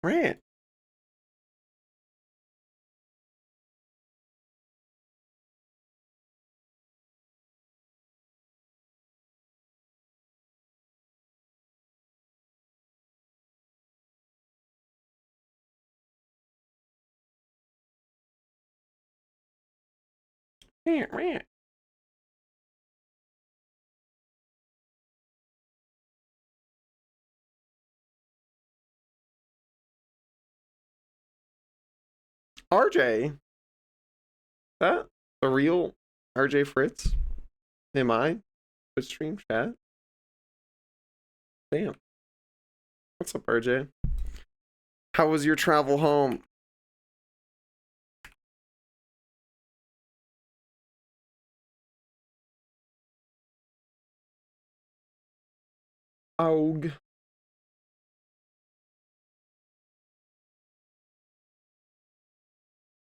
Right. Rant, rant. RJ, that the real RJ Fritz? Am I? Twitch stream chat? Damn. What's up, RJ? How was your travel home? Aug.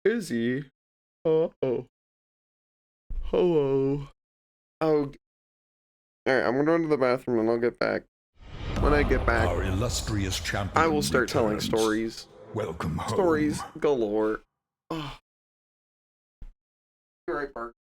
Izzy. Oh. Hello. Aug. Alright, I'm gonna run to the bathroom and I'll get back. When I get back, Our illustrious I will champion start telling returns. stories. Welcome home. Stories galore. Oh, you're right, Bart.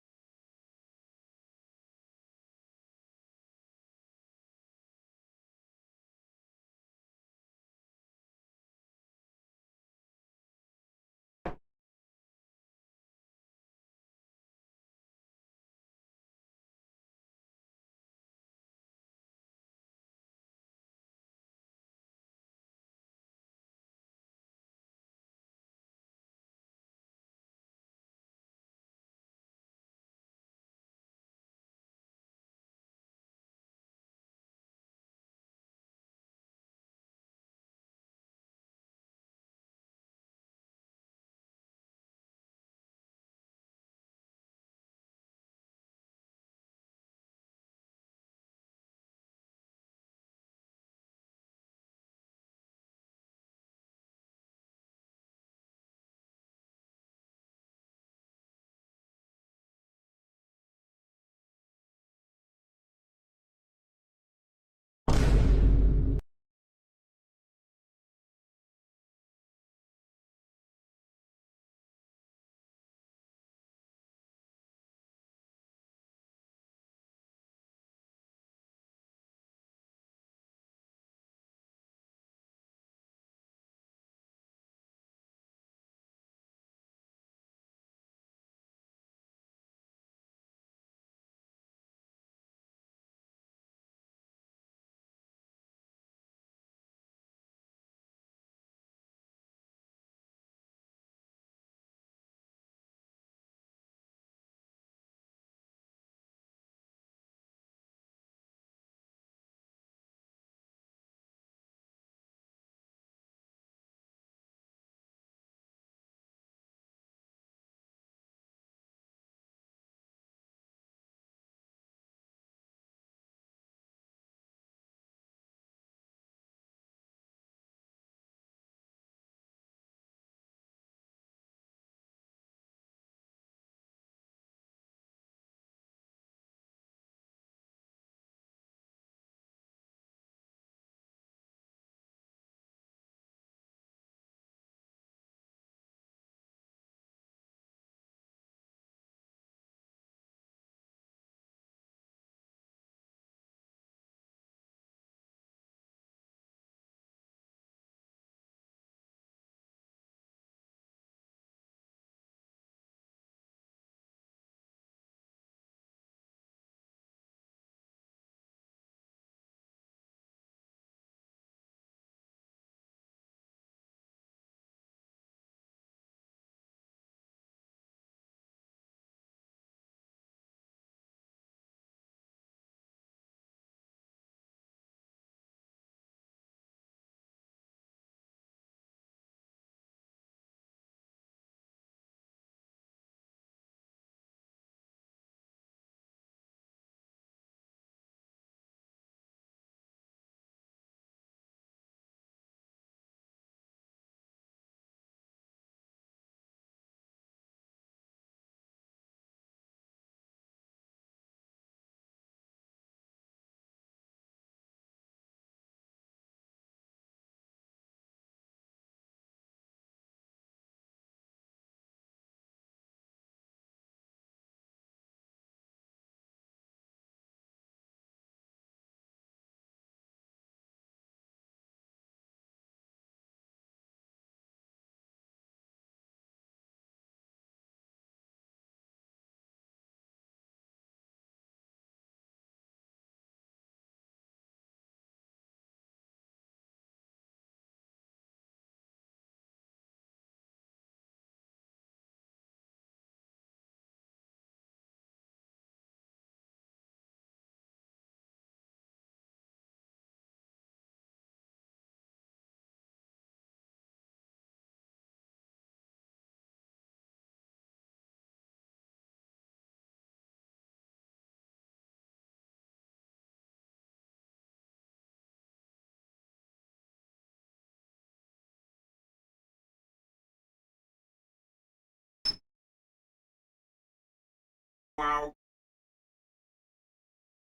Wow.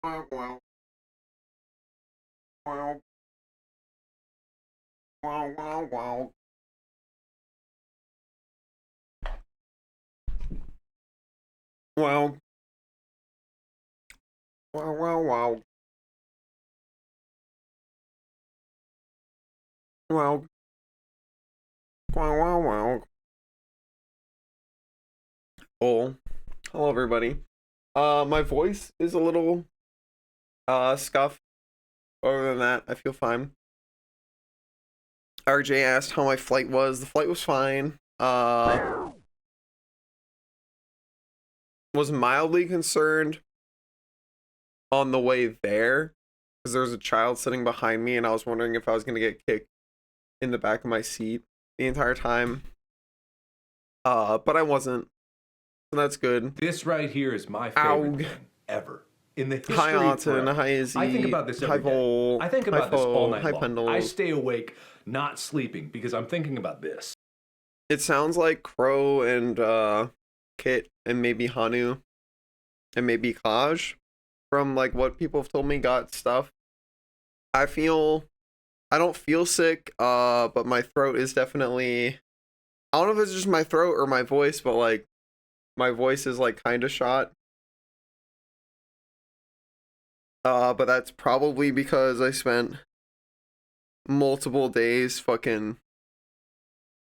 Wow. Wow. Wow. Wow. Wow. Wow. Wow. Wow. Wow. Wow. Wow. Wow. Wow. Wow. Oh, hello everybody. My voice is a little scuffed. Other than that, I feel fine. RJ asked how my flight was. The flight was fine. Was mildly concerned on the way there because there was a child sitting behind me and I was wondering if I was going to get kicked in the back of my seat the entire time. But I wasn't. So that's good. This right here is my favorite Ow. thing ever. In the history Hi Autumn, forever. hi Izzy, I think about this hi every day. Vol, I think hi about this all Fo, night hi long. Pendles. I stay awake, not sleeping, because I'm thinking about this. It sounds like Crow and Kit and maybe Hanu and maybe Kaj from like what people have told me got stuff. I don't feel sick, but my throat is definitely, I don't know if it's just my throat or my voice, but like my voice is like kind of shot. But that's probably because I spent multiple days fucking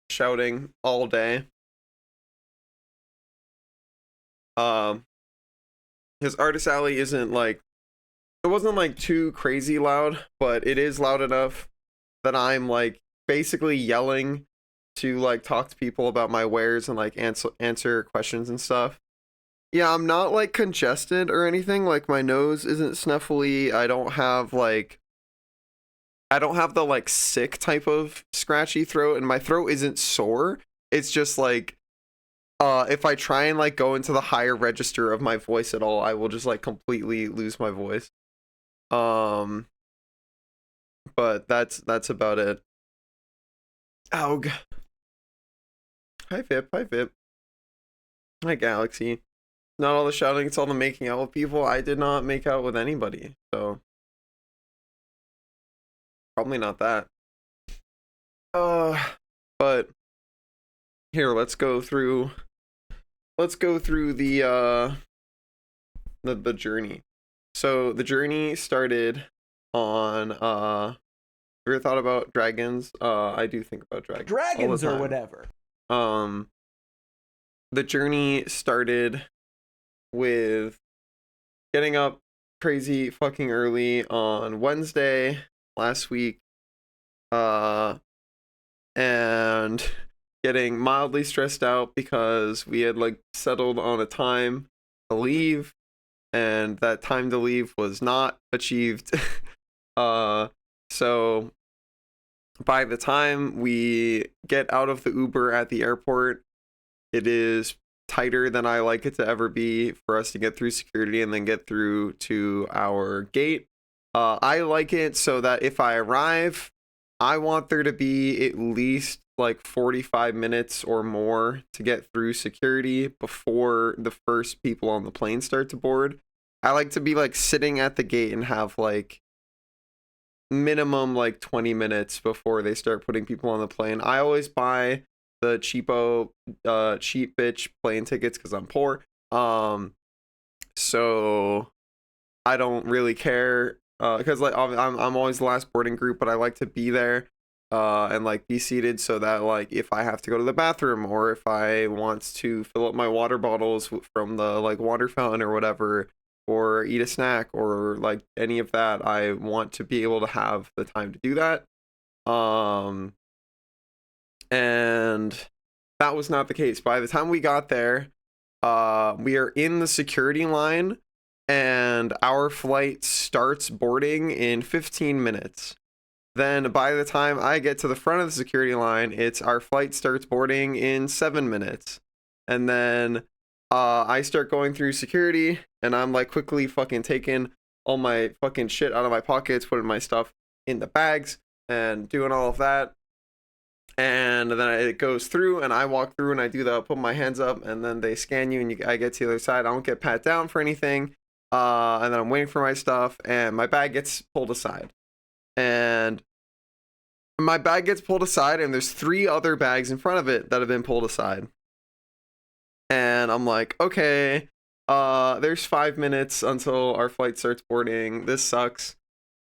shouting all day. His Artist Alley isn't like, it wasn't like too crazy loud, but it is loud enough that I'm like basically yelling to like talk to people about my wares and like answer questions and stuff. Yeah, I'm not like congested or anything. Like my nose isn't snuffly. I don't have the like sick type of scratchy throat, and my throat isn't sore. It's just like if I try and like go into the higher register of my voice at all, I will just like completely lose my voice. But that's about it. Ow. Hi Vip, hi Vip. Hi Galaxy. Not all the shouting, it's all the making out with people. I did not make out with anybody, so probably not that. But here, let's go through the journey. So the journey started on have you ever thought about dragons? I do think about dragons. Dragons or whatever. The journey started with getting up crazy fucking early on Wednesday last week, and getting mildly stressed out because we had like settled on a time to leave, and that time to leave was not achieved. So by the time we get out of the Uber at the airport, it is tighter than I like it to ever be for us to get through security and then get through to our gate. I like it so that if I arrive, I want there to be at least like 45 minutes or more to get through security before the first people on the plane start to board. I like to be like sitting at the gate and have like minimum like 20 minutes before they start putting people on the plane. I always buy the cheap bitch plane tickets because I'm poor. So I don't really care because like I'm always the last boarding group, but I like to be there and like be seated so that like if I have to go to the bathroom or if I want to fill up my water bottles from the like water fountain or whatever, or eat a snack or like any of that, I want to be able to have the time to do that. And that was not the case. By the time we got there, we are in the security line and our flight starts boarding in 15 minutes. Then by the time I get to the front of the security line, it's our flight starts boarding in 7 minutes. And then I start going through security and I'm like quickly fucking taking all my fucking shit out of my pockets, putting my stuff in the bags and doing all of that. And and then it goes through, and I walk through, and I do the put my hands up, and then they scan you, and I get to the other side. I don't get pat down for anything, and then I'm waiting for my stuff, and my bag gets pulled aside, and my bag gets pulled aside, and there's 3 other bags in front of it that have been pulled aside, and I'm like, okay, there's 5 minutes until our flight starts boarding. This sucks.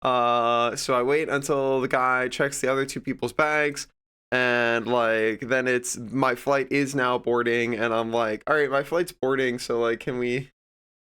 So I wait until the guy checks the other 2 people's bags, and like then it's my flight is now boarding, and I'm like, all right, my flight's boarding, so like can we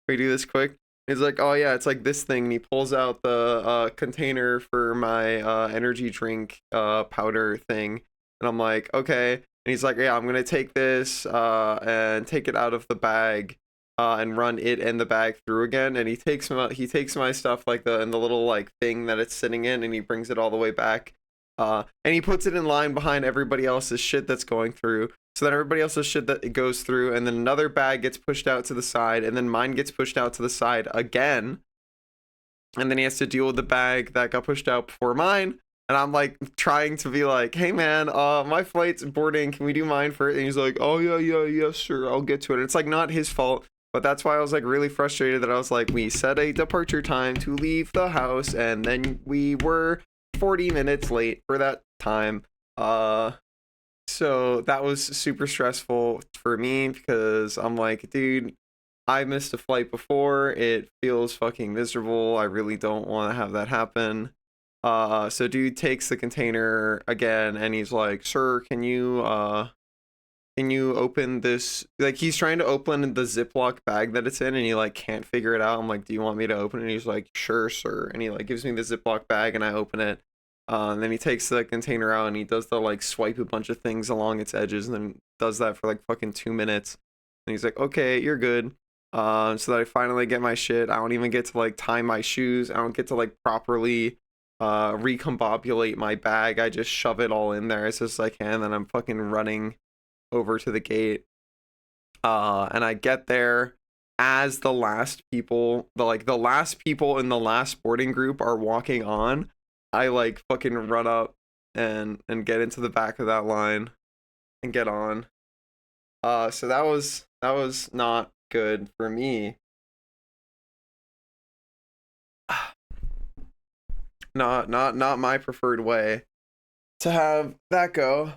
do this quick? He's like, oh yeah, it's like this thing, and he pulls out the container for my energy drink powder thing, and I'm like, okay, and he's like, yeah, I'm gonna take this and take it out of the bag and run it and the bag through again, and he takes my stuff like in the little like thing that it's sitting in, and he brings it all the way back, and he puts it in line behind everybody else's shit that's going through. So then everybody else's shit that it goes through, and then another bag gets pushed out to the side, and then mine gets pushed out to the side again, and then he has to deal with the bag that got pushed out before mine. And I'm like trying to be like, hey man, my flight's boarding, can we do mine first? And he's like, oh yeah, sure, I'll get to it. And it's like not his fault, but that's why I was like really frustrated that I was like, we set a departure time to leave the house, and then we were 40 minutes late for that time. So that was super stressful for me because I'm like, dude, I missed a flight before. It feels fucking miserable. I really don't want to have that happen. So dude takes the container again, and he's like, sir, can you open this? Like, he's trying to open the Ziploc bag that it's in, and he like can't figure it out. I'm like, do you want me to open it? And he's like, sure, sir. And he like gives me the Ziploc bag, and I open it. And then he takes the container out, and he does the like swipe a bunch of things along its edges, and then does that for like fucking 2 minutes. And he's like, okay, you're good. So that I finally get my shit. I don't even get to like tie my shoes. I don't get to like properly recombobulate my bag. I just shove it all in there as best as I can. Then I'm fucking running over to the gate. And I get there as the last people, the last people in the last boarding group are walking on. I like fucking run up and get into the back of that line and get on. So that was not good for me. Not my preferred way to have that go.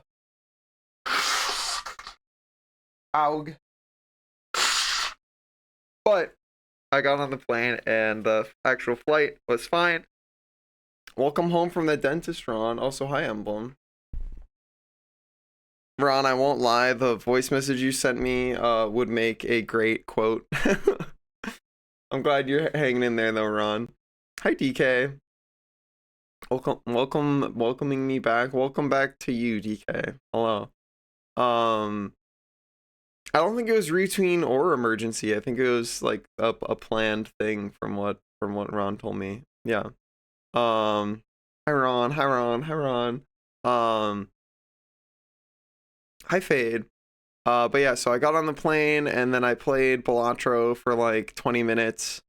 Aug. But I got on the plane, and the actual flight was fine. Welcome home from the dentist, Ron. Also, hi, Emblem. Ron, I won't lie, the voice message you sent me would make a great quote. I'm glad you're hanging in there though, Ron. Hi, DK. Welcoming me back. Welcome back to you, DK. Hello. I don't think it was routine or emergency. I think it was like a planned thing from what Ron told me. Yeah. Hi Ron. Hi Fade. But yeah, so I got on the plane, and then I played Balatro for like 20 minutes,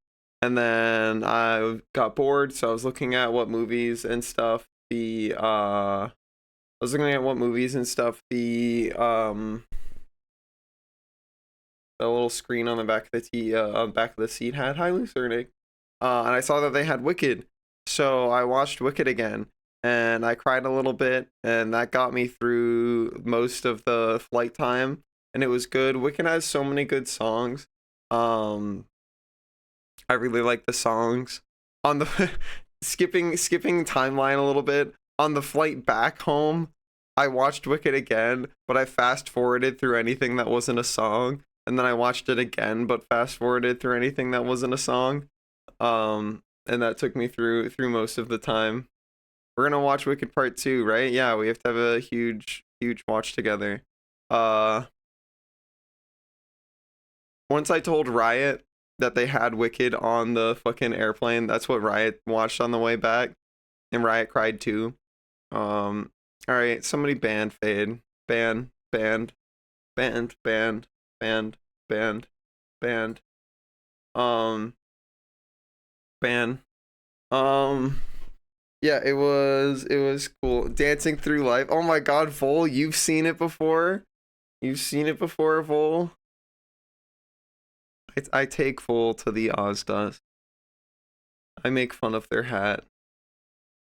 and then I got bored, so I was looking at what movies and stuff the little screen on the back of the seat had. Hi Lucernic. And I saw that they had Wicked, so I watched Wicked again, and I cried a little bit, and that got me through most of the flight time, and it was good. Wicked has so many good songs. I really like the songs. On the skipping timeline a little bit, on the flight back home, I watched Wicked again, but I fast forwarded through anything that wasn't a song, and then I watched it again, but fast forwarded through anything that wasn't a song. And that took me through most of the time. We're gonna watch Wicked Part 2, right? Yeah, we have to have a huge watch together. Once I told Riot that they had Wicked on the fucking airplane, that's what Riot watched on the way back, and Riot cried too. All right, somebody ban Fade. Ban. Ban. Yeah, it was cool. Dancing Through Life. Oh my god, Vol, you've seen it before? You've seen it before, Vol? I take Vol to the Ozdust. I make fun of their hat.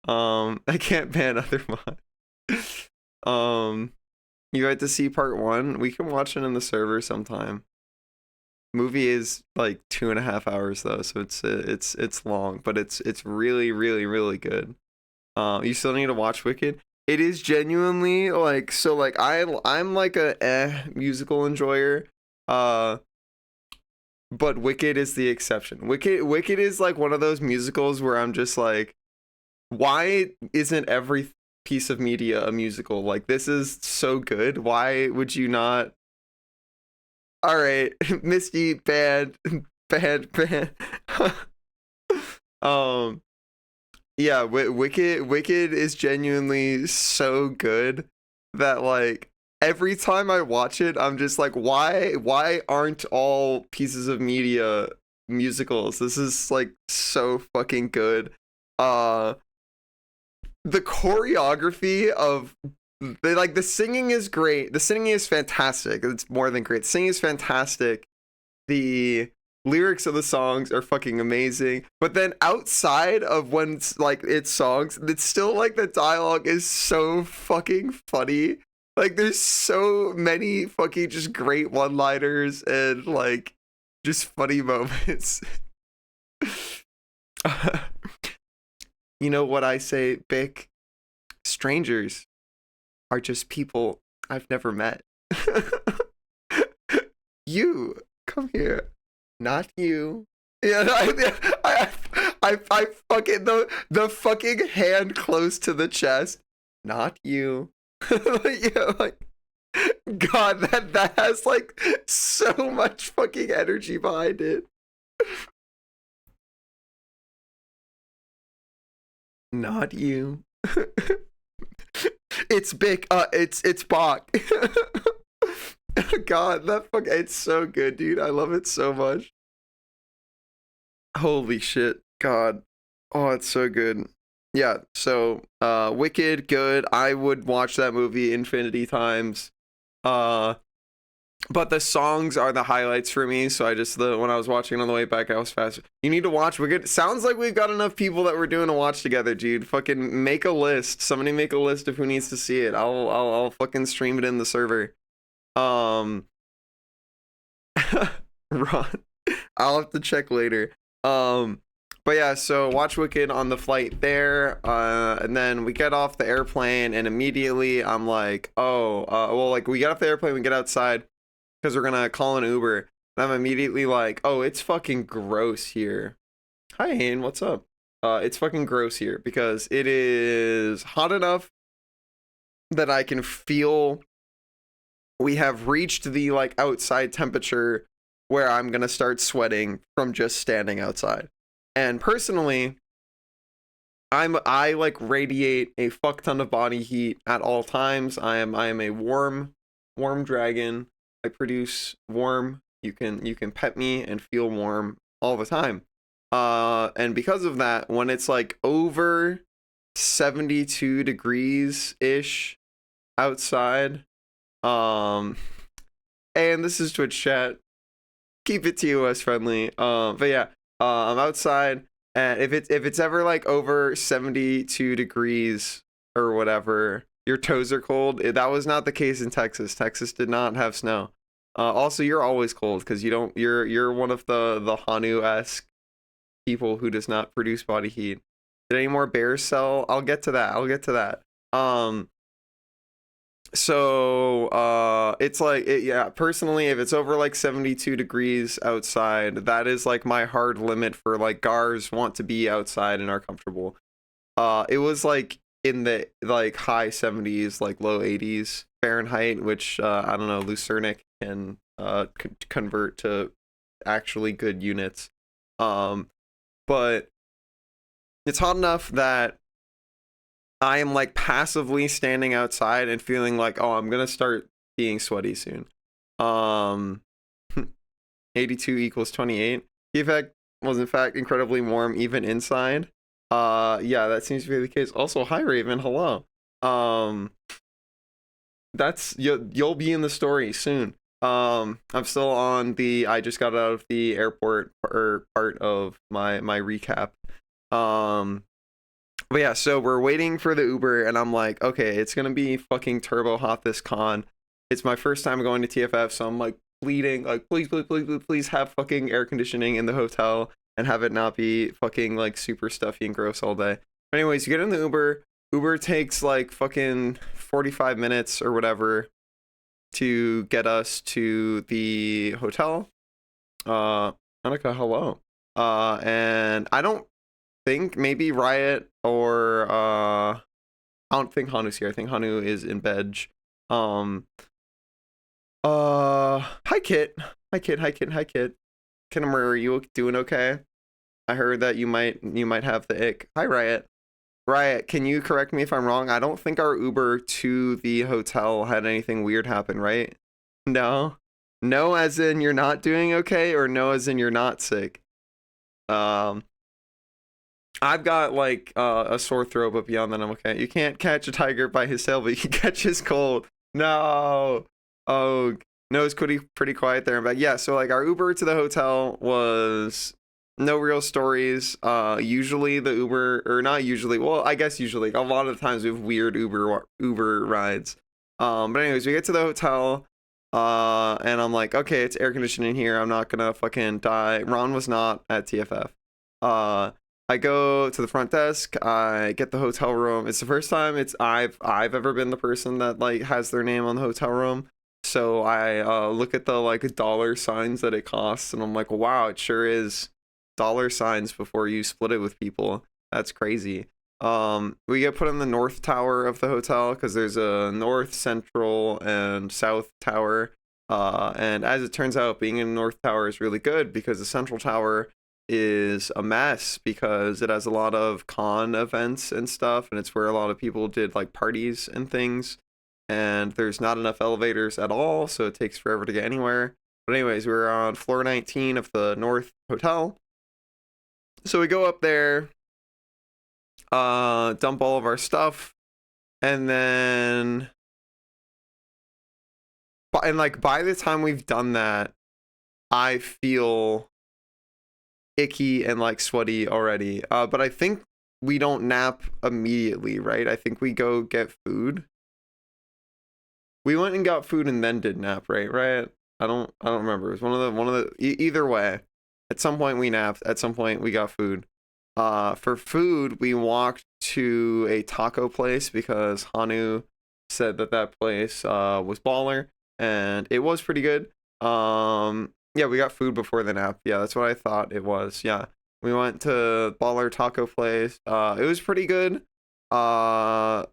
I can't ban other mods. You had to see part one. We can watch it in the server sometime. Movie is like 2.5 hours though, so it's long, but it's really really really good. You still need to watch Wicked. It is genuinely like so like I'm like a musical enjoyer. Uh but Wicked is the exception. Wicked is like one of those musicals where I'm just like, why isn't every piece of media a musical? Like this is so good. Why would you not? All right, Misty, bad, bad. um, yeah, Wicked is genuinely so good that like every time I watch it, I'm just like, why aren't all pieces of media musicals? This is like so fucking good. Uh, the choreography of the singing is great. The singing is fantastic. It's more than great. The singing is fantastic. The lyrics of the songs are fucking amazing. But then outside of when it's songs, it's still like the dialogue is so fucking funny. Like there's so many fucking just great one-liners and like just funny moments. You know what I say, Bick? Strangers are just people I've never met. You come here, not you. Yeah, I fucking the fucking hand close to the chest, not you. Yeah, like God, that has like so much fucking energy behind it. Not you. It's big. It's Bach. God, that fuck. It's so good, dude. I love it so much. Holy shit, God. Oh, it's so good. Yeah. So, Wicked, good. I would watch that movie infinity times. Uh, but the songs are the highlights for me. So I just when I was watching it on the way back, I was fast. You need to watch Wicked. Sounds like we've got enough people that we're doing a watch together, dude. Fucking make a list. Somebody make a list of who needs to see it. I'll fucking stream it in the server. Um, Ron, I'll have to check later. But yeah, so watch Wicked on the flight there, and then we get off the airplane, and immediately I'm like, oh, well, like we get off the airplane, we get outside because we're gonna call an Uber, and I'm immediately like, oh, it's fucking gross here. Hi, Hayne, what's up? It's fucking gross here because it is hot enough that I can feel we have reached the like outside temperature where I'm gonna start sweating from just standing outside. And personally, I like radiate a fuck ton of body heat at all times. I am a warm dragon. I produce warm. You can pet me and feel warm all the time. And because of that, when it's like over 72 degrees ish outside, and this is Twitch chat. Keep it TOS friendly. But yeah, I'm outside, and if it's ever like over 72 degrees or whatever, your toes are cold. That was not the case in Texas. Texas did not have snow. Also, you're always cold because you don't. You're one of the Hanu-esque people who does not produce body heat. Did any more bears sell? I'll get to that. So it's like yeah, personally, if it's over like 72 degrees outside, that is like my hard limit for like gars want to be outside and are comfortable. It was like in the like high 70s, like low 80s Fahrenheit, which I don't know, Lucernic can convert to actually good units. But it's hot enough that I am like passively standing outside and feeling like, oh, I'm gonna start being sweaty soon. Um, 82 equals 28. The effect was in fact incredibly warm even inside. Yeah, that seems to be the case. Also, hi Raven, hello. Um, you'll be in the story soon. I'm still on the I just got out of the airport part of my recap. Um, but yeah, so we're waiting for the Uber, and I'm like, okay, it's gonna be fucking turbo hot this con. It's my first time going to TFF, so I'm like pleading, like please have fucking air conditioning in the hotel and have it not be fucking like super stuffy and gross all day. But anyways, you get in the Uber. Uber takes like fucking 45 minutes or whatever to get us to the hotel. Hanukkah, hello. And I don't think maybe Riot or I don't think Hanu's here. I think Hanu is in bed. Um Hi Kit. Hi Kit, hi Kit, hi Kit. Kinnamer, are you doing okay? I heard that you might have the ick. Hi Riot. Riot, can you correct me if I'm wrong? I don't think our Uber to the hotel had anything weird happen, right? No. No as in you're not doing okay, or no as in you're not sick? Um I've got like a sore throat, but beyond that, I'm okay. You can't catch a tiger by his tail, but you can catch his cold. No. Oh, no, it's pretty quiet there. But yeah, so like our Uber to the hotel was no real stories. Usually the Uber, or not usually, well, I guess usually a lot of the times we have weird Uber rides. But anyways, we get to the hotel. And I'm like, okay, it's air conditioning here. I'm not gonna fucking die. Ron was not at TFF. I go to the front desk. I get the hotel room. It's the first time I've ever been the person that like has their name on the hotel room. So I look at the like dollar signs that it costs, and I'm like, wow, it sure is dollar signs before you split it with people. That's crazy. We get put in the north tower of the hotel because there's a north, central, and south tower. And as it turns out, being in the north tower is really good because the central tower is a mess because it has a lot of con events and stuff, and it's where a lot of people did like parties and things, and there's not enough elevators at all, so it takes forever to get anywhere. But anyways, we're on floor 19 of the north hotel, so we go up there, dump all of our stuff, and then by the time we've done that, I feel icky and like sweaty already. But I think we don't nap immediately, right? I think we go get food. We went and got food and then did nap, right? Right? I don't remember. It was either way. At some point we napped. At some point we got food. For food, we walked to a taco place because Hanu said that place was baller, and it was pretty good. Yeah, we got food before the nap. Yeah, that's what I thought it was. Yeah, we went to baller taco place. It was pretty good. I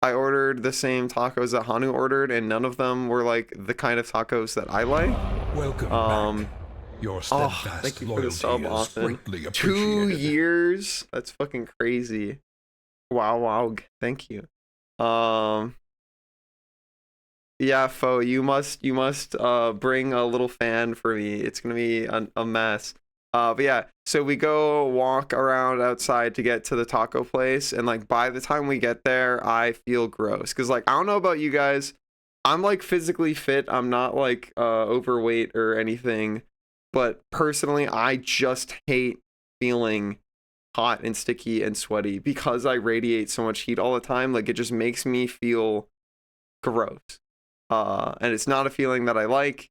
ordered the same tacos that Hanu ordered, and none of them were like the kind of tacos that I like. Welcome back. Your Oh, steadfast thank you for the loyalty sub, is Austin. greatly 2 appreciated. years? That's fucking crazy. Wow. Thank you. Yeah, Fo, you must bring a little fan for me. It's gonna be a mess. But yeah, so we go walk around outside to get to the taco place, and like by the time we get there, I feel gross. Cause like I don't know about you guys, I'm like physically fit. I'm not like overweight or anything, but personally, I just hate feeling hot and sticky and sweaty because I radiate so much heat all the time. Like it just makes me feel gross. And it's not a feeling that I like.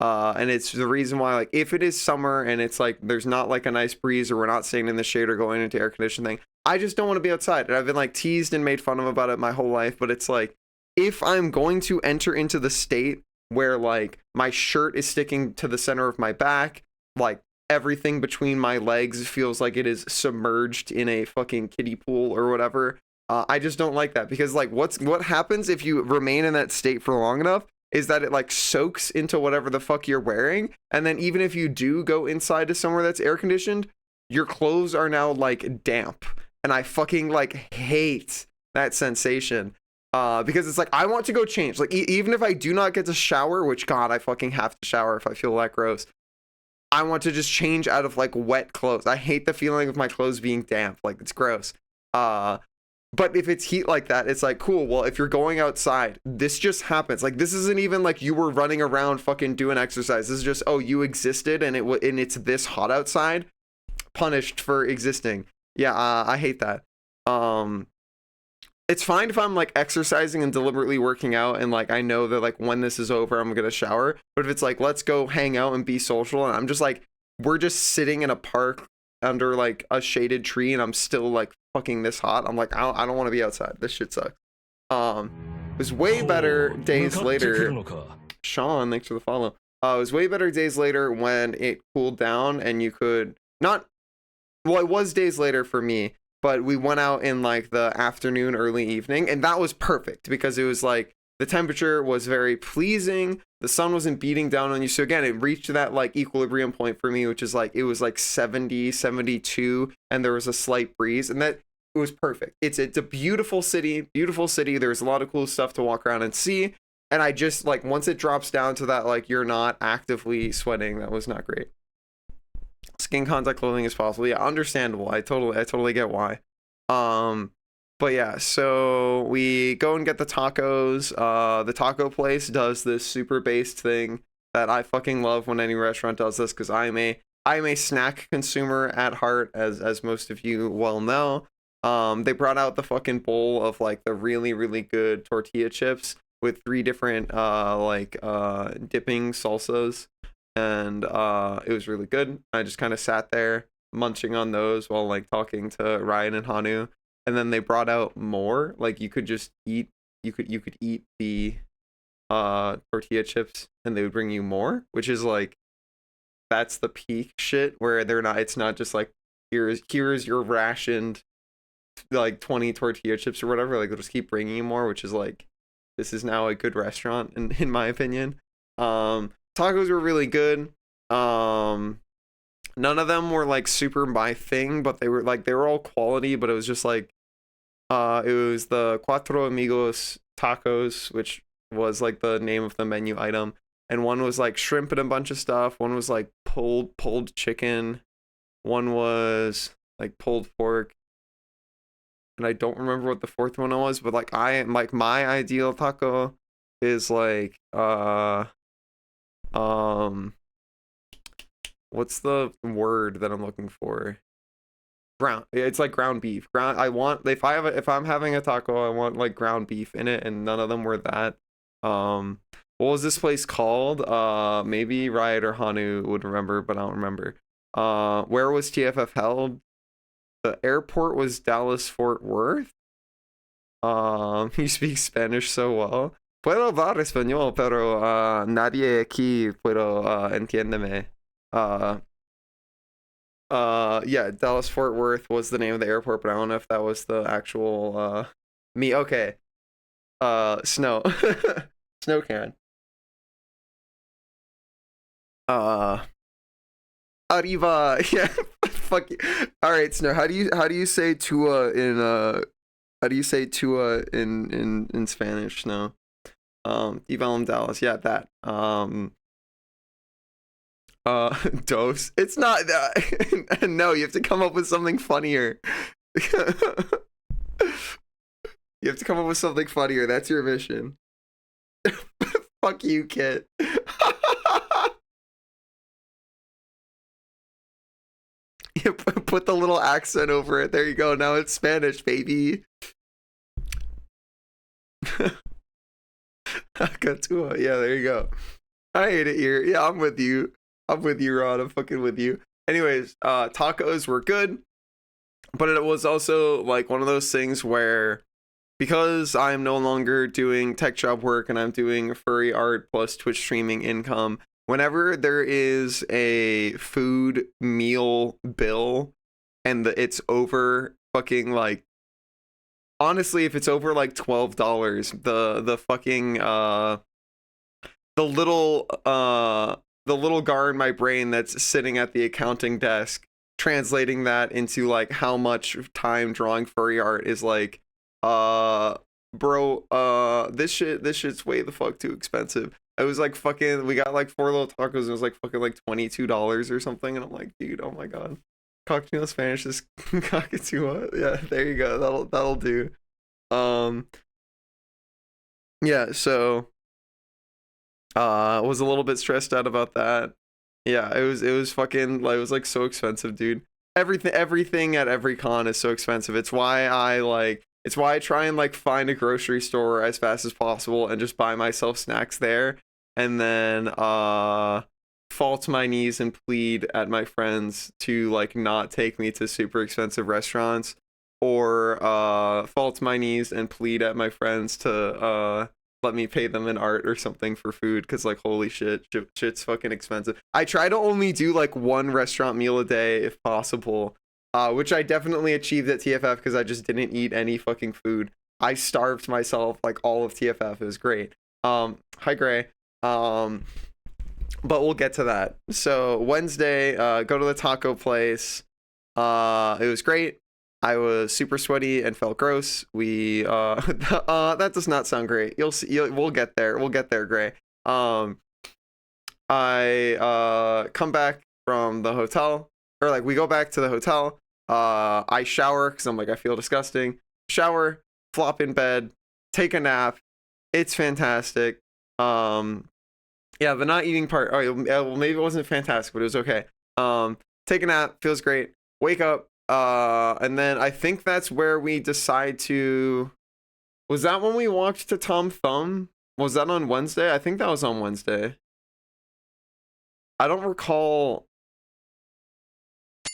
And it's the reason why, like, if it is summer and it's like there's not like a nice breeze or we're not staying in the shade or going into air conditioning, I just don't want to be outside. And I've been like teased and made fun of about it my whole life. But it's like, if I'm going to enter into the state where like my shirt is sticking to the center of my back, like everything between my legs feels like it is submerged in a fucking kiddie pool or whatever. I just don't like that because like what happens if you remain in that state for long enough is that it like soaks into whatever the fuck you're wearing, and then even if you do go inside to somewhere that's air conditioned, your clothes are now like damp, and I fucking like hate that sensation. Because it's like I want to go change, like even if I do not get to shower, which God, I fucking have to shower if I feel that gross. I want to just change out of like wet clothes. I hate the feeling of my clothes being damp. Like it's gross. But if it's heat like that, it's like, cool. Well, if you're going outside, this just happens. Like, this isn't even like you were running around fucking doing exercise. This is just, oh, you existed and it's this hot outside. Punished for existing. Yeah, I hate that. It's fine if I'm like exercising and deliberately working out and like I know that like when this is over, I'm gonna shower. But if it's like, let's go hang out and be social, and I'm just like, we're just sitting in a park under like a shaded tree and I'm still like fucking this hot, I'm like, I don't want to be outside. This shit sucks. It was way better days later. Sean, thanks for the follow. It was way better days later when it cooled down and you could not, well, it was days later for me, but we went out in like the afternoon, early evening, and that was perfect because it was like the temperature was very pleasing. The sun wasn't beating down on you. So again, it reached that like equilibrium point for me, which is like, it was like 70, 72, and there was a slight breeze, and that it was perfect. It's a beautiful city, beautiful city. There's a lot of cool stuff to walk around and see. And I just like, once it drops down to that, like you're not actively sweating, that was not great. Skin contact clothing is possible. Yeah, understandable. I totally get why. But yeah, so we go and get the tacos. The taco place does this super based thing that I fucking love when any restaurant does this, because I am a snack consumer at heart, as most of you well know. They brought out the fucking bowl of like the really, really good tortilla chips with 3 different dipping salsas, and it was really good. I just kind of sat there munching on those while like talking to Ryan and Hanu. And then they brought out more, like you could just eat, you could eat the tortilla chips and they would bring you more, which is like, that's the peak shit where it's not just like, here's your rationed like 20 tortilla chips or whatever, like they'll just keep bringing you more, which is like, this is now a good restaurant in my opinion. Tacos were really good. None of them were like super my thing, but they were all quality, but it was just like it was the Cuatro Amigos tacos, which was like the name of the menu item, and one was like shrimp and a bunch of stuff, one was like pulled chicken, one was like pulled pork, and I don't remember what the fourth one was, but like my ideal taco is like what's the word that I'm looking for? It's like ground beef. If I'm having a taco, I want like ground beef in it, and none of them were that. What was this place called? Maybe Riot or Hanu would remember, but I don't remember. Where was TFF held? The airport was Dallas Fort Worth. He speaks Spanish so well. Puedo hablar español, pero nadie aquí entiéndeme. Yeah, Dallas Fort Worth was the name of the airport, but I don't know if that was the actual me. Okay. Snow. Snow can. Arriva. Yeah. Fuck you. All right, Snow. How do you say Tua in Spanish? Snow. Evalum Dallas. Yeah, that. Dose. It's not that. No, you have to come up with something funnier. You have to come up with something funnier. That's your mission. Fuck you, Kit. You put the little accent over it. There you go. Now it's Spanish, baby. Catua. Yeah, there you go. I hate it here. Yeah, I'm with you. I'm with you, Ron. I'm fucking with you. Anyways, tacos were good, but it was also like one of those things where, because I'm no longer doing tech job work and I'm doing furry art plus Twitch streaming income, whenever there is a food meal bill and it's over fucking like, honestly, if it's over like $12, the fucking the little guy in my brain that's sitting at the accounting desk translating that into like how much time drawing furry art is like, bro, this shit's way the fuck too expensive. It was like fucking. We got like 4 little tacos. And it was like fucking like $22 or something. And I'm like, dude, oh my god. Cocktail Spanish is cockatoo. Yeah, there you go. That'll do. Yeah. So, was a little bit stressed out about that. Yeah, it was fucking like it was like so expensive, dude. Everything at every con is so expensive. It's why I try and like find a grocery store as fast as possible and just buy myself snacks there and then fall to my knees and plead at my friends to like not take me to super expensive restaurants or fall to my knees and plead at my friends to let me pay them in art or something for food because like holy shit's fucking expensive. I try to only do like one restaurant meal a day if possible, which I definitely achieved at TFF because I just didn't eat any fucking food. I starved myself like all of TFF. It was great. Hi Gray. But we'll get to that. So Wednesday, go to the taco place. It was great. I was super sweaty and felt gross. That does not sound great. You'll see. We'll get there. We'll get there, Gray. I come back from the hotel, or like we go back to the hotel. I shower because I'm like I feel disgusting. Shower, flop in bed, take a nap. It's fantastic. Yeah, the not eating part. Oh, well, maybe it wasn't fantastic, but it was okay. Take a nap, feels great. Wake up. And then I think that's where we decide to. Was that when we walked to Tom Thumb? Was that on Wednesday? I think that was on Wednesday. I don't recall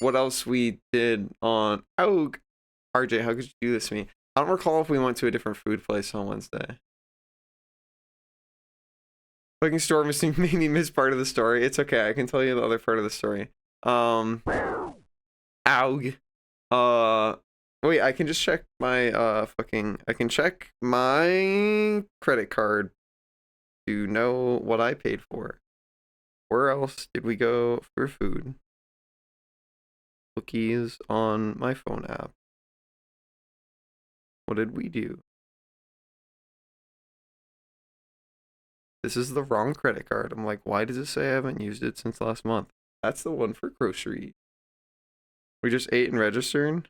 what else we did on. Oh, RJ, how could you do this to me? I don't recall if we went to a different food place on Wednesday. Fucking store missing made me miss part of the story. It's okay. I can tell you the other part of the story. Wait, I can just check my I can check my credit card to know what I paid for. Where else did we go for food? Cookies on my phone app. What did we do? This is the wrong credit card. I'm like, why does it say I haven't used it since last month? That's the one for grocery. We just ate and registered.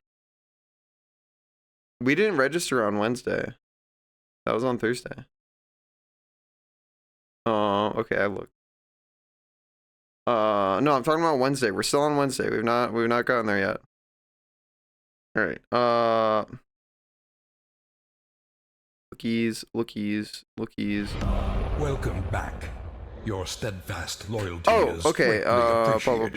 We didn't register on Wednesday. That was on Thursday. Oh, okay, I looked. No, I'm talking about Wednesday. We're still on Wednesday. We've not gotten there yet. All right. Lookies. Welcome back. Your steadfast loyalty is okay. greatly appreciated.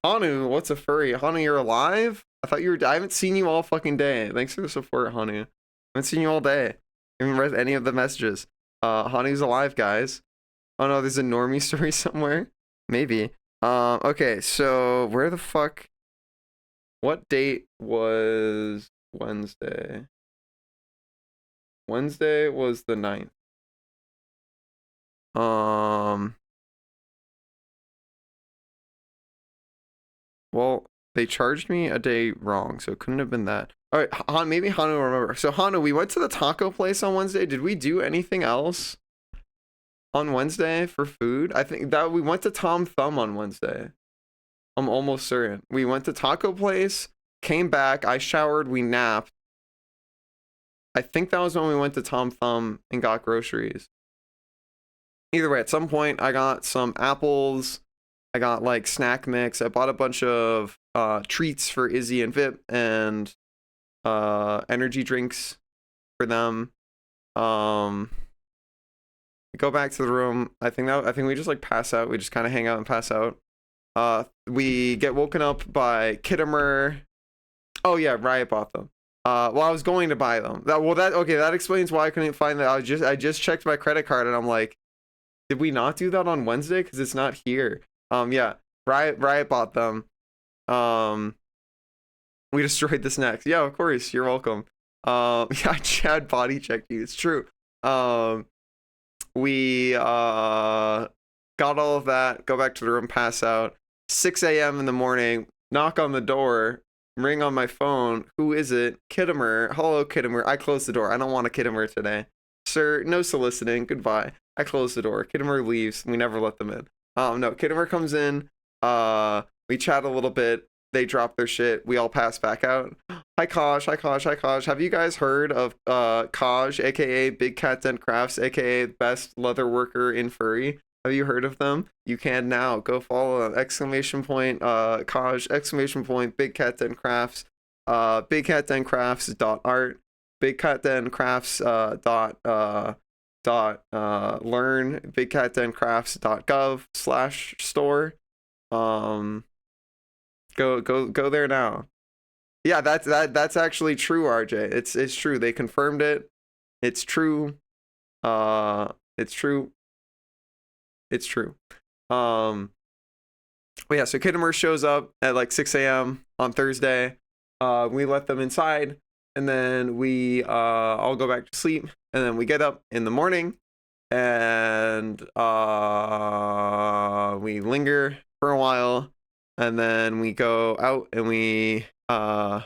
Hanu, what's a furry? Hanu, you're alive? I thought you were. I haven't seen you all fucking day. Thanks for the support, Hanu. I haven't seen you all day. I haven't read any of the messages. Hanu's alive, guys. Oh no, there's a normie story somewhere. Maybe. Okay, so where the fuck? What date was Wednesday? Wednesday was the 9th. Well, they charged me a day wrong, so it couldn't have been that. All right, maybe Hanu will remember. So Hanu, we went to the taco place on Wednesday. Did we do anything else on Wednesday for food? I think that we went to Tom Thumb on Wednesday. I'm almost certain. We went to taco place, came back, I showered, we napped. I think that was when we went to Tom Thumb and got groceries. Either way, at some point I got some apples. I got like snack mix. I bought a bunch of treats for Izzy and Vip and energy drinks for them. Go back to the room. I think we just like pass out. We just kind of hang out and pass out. We get woken up by Kittimer. Oh yeah, Riot bought them. Well, I was going to buy them. That explains why I couldn't find that. I just checked my credit card and I'm like, did we not do that on Wednesday? Because it's not here. Yeah, Riot bought them. We destroyed the snacks. Yeah, of course. You're welcome. Yeah, Chad body checked you. It's true. We got all of that. Go back to the room. Pass out. 6 a.m. in the morning. Knock on the door. Ring on my phone. Who is it? Kittimer. Hello, Kittimer. I closed the door. I don't want a Kittimer today. sir, no soliciting, goodbye. I close the door. Kittimer leaves. We never let them in. No, Kittimer comes in. We chat a little bit. They drop their shit. We all pass back out. Hi Kaj, hi Kaj, hi Kaj. Have you guys heard of Kaj, aka Big Cat Den Crafts, aka best leather worker in furry? Have you heard of them? You can now. Go follow them. Exclamation point Kaj, exclamation point Big Cat Den Crafts, bigcatdencrafts.art, bigcatdencrafts learn, bigcatdencrafts.gov/store. Go there now. Yeah, that's actually true, RJ. It's true. They confirmed it. It's true. It's true. It's true. But yeah, so Kittimer shows up at like 6 a.m. on Thursday. We let them inside, and then we all go back to sleep, and then we get up in the morning, and we linger for a while, and then we go out and we find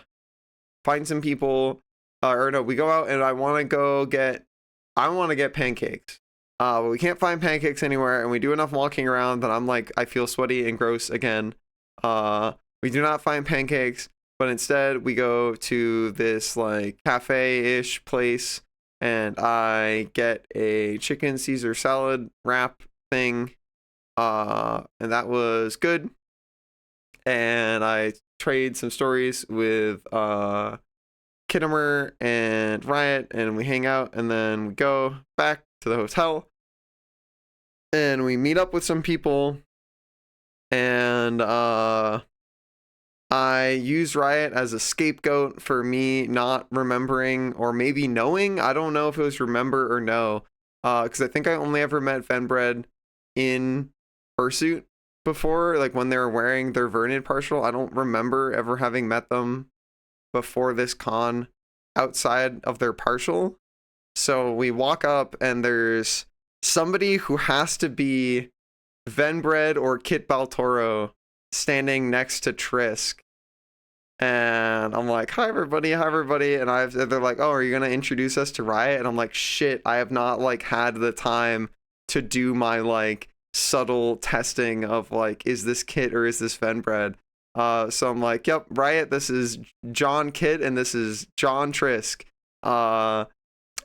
some people, or no, we go out and I want to get pancakes. But we can't find pancakes anywhere, and we do enough walking around that I'm like, I feel sweaty and gross again. We do not find pancakes, but instead we go to this like cafe-ish place, and I get a chicken Caesar salad wrap thing, and that was good. And I trade some stories with Kittimer and Riot, and we hang out, and then we go back to the hotel, and we meet up with some people, and I use Riot as a scapegoat for me not remembering, or maybe knowing. I don't know if it was remember or no, because I think I only ever met Venbred in fursuit before, like when they were wearing their Vernon partial. I don't remember ever having met them before this con outside of their partial. So we walk up, and there's somebody who has to be Venbred or Kit Baltoro standing next to Trisk. And I'm like, hi everybody. And they're like, oh, are you gonna introduce us to Riot? And I'm like, shit, I have not like had the time to do my like subtle testing of like, is this Kit or is this Venbred? So I'm like, yep, Riot, this is John Kit and this is John Trisk.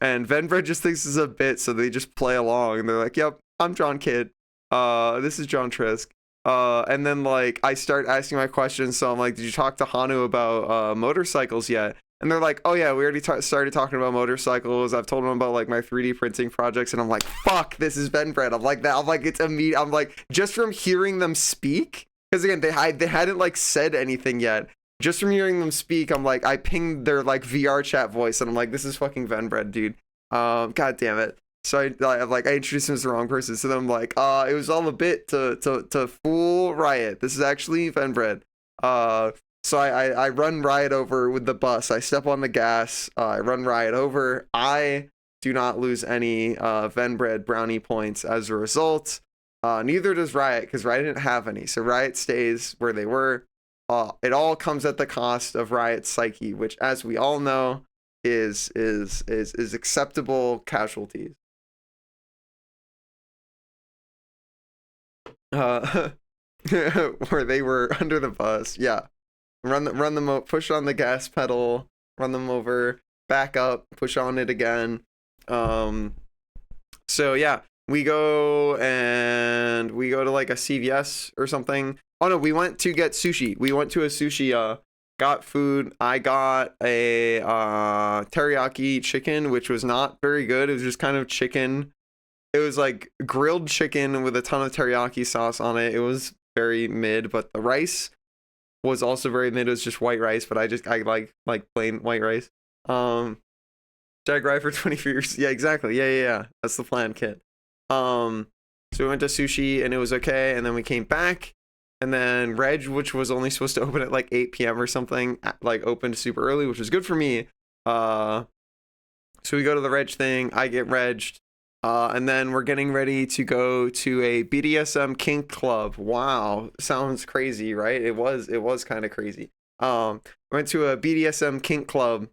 And Venbred just thinks it's a bit, so they just play along, and they're like, yep, I'm John Kit. This is John Trisk. And then like I start asking my questions, so I'm like, did you talk to Hanu about motorcycles yet? And they're like, oh yeah, we already started talking about motorcycles. I've told them about like my 3D printing projects, and I'm like, fuck, this is Venbred. I'm like that. I'm like, it's immediate. I'm like, just from hearing them speak, because again, they hadn't like said anything yet. Just from hearing them speak, I'm like, I pinged their like VR chat voice, and I'm like, this is fucking Venbred, dude. God damn it. So I introduced him as the wrong person. So then I'm like, it was all a bit to fool Riot. This is actually Venbred. So I run Riot over with the bus. I step on the gas. I run Riot over. I do not lose any Venbred brownie points as a result. Neither does Riot, because Riot didn't have any. So Riot stays where they were. It all comes at the cost of Riot's psyche, which, as we all know, is acceptable casualties. Where they were under the bus. Yeah, run them push on the gas pedal, run them over, back up, push on it again. So yeah, we go to like a CVS or something. Oh no, we went to get sushi. We went to a sushi, got food. I got a teriyaki chicken, which was not very good. It was just kind of chicken. It was like grilled chicken with a ton of teriyaki sauce on it. It was very mid, but the rice was also very mid. It was just white rice, but I like plain white rice. Jag Rye for 20 years. Yeah, exactly. Yeah. That's the plan, Kit. So we went to sushi and it was okay, and then we came back, and then Reg, which was only supposed to open at like 8 p.m. or something, like opened super early, which was good for me. So we go to the Reg thing. I get regged. And then we're getting ready to go to a BDSM kink club. Wow, sounds crazy, right? It was kind of crazy. Went to a BDSM kink club,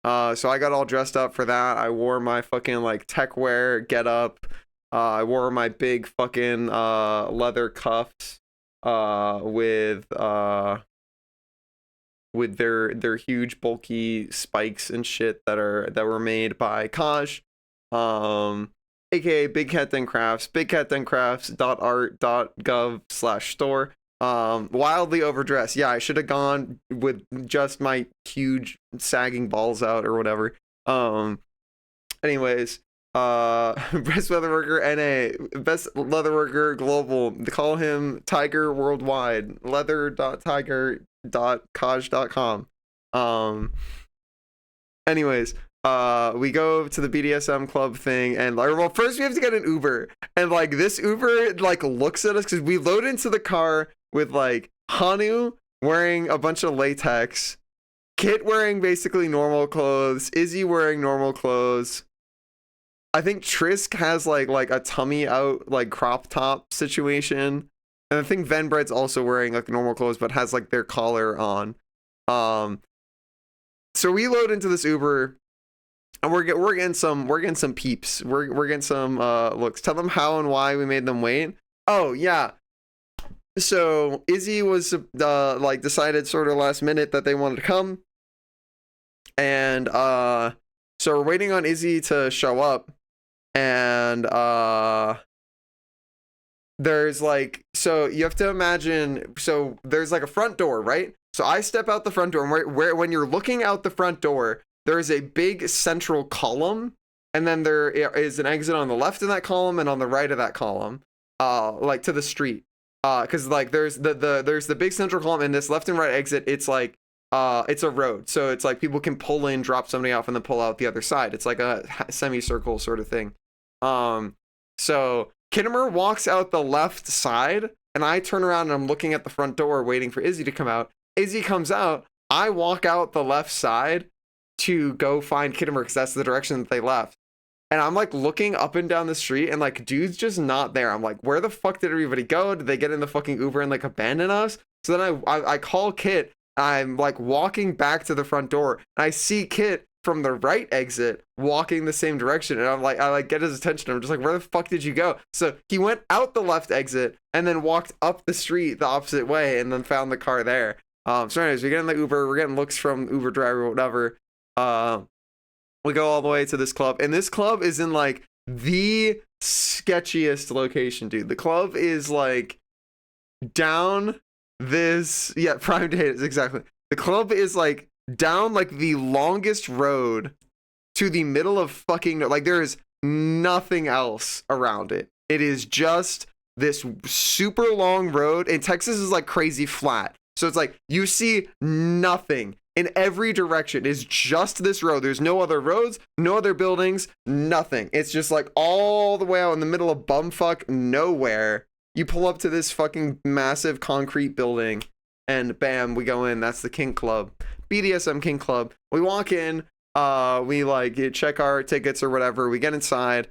So I got all dressed up for that. I wore my fucking like tech wear get up. I wore my big fucking leather cuffs with their huge bulky spikes and shit that were made by Kaj, aka Big Cat Den Crafts, bigcatdencrafts.art.gov/store. Wildly overdressed. Yeah, I should have gone with just my huge sagging balls out or whatever. Anyways, best leatherworker NA, best leatherworker global. They call him Tiger Worldwide. Leather.tiger.kaj.com. Anyways, we go to the BDSM club thing, and like, well, first we have to get an Uber, and like this Uber like looks at us because we load into the car with like Hanu wearing a bunch of latex, Kit wearing basically normal clothes, Izzy wearing normal clothes. I think Trisk has like a tummy out like crop top situation, and I think Venbread's also wearing like normal clothes but has like their collar on. So we load into this Uber, and we're getting some peeps. We're getting some looks. Tell them how and why we made them wait. Oh yeah. So Izzy was like decided sort of last minute that they wanted to come, and so we're waiting on Izzy to show up, and there's like, so you have to imagine, so there's like a front door, right? So I step out the front door, and where when you're looking out the front door, there is a big central column, and then there is an exit on the left of that column and on the right of that column, like to the street. Because like there's the big central column, and this left and right exit, it's like it's a road, so it's like people can pull in, drop somebody off, and then pull out the other side. It's like a semicircle sort of thing. So Kittimer walks out the left side, and I turn around and I'm looking at the front door waiting for Izzy to come out. Izzy comes out, I walk out the left side to go find Kittimer because that's the direction that they left. And I'm like looking up and down the street, and like dude's just not there. I'm like, where the fuck did everybody go? Did they get in the fucking Uber and like abandon us? So then I call Kit. I'm like walking back to the front door, and I see Kit from the right exit walking the same direction, and I like get his attention. I'm just like, where the fuck did you go? So he went out the left exit and then walked up the street the opposite way, and then found the car there. So anyways, we get in the Uber, we're getting looks from Uber driver, whatever. We go all the way to this club, and this club is in like the sketchiest location, dude. The club is like down this, yeah, Prime Data, exactly. The club is like down like the longest road to the middle of fucking, like there is nothing else around it. It is just this super long road, and Texas is like crazy flat. So it's like you see nothing in every direction. It's just this road. There's no other roads, no other buildings, nothing. It's just like all the way out in the middle of bumfuck nowhere. You pull up to this fucking massive concrete building, and bam, we go in. That's the Kink Club, BDSM Kink Club. We walk in, we like check our tickets or whatever. We get inside.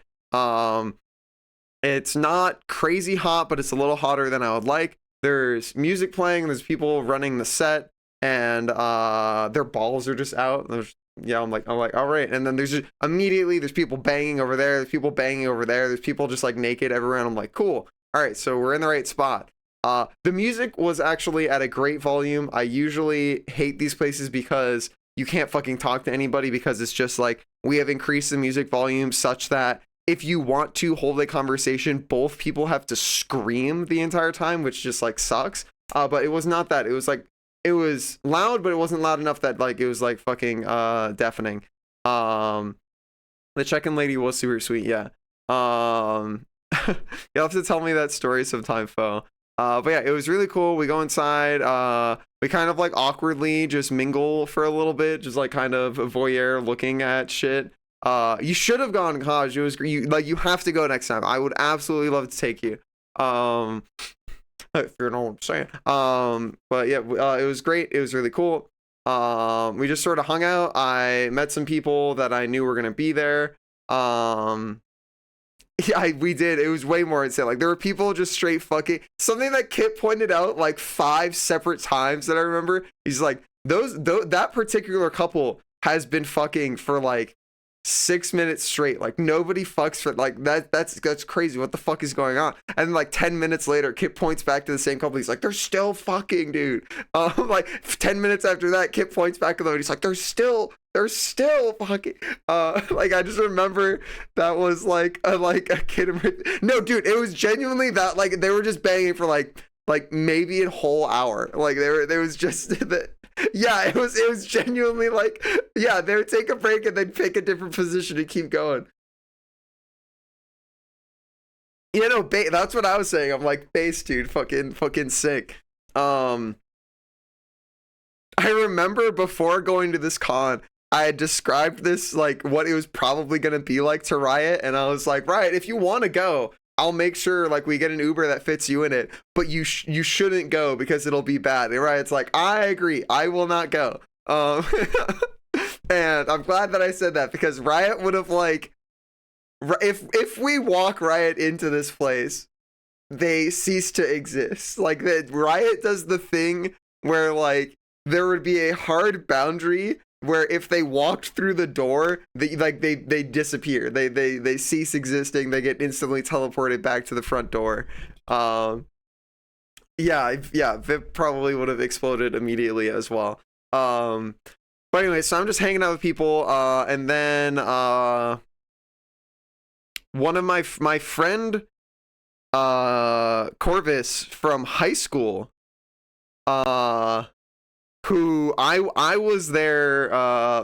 It's not crazy hot, but it's a little hotter than I would like. There's music playing, there's people running the set, and their balls are just out. I'm like, all right. And then there's people banging over there, there's people banging over there, there's people just like naked everywhere, and I'm like, cool. All right, so we're in the right spot. The music was actually at a great volume. I usually hate these places because you can't fucking talk to anybody, because it's just like, we have increased the music volume such that if you want to hold a conversation, both people have to scream the entire time, which just like sucks. But it was not that. It was like, it was loud, but it wasn't loud enough that like it was like fucking deafening. The check-in lady was super sweet, yeah. You'll have to tell me that story sometime, Fo. But yeah, it was really cool. We go inside. We kind of like awkwardly just mingle for a little bit, just like kind of a voyeur looking at shit. You should have gone, Kaj. It was you have to go next time. I would absolutely love to take you. If you know what I'm saying. But yeah, it was great. It was really cool. We just sort of hung out. I met some people that I knew were gonna be there. Yeah, we did. It was way more insane. Like there were people just straight fucking. Something that Kit pointed out like 5 separate times that I remember. He's like, that particular couple has been fucking for like 6 minutes straight. Like nobody fucks for like that's crazy. What the fuck is going on? And then, like 10 minutes later, Kip points back to the same couple. He's like, they're still fucking, dude. Like 10 minutes after that, Kip points back to them. He's like, they're still fucking. Like I just remember that was like a kid. No, dude, it was genuinely that like they were just banging for like maybe a whole hour. Like there was just the. Yeah, it was genuinely like, yeah, they would take a break and then pick a different position and keep going. You know, that's what I was saying. I'm like, bass, dude, fucking sick. I remember before going to this con, I had described this like what it was probably gonna be like to Riot, and I was like, Riot, if you want to go, I'll make sure like we get an Uber that fits you in it, but you shouldn't go because it'll be bad. And Riot's like, I agree, I will not go. And I'm glad that I said that because Riot would have like, if we walk Riot into this place, they cease to exist. Like that Riot does the thing where like there would be a hard boundary where if they walked through the door, they disappear. They cease existing. They get instantly teleported back to the front door. Yeah, Vip probably would have exploded immediately as well. But anyway, so I'm just hanging out with people, and then one of my friend Corvus from high school, who I was their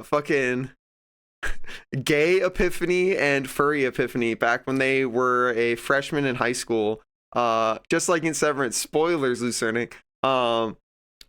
fucking gay epiphany and furry epiphany back when they were a freshman in high school. Just like in Severance, spoilers, Lucerne.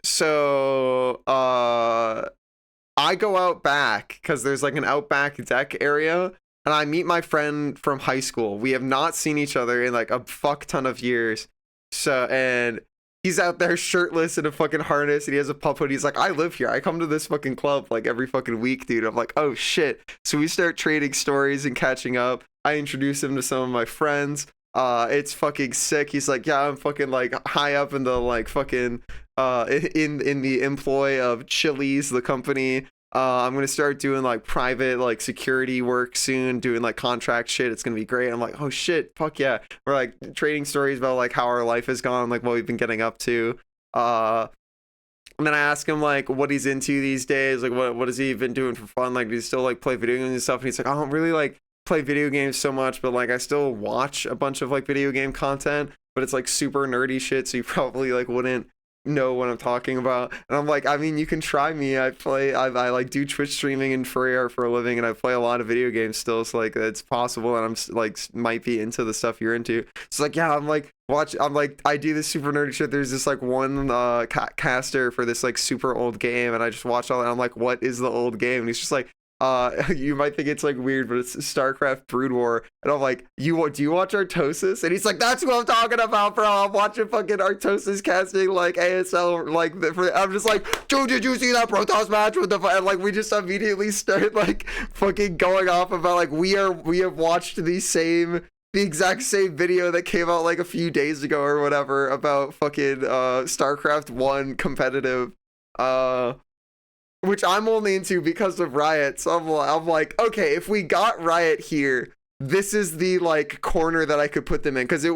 So I go out back because there's like an out back deck area, and I meet my friend from high school. We have not seen each other in like a fuck ton of years. So, and he's out there shirtless in a fucking harness, and he has a pup hood. He's like, I live here. I come to this fucking club like every fucking week, dude. I'm like, oh shit. So we start trading stories and catching up. I introduce him to some of my friends. It's fucking sick. He's like, yeah, I'm fucking like high up in the like fucking in the employ of Chili's, the company. I'm gonna start doing like private like security work soon, doing like contract shit. It's gonna be great. I'm like, oh shit, fuck yeah. We're like trading stories about like how our life has gone, like what we've been getting up to. And then I ask him like what he's into these days, like what has he been doing for fun? Like, does he still like play video games and stuff? And he's like, I don't really like play video games so much, but like I still watch a bunch of like video game content, but it's like super nerdy shit, so you probably like wouldn't know what I'm talking about. And I'm like, I mean, you can try me. I like do Twitch streaming and furry art for a living, and I play a lot of video games still, so like it's possible that I'm like might be into the stuff you're into. So like, yeah, I'm like I do this super nerdy shit. There's this like one caster for this like super old game, and I just watch all that. I'm like, what is the old game? And he's just like, you might think it's like weird, but it's StarCraft Brood War. And I'm like, do you watch Artosis? And he's like, that's what I'm talking about, bro. I'm watching fucking Artosis casting like ASL, like I'm just like, dude, did you see that Protoss match with the and like we just immediately start like fucking going off about like we have watched the exact same video that came out like a few days ago or whatever about fucking StarCraft 1 competitive, which I'm only into because of Riot. So I'm like, okay, if we got Riot here, this is the like corner that I could put them in, because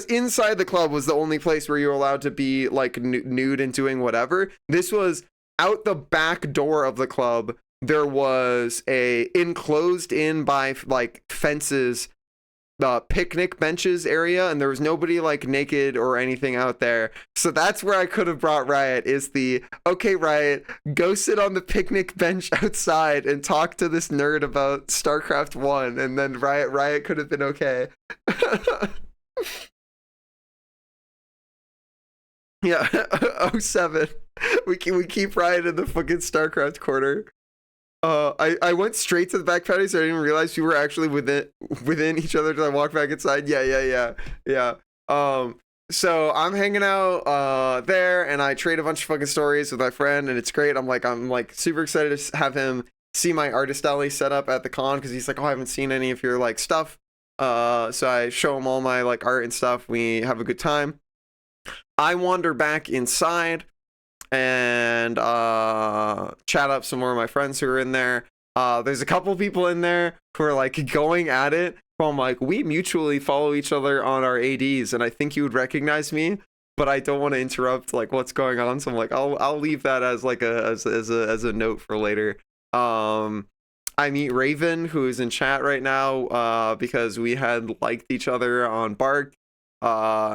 inside the club was the only place where you were allowed to be like nude and doing whatever. This was out the back door of the club. There was a enclosed in by like fences picnic benches area, and there was nobody like naked or anything out there. So that's where I could have brought Riot, is the, okay, Riot, go sit on the picnic bench outside and talk to this nerd about StarCraft 1, and then Riot could have been okay. Yeah. '07. We keep Riot in the fucking StarCraft corner. I went straight to the back patio, so I didn't realize we were actually within each other till I walked back inside. Yeah. So I'm hanging out there, and I trade a bunch of fucking stories with my friend, and it's great. I'm like super excited to have him see my artist alley set up at the con, because he's like, oh, I haven't seen any of your like stuff. So I show him all my like art and stuff. We have a good time. I wander back inside. and chat up some more of my friends who are in there. There's a couple people in there who are like going at it. Well, I'm like, we mutually follow each other on our ADs, and I think you would recognize me, but I don't want to interrupt like what's going on. So I'm like, I'll leave that as like as a note for later. I meet Raven, who is in chat right now, because we had liked each other on Bark. And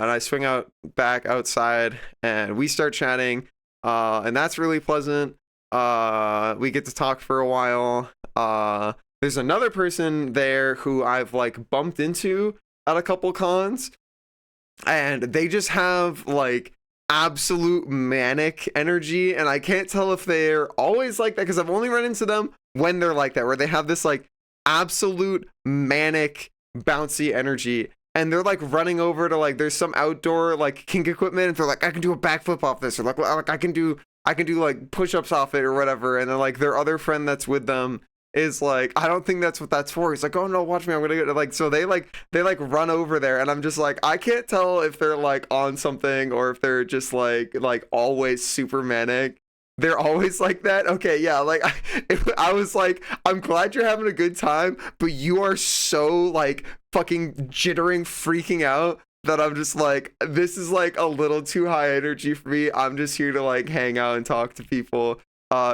I swing out back outside, and we start chatting, and that's really pleasant. We get to talk for a while. There's another person there who I've like bumped into at a couple cons, and they just have like absolute manic energy, and I can't tell if they're always like that because I've only run into them when they're like that, where they have this like absolute manic bouncy energy, and they're like running over to like there's some outdoor like kink equipment, and they're like, I can do a backflip off this, or like I can do like push-ups off it or whatever, and then like their other friend that's with them is like, I don't think that's what that's for. He's like, oh no, watch me, I'm gonna get like, so they run over there, and I'm just like, I can't tell if they're like on something or if they're just like always super manic. They're always like that. Okay, yeah, like I was like, I'm glad you're having a good time, but you are so like fucking jittering, freaking out, that I'm just like, this is like a little too high energy for me. I'm just here to like hang out and talk to people.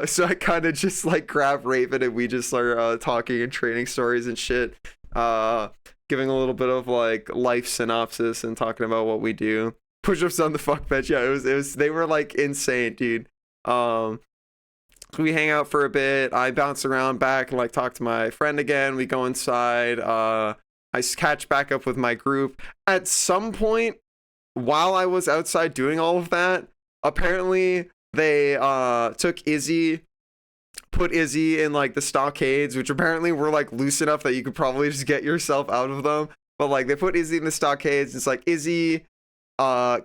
So I kind of just like grab Raven, and we just start talking and trading stories and shit, giving a little bit of like life synopsis and talking about what we do. Push-ups on the fuck bench. Yeah, it was they were like insane, dude. We hang out for a bit. I bounce around back and like talk to my friend again. We go inside. I catch back up with my group. At some point while I was outside doing all of that, apparently they took Izzy, put Izzy in like the stockades, which apparently were like loose enough that you could probably just get yourself out of them. But like they put Izzy in the stockades. It's like Izzy,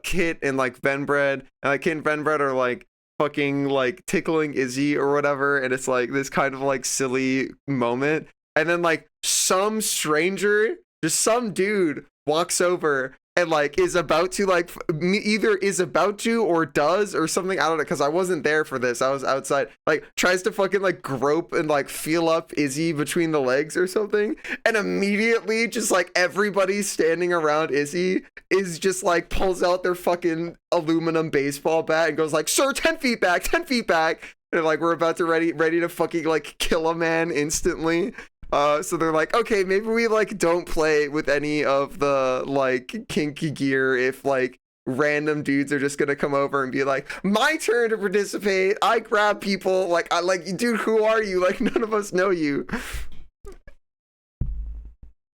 Kit, and like Venbred, and like Kit and Venbred are like fucking like tickling Izzy or whatever, and it's like this kind of like silly moment. And then like some stranger, just some dude, walks over and like is about to like either is about to or does or something, I don't know, because I wasn't there for this, I was outside, like tries to fucking like grope and like feel up Izzy between the legs or something, and immediately just like everybody standing around Izzy is just like pulls out their fucking aluminum baseball bat and goes like, sir, 10 feet back, 10 feet back, and like we're about to ready to fucking like kill a man instantly. So they're like, okay, maybe we like don't play with any of the like kinky gear if like random dudes are just gonna come over and be like, my turn to participate, I grab people, like I like, dude, who are you? Like none of us know you.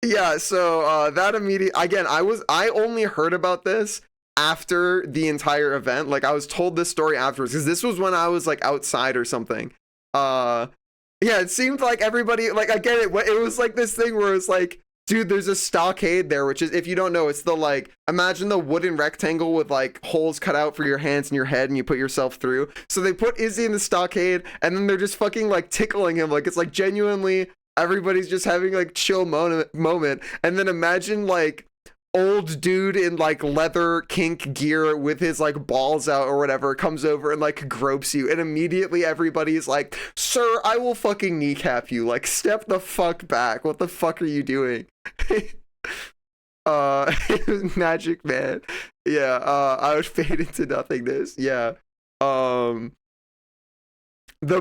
Yeah, so that immediate, again, I only heard about this after the entire event. Like I was told this story afterwards, because this was when I was like outside or something. Yeah, it seemed like everybody, like, I get it. It was like this thing where it's like, dude, there's a stockade there, which is, if you don't know, it's the like, imagine the wooden rectangle with like holes cut out for your hands and your head, and you put yourself through. So they put Izzy in the stockade, and then they're just fucking like tickling him. Like it's like genuinely everybody's just having like chill moment. And then imagine like old dude in like leather kink gear with his like balls out or whatever comes over and like gropes you, and immediately everybody's like, sir, I will fucking kneecap you, like step the fuck back, what the fuck are you doing? It was magic, man. Yeah, I would fade into nothingness. Yeah. The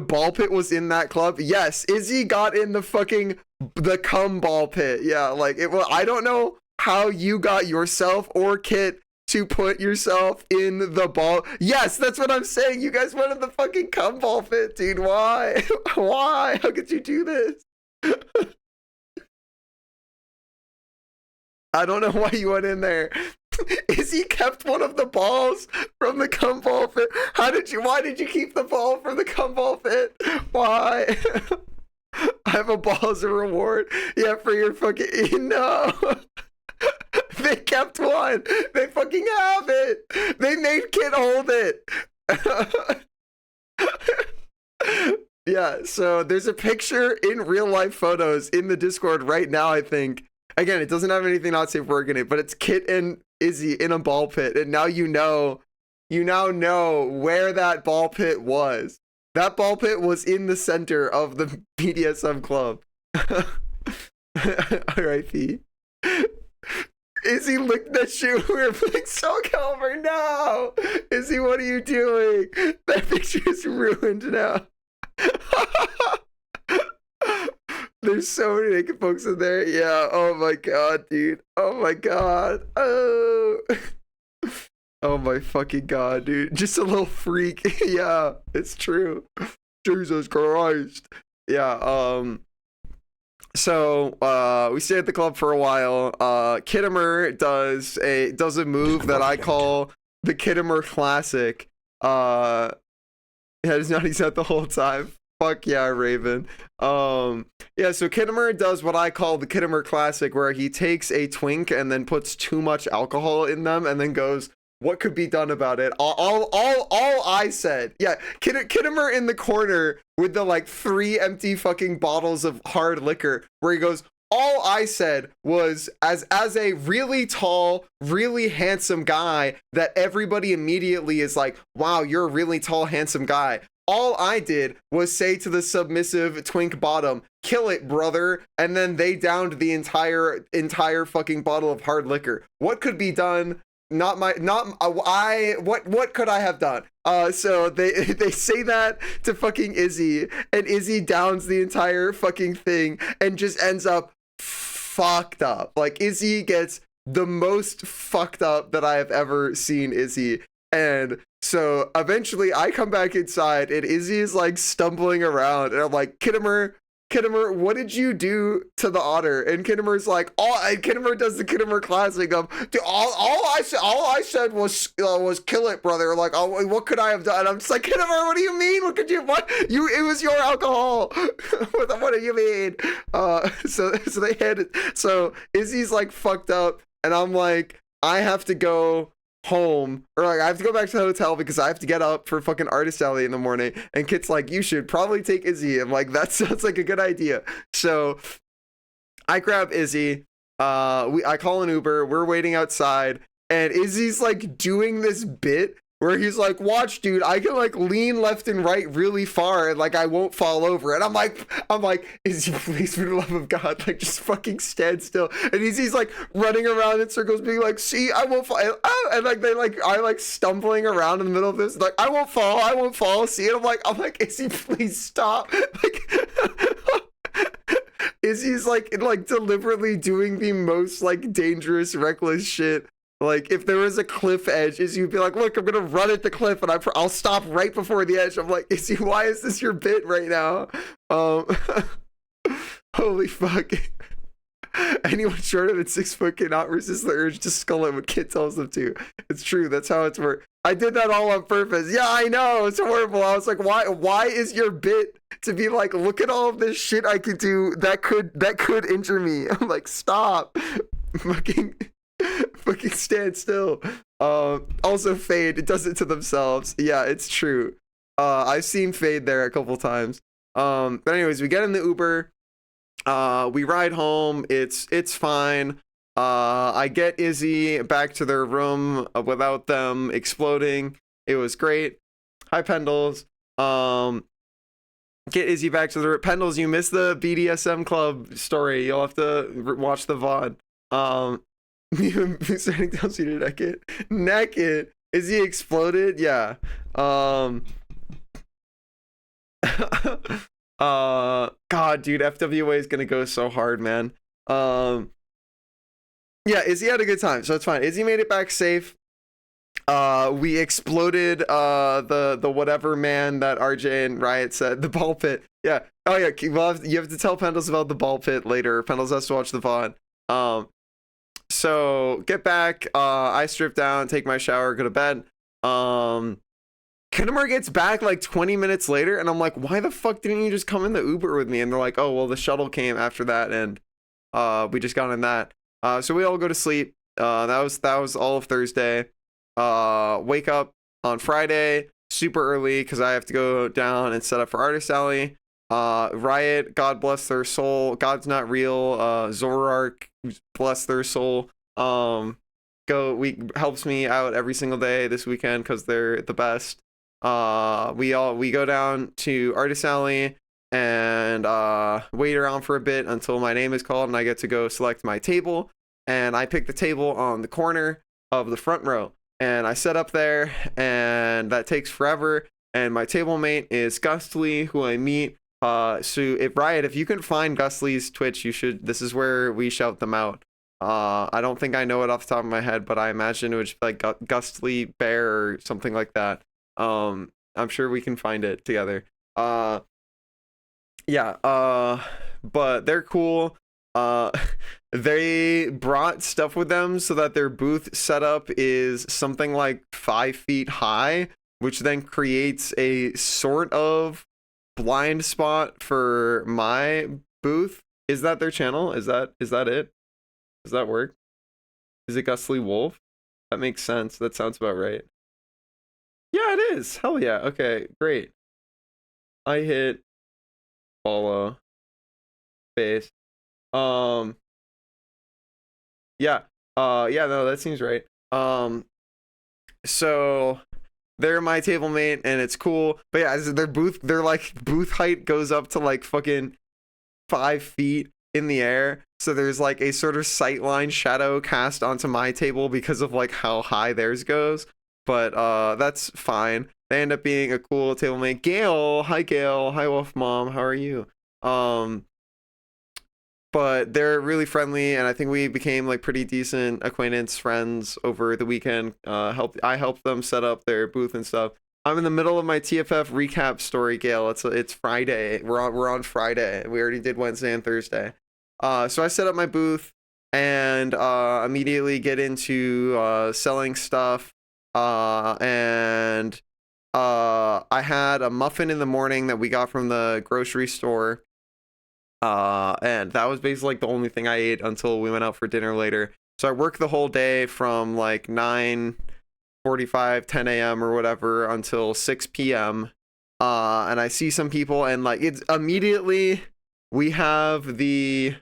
ball pit was in that club. Yes, Izzy got in the cum ball pit. Yeah, like it was, I don't know how you got yourself or Kit to put yourself in the ball. Yes, that's what I'm saying. You guys went in the fucking cum ball pit, dude. Why? Why? How could you do this? I don't know why you went in there. Izzy kept one of the balls from the cum ball pit. Why did you keep the ball from the cum ball pit? Why? I have a ball as a reward. Yeah, for your fucking, no. They kept one. They fucking have it. They made Kid hold it. Yeah, so there's a picture in real life photos in the Discord right now, I think. Again, it doesn't have anything not safe work in it, but it's Kit and Izzy in a ball pit, and now you know you now know where that ball pit was. That ball pit was in the center of the BDSM club. R.I.P. Izzy looked at you. We were like, Soul Calibur, no! Izzy, what are you doing? That picture is ruined now. There's so many naked folks in there. Yeah. Oh my god, dude. Oh my god. Oh. Oh my fucking god, dude. Just a little freak. Yeah, it's true. Jesus Christ. Yeah. So we stay at the club for a while. Kittimer does a move that I call the Kittimer classic. Yeah, he's not the whole time. Fuck yeah, Raven. Yeah, so Kittimer does what I call the Kittimer classic, where he takes a twink and then puts too much alcohol in them and then goes, what could be done about it? All I said, yeah, Kittimer in the corner with the like 3 empty fucking bottles of hard liquor, where he goes, all I said was, as a really tall, really handsome guy, that everybody immediately is like, wow, you're a really tall, handsome guy. All I did was say to the submissive twink bottom, kill it, brother, and then they downed the entire fucking bottle of hard liquor. What could be done? What could I have done? So they say that to fucking Izzy, and Izzy downs the entire fucking thing and just ends up fucked up. Like, Izzy gets the most fucked up that I have ever seen Izzy. And so eventually I come back inside and Izzy is like stumbling around and I'm like, Kittimer, what did you do to the otter? And Kittimer's like, and Kittimer does the Kittimer classic of, all I said was kill it, brother. Like, oh, what could I have done? I'm just like, Kittimer, what do you mean? It was your alcohol. What do you mean? So Izzy's like fucked up and I'm like, I have to go home, or like I have to go back to the hotel because I have to get up for fucking artist alley in the morning. And Kit's like, you should probably take Izzy. I'm like, that sounds like a good idea. So I grab Izzy. I call an Uber. We're waiting outside, and Izzy's like doing this bit where he's like, watch, dude, I can like lean left and right really far and like I won't fall over. And I'm like, Izzy, please, for the love of God, like just fucking stand still. And Izzy's like running around in circles being like, see, I won't fall. And like I like stumbling around in the middle of this, like, I won't fall. See, and I'm like, Izzy, please stop. Like Izzy's like deliberately doing the most like dangerous, reckless shit. Like, if there was a cliff edge, Izzy would be like, look, I'm gonna run at the cliff and I'll stop right before the edge. I'm like, Izzy, why is this your bit right now? Holy fuck. Anyone shorter than 6 foot cannot resist the urge to skull it when Kit tells them to. It's true, that's how it's worked. I did that all on purpose. Yeah, I know, it's horrible. I was like, why is your bit to be like, look at all of this shit I could do that could injure me? I'm like, stop. Fucking stand still. Also Fade, it does it to themselves. Yeah, it's true. I've seen Fade there a couple times. But anyways, we get in the Uber. We ride home. It's fine. I get Izzy back to their room without them exploding. It was great. Hi, Pendles. Get Izzy back to the Pendles. You missed the BDSM club story. You'll have to watch the VOD. Starting down seated naked. Izzy exploded. Yeah. God, dude, FWA is gonna go so hard, man. Yeah, Izzy had a good time, so it's fine. Izzy made it back safe. We exploded the whatever man that RJ and Riot said, the ball pit. Yeah. Oh yeah, you have to tell Pendles about the ball pit later. Pendles has to watch the VOD. So get back, I strip down, take my shower, go to bed. Kittimer gets back like 20 minutes later, and I'm like, why the fuck didn't you just come in the Uber with me? And they're like, oh, well, the shuttle came after that, and we just got in that. So we all go to sleep. That was all of Thursday. Wake up on Friday super early because I have to go down and set up for Artist Alley. Riot, God bless their soul. God's not real. Zorark, bless their soul. we helps me out every single day this weekend because they're the best. We go down to Artist Alley and wait around for a bit until my name is called and I get to go select my table. And I pick the table on the corner of the front row. And I set up there, and that takes forever. And my table mate is Gustly, who I meet. So if Riot, if you can find Gustly's Twitch, you should. This is where we shout them out. I don't think I know it off the top of my head, but I imagine it would just be like Gustly Bear or something like that. I'm sure we can find it together. Yeah. But they're cool. They brought stuff with them so that their booth setup is something like 5 feet high, which then creates a sort of blind spot for my booth. Is that their channel? Is that it? Does that work? Is it Gustly Wolf? That makes sense. That sounds about right. Yeah, it is. Hell yeah. Okay, great. I hit follow face. Yeah. Yeah, no, that seems right. So they're my table mate and it's cool. But yeah, their booth height goes up to like fucking 5 feet in the air. So there's like a sort of sightline shadow cast onto my table because of like how high theirs goes. But that's fine. They end up being a cool table mate. Gail, hi Gail, hi Wolf Mom, how are you? But they're really friendly, and I think we became like pretty decent acquaintance friends over the weekend. I helped them set up their booth and stuff. I'm in the middle of my TFF recap story, Gail. It's Friday. We're on Friday. We already did Wednesday and Thursday. So I set up my booth and immediately get into selling stuff. And I had a muffin in the morning that we got from the grocery store. And that was basically like the only thing I ate until we went out for dinner later. So I worked the whole day from like 9:45, 10 a.m. or whatever until 6 p.m. And I see some people and like it's immediately we have the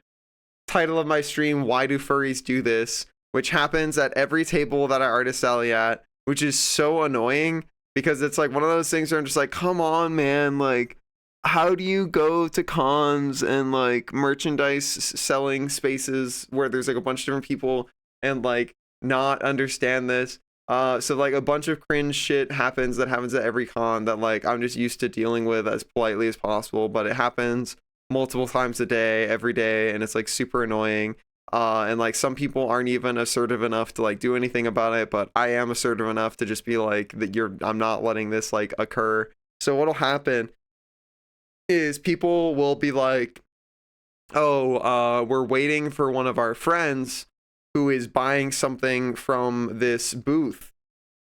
title of my stream, Why Do Furries Do This? Which happens at every table that I artist alley at, which is so annoying because it's like one of those things where I'm just like, come on, man, like how do you go to cons and like merchandise selling spaces where there's like a bunch of different people and like not understand this? So like a bunch of cringe shit happens that happens at every con that like I'm just used to dealing with as politely as possible, but it happens multiple times a day, every day, and it's like super annoying. And like some people aren't even assertive enough to like do anything about it, but I am assertive enough to just be like I'm not letting this like occur. So what'll happen is people will be like, oh, we're waiting for one of our friends who is buying something from this booth.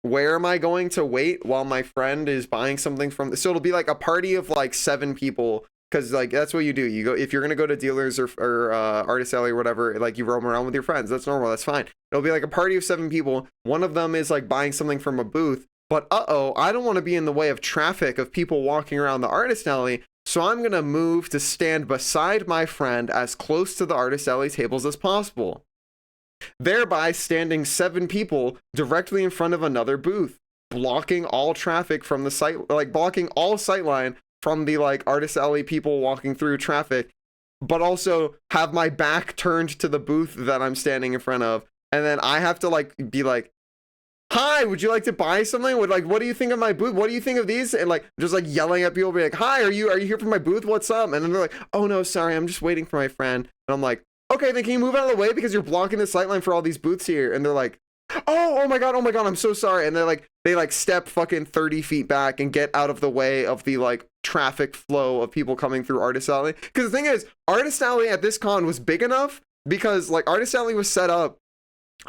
Where am I going to wait while my friend is buying something from so it'll be like a party of like 7 people, because like that's what you do. You go if you're gonna go to dealers or artist alley or whatever, like you roam around with your friends. That's normal, that's fine. It'll be like a party of 7 people. One of them is like buying something from a booth, but I don't want to be in the way of traffic of people walking around the artist alley. So I'm going to move to stand beside my friend as close to the artist alley tables as possible, thereby standing 7 people directly in front of another booth, blocking all traffic from the site, like blocking all sightline from the like artist alley people walking through traffic, but also have my back turned to the booth that I'm standing in front of. And then I have to like be like, hi, would you like to buy something? What do you think of my booth? What do you think of these? And like just like yelling at people, be like, hi, are you here for my booth? What's up? And then they're like, oh no, sorry, I'm just waiting for my friend. And I'm like, okay, then can you move out of the way because you're blocking the sightline for all these booths here? And they're like, oh my god, I'm so sorry. And they like step fucking 30 feet back and get out of the way of the like traffic flow of people coming through Artist Alley. Because the thing is, Artist Alley at this con was big enough because like Artist Alley was set up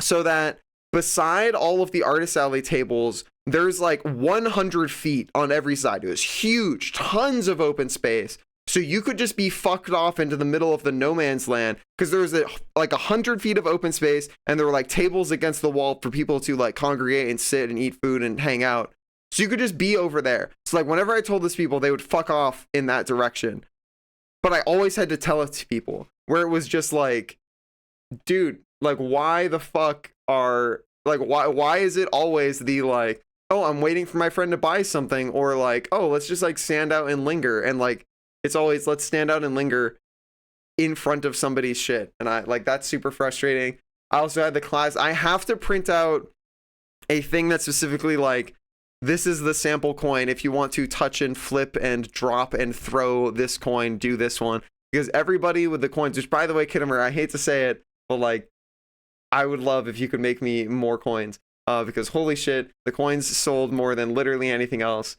so that beside all of the artist alley tables, there's like 100 feet on every side. It was huge, tons of open space. So you could just be fucked off into the middle of the no man's land because there was like 100 feet of open space and there were like tables against the wall for people to like congregate and sit and eat food and hang out. So you could just be over there. So like whenever I told this people, they would fuck off in that direction. But I always had to tell it to people where it was just like, dude, like why the fuck are Like, why is it always the like, oh, I'm waiting for my friend to buy something, or like, oh, let's just like stand out and linger, and like it's always let's stand out and linger in front of somebody's shit, and I like that's super frustrating. I also had the class. I have to print out a thing that's specifically like, this is the sample coin. If you want to touch and flip and drop and throw this coin, do this one. Because everybody with the coins, which by the way, Kittimer, I hate to say it, but like, I would love if you could make me more coins. Because holy shit, the coins sold more than literally anything else.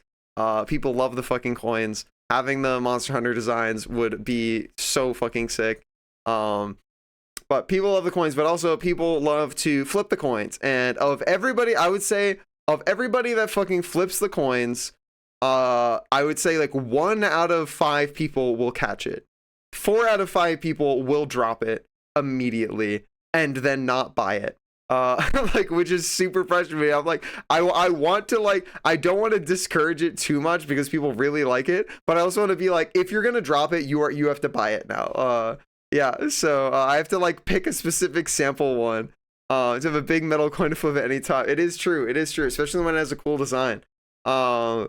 People love the fucking coins. Having the Monster Hunter designs would be so fucking sick. But people love the coins, but also people love to flip the coins. And of everybody, I would say, of everybody that fucking flips the coins, I would say like 1 out of 5 people will catch it. 4 out of 5 people will drop it immediately and then not buy it. Like, which is super frustrating. I'm like, I want to like, I don't want to discourage it too much because people really like it, but I also want to be like, if you're gonna drop it, you have to buy it now. Yeah, so I have to like pick a specific sample one. To have a big metal coin to flip at any time. It is true, especially when it has a cool design. All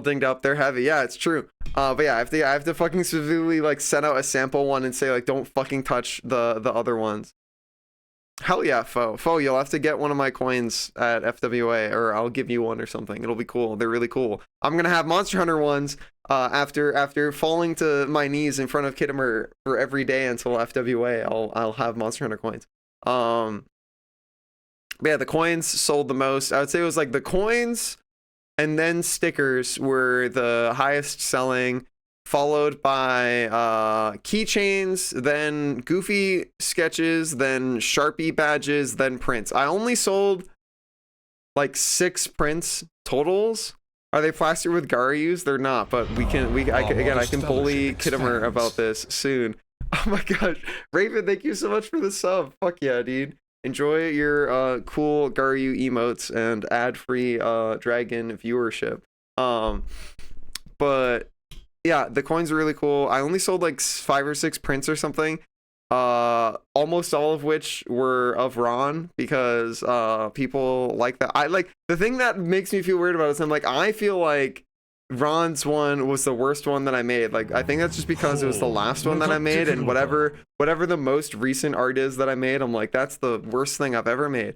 dinged up, they're heavy. Yeah, it's true. But yeah, I have to fucking specifically like send out a sample one and say like, don't fucking touch the other ones. Hell yeah, Foe, you'll have to get one of my coins at FWA, or I'll give you one or something. It'll be cool. They're really cool. I'm gonna have Monster Hunter ones after falling to my knees in front of Kittimer for every day until FWA. I'll have Monster Hunter coins. But yeah, the coins sold the most. I would say it was like the coins and then stickers were the highest selling, followed by keychains, then Goofy sketches, then Sharpie badges, then prints. I only sold like 6 prints totals. Are they plastered with Garyus? They're not, but I can bully Kittimer about this soon. Oh my gosh, Raven, thank you so much for the sub. Fuck yeah, dude. Enjoy your cool Garyu emotes and ad-free dragon viewership. But yeah, the coins are really cool. I only sold like 5 or 6 prints or something. Almost all of which were of Ron because people like that. I like the thing that makes me feel weird about it is I'm like, I feel like Ron's one was the worst one that I made. Like, I think that's just because it was the last one that I made, and whatever the most recent art is that I made, I'm like, that's the worst thing I've ever made.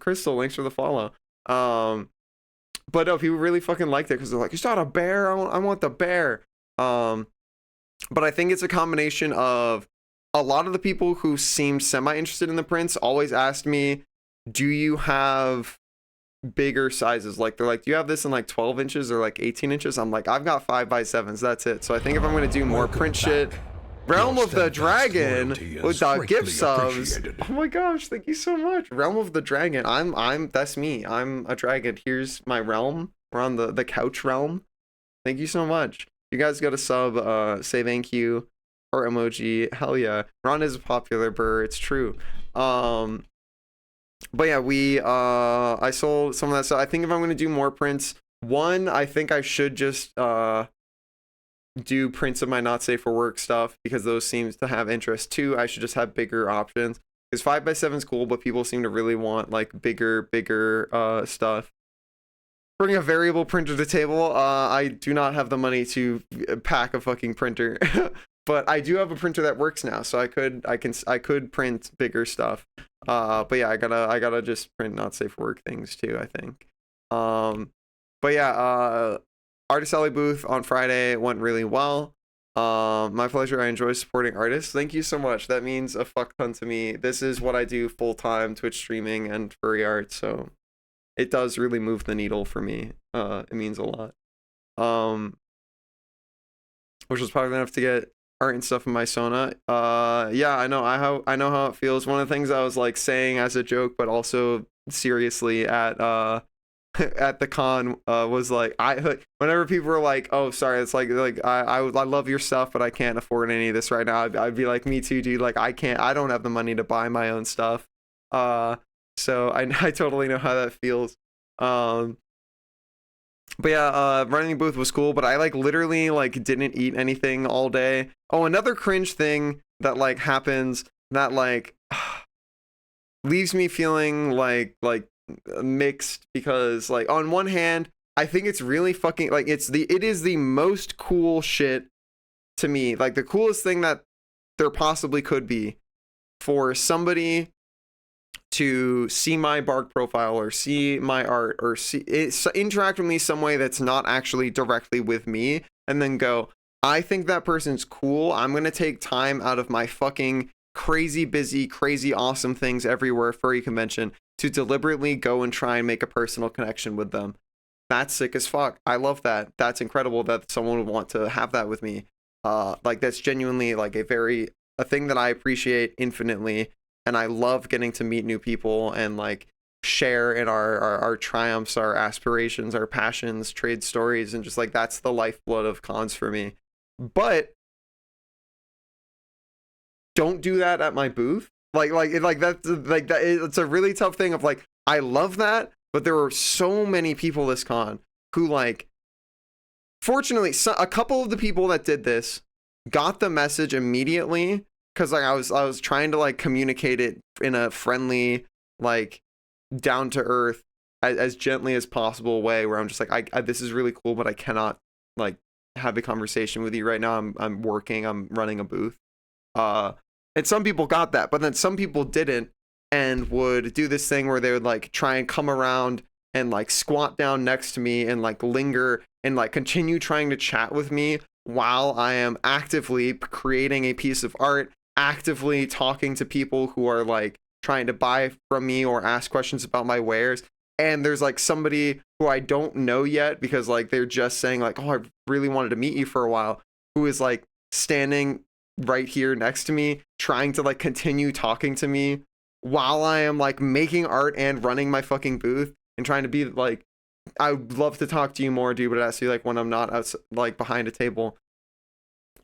Crystal, thanks for the follow. But no, people really fucking liked it because they're like, it's not a bear, I want the bear. But I think it's a combination of a lot of the people who seemed semi-interested in the prints always asked me, do you have bigger sizes? Like, they're like, do you have this in like 12 inches or like 18 inches? I'm like, I've got 5x7s, that's it. So I think if I'm gonna do more print shit, Realm of the Dragon with gift subs. Oh my gosh, thank you so much. Realm of the Dragon. That's me. I'm a dragon. Here's my realm. We're on the couch realm. Thank you so much. You guys got a sub, say thank you. Heart emoji. Hell yeah. Ron is a popular burr, it's true. But yeah, I sold some of that stuff. I think if I'm gonna do more prints, one, I think I should just do prints of my not safe for work stuff because those seems to have interest. 2, I should just have bigger options because 5x7 is cool, but people seem to really want like bigger stuff. Bring a variable printer to the table. I do not have the money to pack a fucking printer, but I do have a printer that works now, so I could print bigger stuff. But yeah, I gotta just print not safe for work things too, I think. But yeah, Artist Alley booth on Friday went really well. My pleasure. I enjoy supporting artists. Thank you so much. That means a fuck ton to me. This is what I do full time, Twitch streaming and furry art. So it does really move the needle for me. It means a lot. Which was probably enough to get art and stuff in my Sona. Yeah, I know how it feels. One of the things I was like saying as a joke, but also seriously at at the con was like, whenever people were like, oh sorry, it's like I love your stuff, but I can't afford any of this right now. I'd be like, me too, dude. Like I don't have the money to buy my own stuff. So I totally know how that feels. But yeah, running the booth was cool, but I like literally like didn't eat anything all day. Oh, another cringe thing that like happens that like leaves me feeling like mixed, because like on one hand I think it's really fucking like it is the most cool shit to me, like the coolest thing that there possibly could be, for somebody to see my bark profile or see my art or see it, interact with me some way that's not actually directly with me, and then go, I think that person's cool, I'm gonna take time out of my fucking crazy busy, crazy awesome things everywhere furry convention to deliberately go and try and make a personal connection with them. That's sick as fuck. I love that. That's incredible that someone would want to have that with me. Like that's genuinely like a thing that I appreciate infinitely, and I love getting to meet new people and like share in our triumphs, our aspirations, our passions, trade stories, and just like that's the lifeblood of cons for me. But don't do that at my booth. Like that's like that. It's a really tough thing of like, I love that, but there were so many people this con who like, fortunately, a couple of the people that did this got the message immediately, because like I was trying to like communicate it in a friendly, like down to earth, as gently as possible way, where I'm just like, I this is really cool, but I cannot like have a conversation with you right now. I'm working. I'm running a booth. And some people got that, but then some people didn't, and would do this thing where they would like try and come around and like squat down next to me and like linger and like continue trying to chat with me while I am actively creating a piece of art, actively talking to people who are like trying to buy from me or ask questions about my wares. And there's like somebody who I don't know yet, because like they're just saying like, oh, I really wanted to meet you for a while, who is like standing right here next to me trying to like continue talking to me while I am like making art and running my fucking booth, and trying to be like, I would love to talk to you more, dude, but actually like when I'm not outside, like behind a table.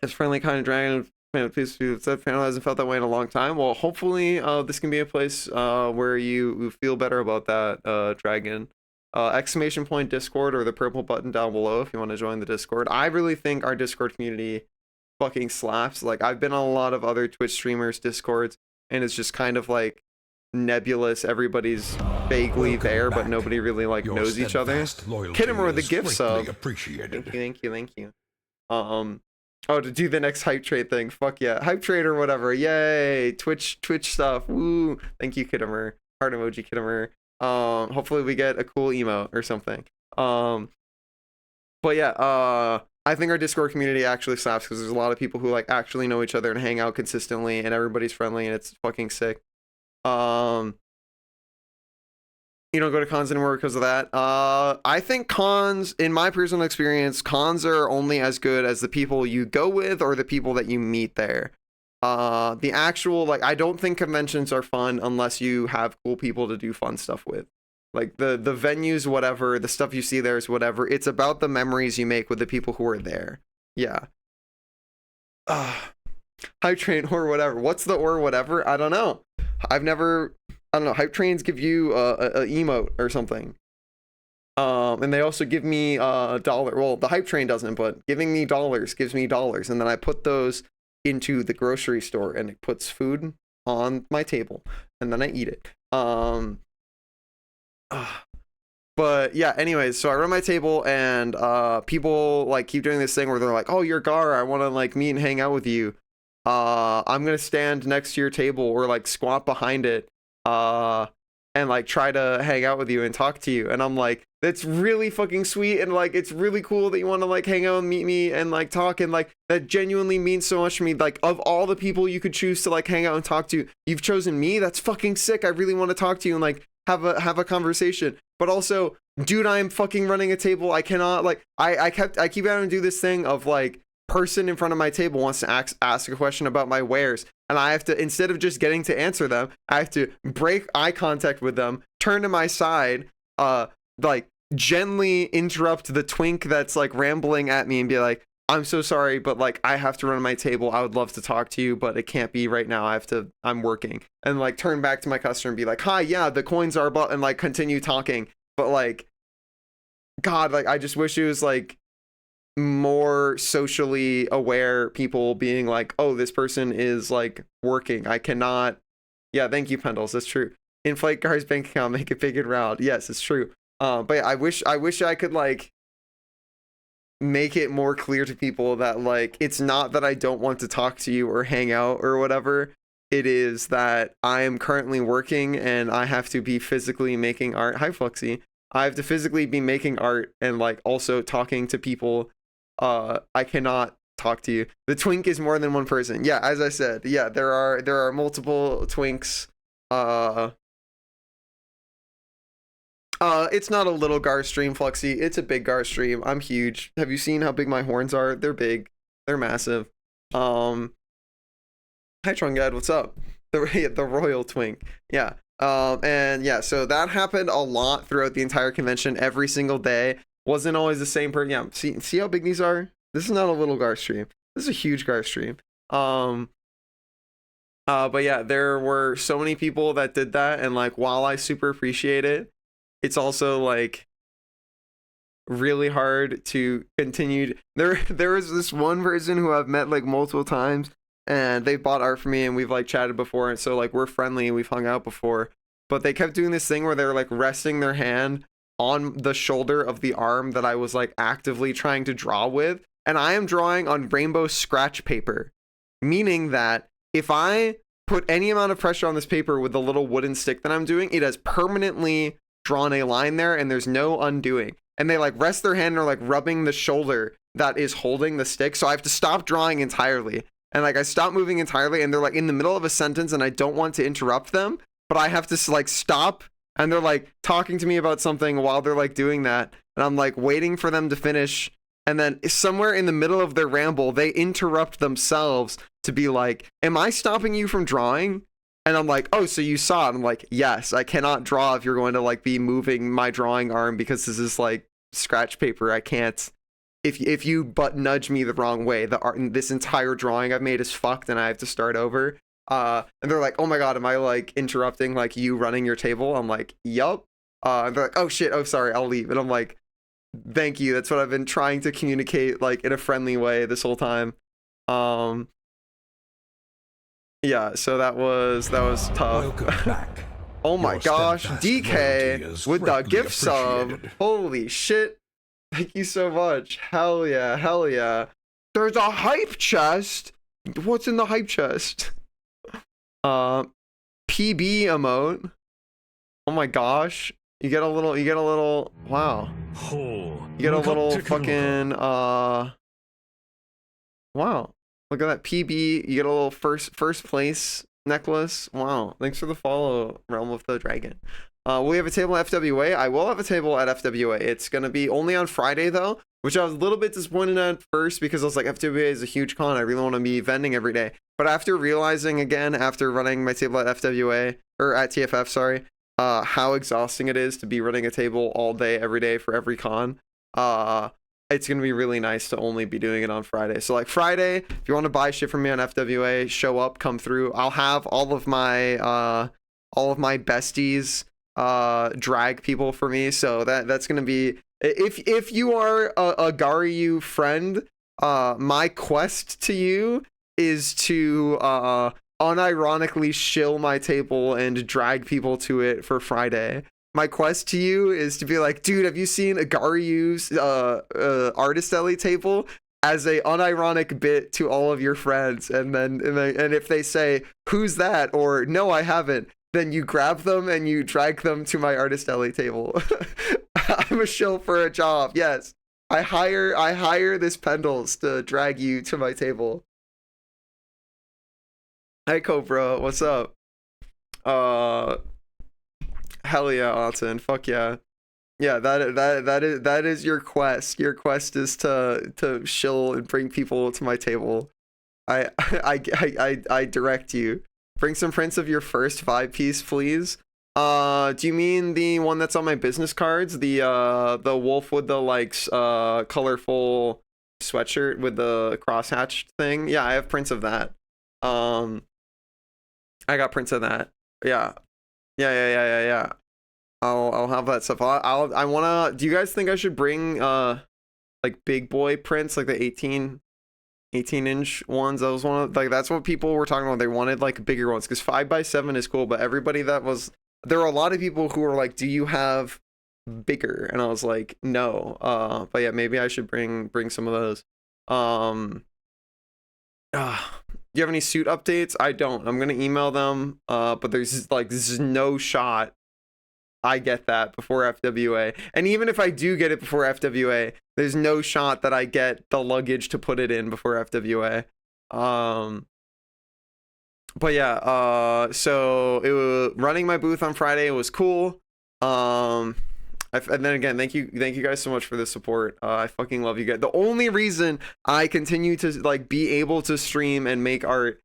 As friendly kind of dragon please, that panel hasn't felt that way in a long time. Well, hopefully this can be a place where you feel better about that, dragon. Exclamation point Discord, or the purple button down below if you want to join the Discord. I really think our Discord community fucking slaps. Like I've been on a lot of other Twitch streamers Discords, and it's just kind of like nebulous. Everybody's vaguely Welcome there, but back. nobody really like Your knows each other. steadfast loyalty Kittimer with the is gift greatly sub. appreciated. Thank you. Oh, to do the next hype trade thing. Fuck yeah. Hype trade or whatever. Yay. Twitch stuff. Woo. Thank you, Kittimer. Heart emoji, Kittimer. Hopefully we get a cool emote or something. But yeah, I think our Discord community actually slaps, because there's a lot of people who like actually know each other and hang out consistently, and everybody's friendly, and it's fucking sick. You don't go to cons anymore because of that. I think cons, in my personal experience, cons are only as good as the people you go with or the people that you meet there. The actual, like, I don't think conventions are fun unless you have cool people to do fun stuff with. Like the venues, whatever, the stuff you see there is whatever. It's about the memories you make with the people who are there. Yeah. Hype train or whatever. What's the or whatever? I don't know. I don't know. Hype trains give you a emote or something. And they also give me a dollar. Well, the hype train doesn't, but giving me dollars gives me dollars, and then I put those into the grocery store, and it puts food on my table, and then I eat it. But yeah, anyways, so I run my table, and people like keep doing this thing where they're like, oh, you're Gar, I want to like meet and hang out with you. I'm gonna stand next to your table or like squat behind it, and like try to hang out with you and talk to you. And I'm like, that's really fucking sweet, and like it's really cool that you want to like hang out and meet me and like talk, and like that genuinely means so much to me. Like, of all the people you could choose to like hang out and talk to, you've chosen me. That's fucking sick. I really want to talk to you and like have a conversation. But also, dude, I'm fucking running a table. I cannot like I keep having to do this thing of like, person in front of my table wants to ask a question about my wares, and I have to, instead of just getting to answer them, I have to break eye contact with them, turn to my side, like gently interrupt the twink that's like rambling at me and be like, I'm so sorry, but like I have to run my table. I would love to talk to you, but it can't be right now. I'm working. And like turn back to my customer and be like, hi, yeah, the coins are about, and like continue talking. But like, God, like I just wish it was like more socially aware people being like, oh, this person is like working. I cannot. Yeah, thank you, Pendles. That's true. inflate Gar's bank account, make it big and round. Yes, it's true. But yeah, I wish I could like make it more clear to people that like it's not that I don't want to talk to you or hang out or whatever. It is that I am currently working and I have to be physically making art. Hi Fluxy. I have to physically be making art and like also talking to people. I cannot talk to you. The twink is more than one person. Yeah, as I said, yeah, there are multiple twinks. It's not a little Gar stream, Fluxy. It's a big Gar stream. I'm huge. Have you seen how big my horns are? They're big. They're massive. Hi Trungad, what's up? The royal twink. Yeah. And yeah, so that happened a lot throughout the entire convention. Every single day wasn't always the same person. Yeah. See how big these are? This is not a little Gar stream. This is a huge Gar stream. But yeah, there were so many people that did that, and like while I super appreciate it, it's also like really hard to continue. There was this one person who I've met like multiple times, and they bought art for me, and we've like chatted before, and so like we're friendly, we've hung out before, but they kept doing this thing where they were like resting their hand on the shoulder of the arm that I was like actively trying to draw with, and I am drawing on rainbow scratch paper, meaning that if I put any amount of pressure on this paper with the little wooden stick that I'm doing, it has permanently drawn a line there and there's no undoing. And they like rest their hand and are like rubbing the shoulder that is holding the stick. So I have to stop drawing entirely. And like I stop moving entirely, and they're like in the middle of a sentence and I don't want to interrupt them, but I have to like stop, and they're like talking to me about something while they're like doing that. And I'm like waiting for them to finish. And then somewhere in the middle of their ramble, they interrupt themselves to be like, am I stopping you from drawing? And I'm like, oh, so you saw it. I'm like, yes, I cannot draw if you're going to like be moving my drawing arm because this is like scratch paper. I can't. If you but nudge me the wrong way, the art, this entire drawing I've made is fucked and I have to start over. And they're like, oh my God, am I like interrupting like you running your table? I'm like, yup. And they're like, oh shit, oh sorry, I'll leave. And I'm like, thank you. That's what I've been trying to communicate like in a friendly way this whole time. Yeah, so that was tough. Welcome back. Oh my Your gosh, steadfast DK loyalty is with the greatly gift sub. appreciated. Holy shit. Thank you so much. Hell yeah, hell yeah. There's a hype chest. What's in the hype chest? PB emote. Oh my gosh. You get a little wow. You get a little fucking wow. Look at that PB. You get a little first place necklace. Wow. Thanks for the follow, Realm of the Dragon. We have a table at FWA. I will have a table at FWA. It's going to be only on Friday, though, which I was a little bit disappointed at first because I was like, FWA is a huge con. I really want to be vending every day. But after realizing again, after running my table at FWA, or at TFF, sorry, how exhausting it is to be running a table all day, every day for every con, it's going to be really nice to only be doing it on Friday. So like Friday, if you want to buy shit from me on FWA, show up, come through. I'll have all of my besties drag people for me, so that's gonna be, if you are a Garyu friend, my quest to you is to unironically shill my table and drag people to it for Friday. My quest to you is to be like, dude, have you seen a Garyu's artist alley table? As a unironic bit to all of your friends, and if they say, who's that, or no, I haven't, then you grab them and you drag them to my artist alley table. I'm a shill for a job. Yes, I hire this Pendles to drag you to my table. Hi Cobra, what's up? Hell yeah, Alton. Fuck yeah. Yeah, that is your quest. Your quest is to shill and bring people to my table. I direct you. Bring some prints of your first 5-piece, please. Do you mean the one that's on my business cards? The wolf with the like colorful sweatshirt with the crosshatched thing? Yeah, I have prints of that. I got prints of that. Yeah. I'll have that stuff. I wanna. Do you guys think I should bring like big boy prints, like the 18-inch ones? That was one of, like, that's what people were talking about. They wanted like bigger ones because 5x7 is cool, but everybody that there are a lot of people who are like, do you have bigger? And I was like, no. But yeah, maybe I should bring some of those. Do you have any suit updates? I don't. I'm gonna email them. But there's like, this is no shot I get that before FWA. And even if I do get it before FWA, there's no shot that I get the luggage to put it in before FWA. But yeah, so it was running my booth on Friday was cool. And then again, thank you guys so much for the support. I fucking love you guys. The only reason I continue to like be able to stream and make art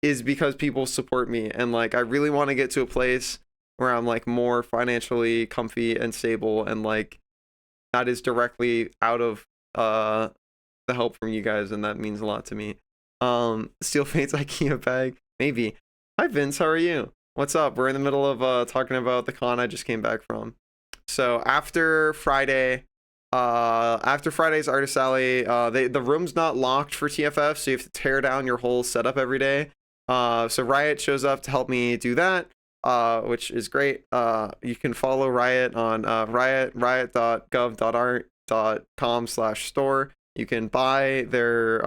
is because people support me, and like I really want to get to a place where I'm like more financially comfy and stable, and like that is directly out of the help from you guys, and that means a lot to me. Steel Fate's IKEA bag, maybe. Hi Vince, how are you? What's up? We're in the middle of talking about the con I just came back from. So after Friday's Artist Alley, the room's not locked for TFF, so you have to tear down your whole setup every day. So Riot shows up to help me do that, which is great. You can follow Riot on riot.gov.art.com/store. You can buy their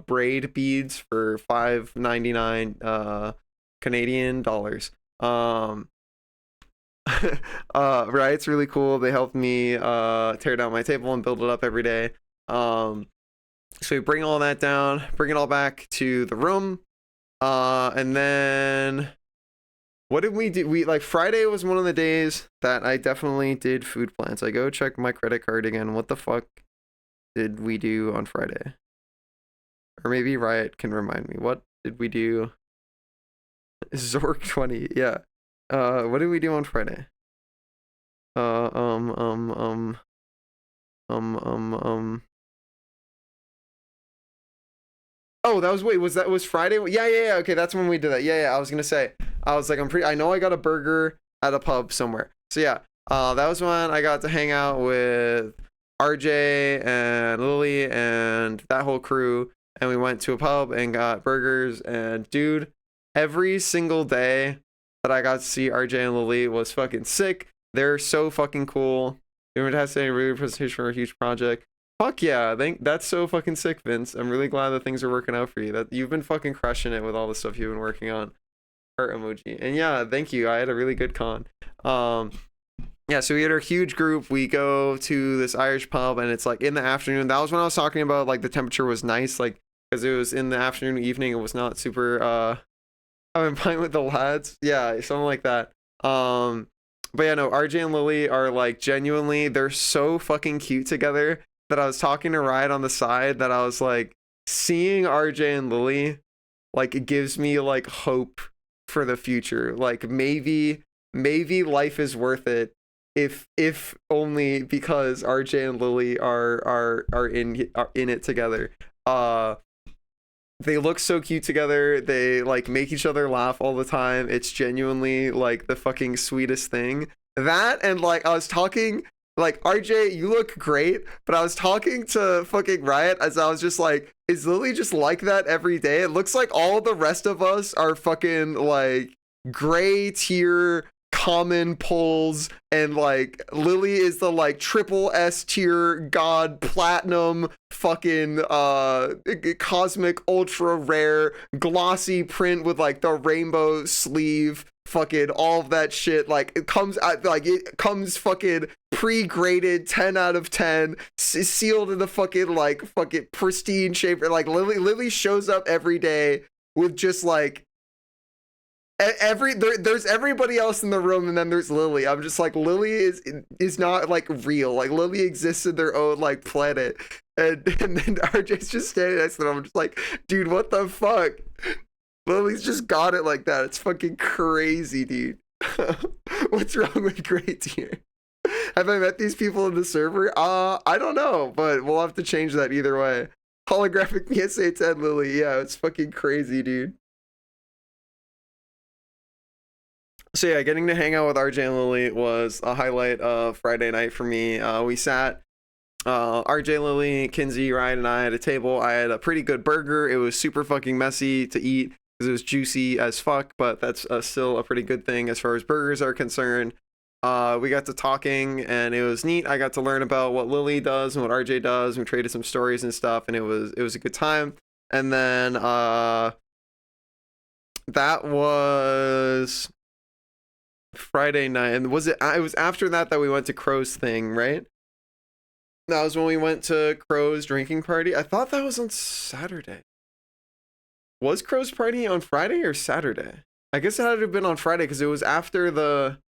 braid beads for $5.99 Canadian dollars. Riot's really cool. They helped me tear down my table and build it up every day. So we bring all that down, bring it all back to the room, and then what did we do? We like Friday was one of the days that I definitely did food plans. I go check my credit card again. What the fuck did we do on Friday? Or maybe Riot can remind me. What did we do? Zork 20, yeah. What did we do on Friday? Oh, that was was Friday? Yeah. Okay, that's when we did that. Yeah. I was gonna say, I was like, I know I got a burger at a pub somewhere. So yeah, that was when I got to hang out with RJ and Lily and that whole crew, and we went to a pub and got burgers. And dude, every single day that I got to see RJ and Lily was fucking sick. They're so fucking cool. They were testing a really presentation for a huge project. Fuck yeah, that's so fucking sick, Vince. I'm really glad that things are working out for you. That you've been fucking crushing it with all the stuff you've been working on. Heart emoji. And yeah, thank you. I had a really good con. Yeah, so we had our huge group. We go to this Irish pub, and it's like in the afternoon. That was when I was talking about like the temperature was nice, like because it was in the afternoon, evening. It was not super. I'm fine with the lads. Yeah, something like that. But yeah, no, RJ and Lily are like genuinely, they're so fucking cute together that I was talking to Riot on the side that I was like, seeing RJ and Lily, like it gives me like hope for the future. Like maybe life is worth it if only because RJ and Lily are in it together. They look so cute together. They like make each other laugh all the time. It's genuinely like the fucking sweetest thing. That and like I was talking like RJ, you look great, but I was talking to fucking Riot as I was just like, is Lily just like that every day? It looks like all the rest of us are fucking like gray tier common pulls, and like Lily is the like triple S tier god platinum fucking cosmic ultra rare glossy print with like the rainbow sleeve, fucking all of that shit. Like it comes fucking pre-graded 10 out of 10 sealed in the fucking pristine shape. Like Lily shows up every day with just like there's everybody else in the room, and then there's Lily. I'm just like, Lily is not like real. Like Lily exists in their own like planet, and then RJ's just standing next to them. I'm just like, dude, what the fuck? Lily's just got it like that. It's fucking crazy, dude. What's wrong with Great Tier? Have I met these people in the server? I don't know, but we'll have to change that either way. Holographic PSA 10 Lily, yeah, it's fucking crazy, dude. So yeah, getting to hang out with RJ and Lily was a highlight of Friday night for me. We sat, RJ, Lily, Kinsey, Ryan, and I at a table. I had a pretty good burger. It was super fucking messy to eat. because it was juicy as fuck, but that's still a pretty good thing as far as burgers are concerned. We got to talking and it was neat. I got to learn about what Lily does and what RJ does. We traded some stories and stuff, and it was a good time. And then that was Friday night, and was it? It was after that we went to Crow's thing, right? That was when we went to Crow's drinking party. I thought that was on Saturday. Was Crow's party on Friday or Saturday? I guess it had to have been on Friday because it was after the.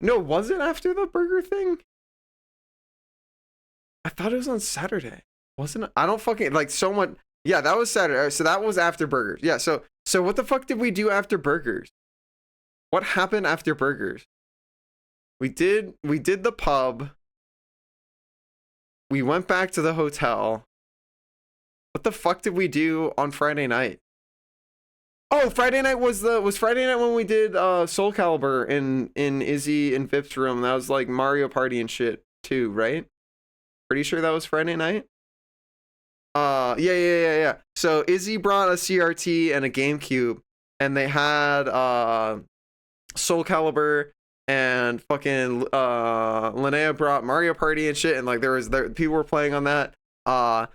No, was it after the burger thing? I thought it was on Saturday. Wasn't it? I don't fucking like so much. Yeah, that was Saturday. So that was after burgers. Yeah, so what the fuck did we do after burgers? What happened after burgers? We did the pub. We went back to the hotel. What the fuck did we do on Friday night? Oh, Friday night was Friday night when we did Soul Calibur in Izzy and Vip's room. That was like Mario Party and shit too, right? Pretty sure that was Friday night. Yeah. So Izzy brought a CRT and a GameCube, and they had Soul Calibur, and fucking Linnea brought Mario Party and shit, and like people were playing on that. I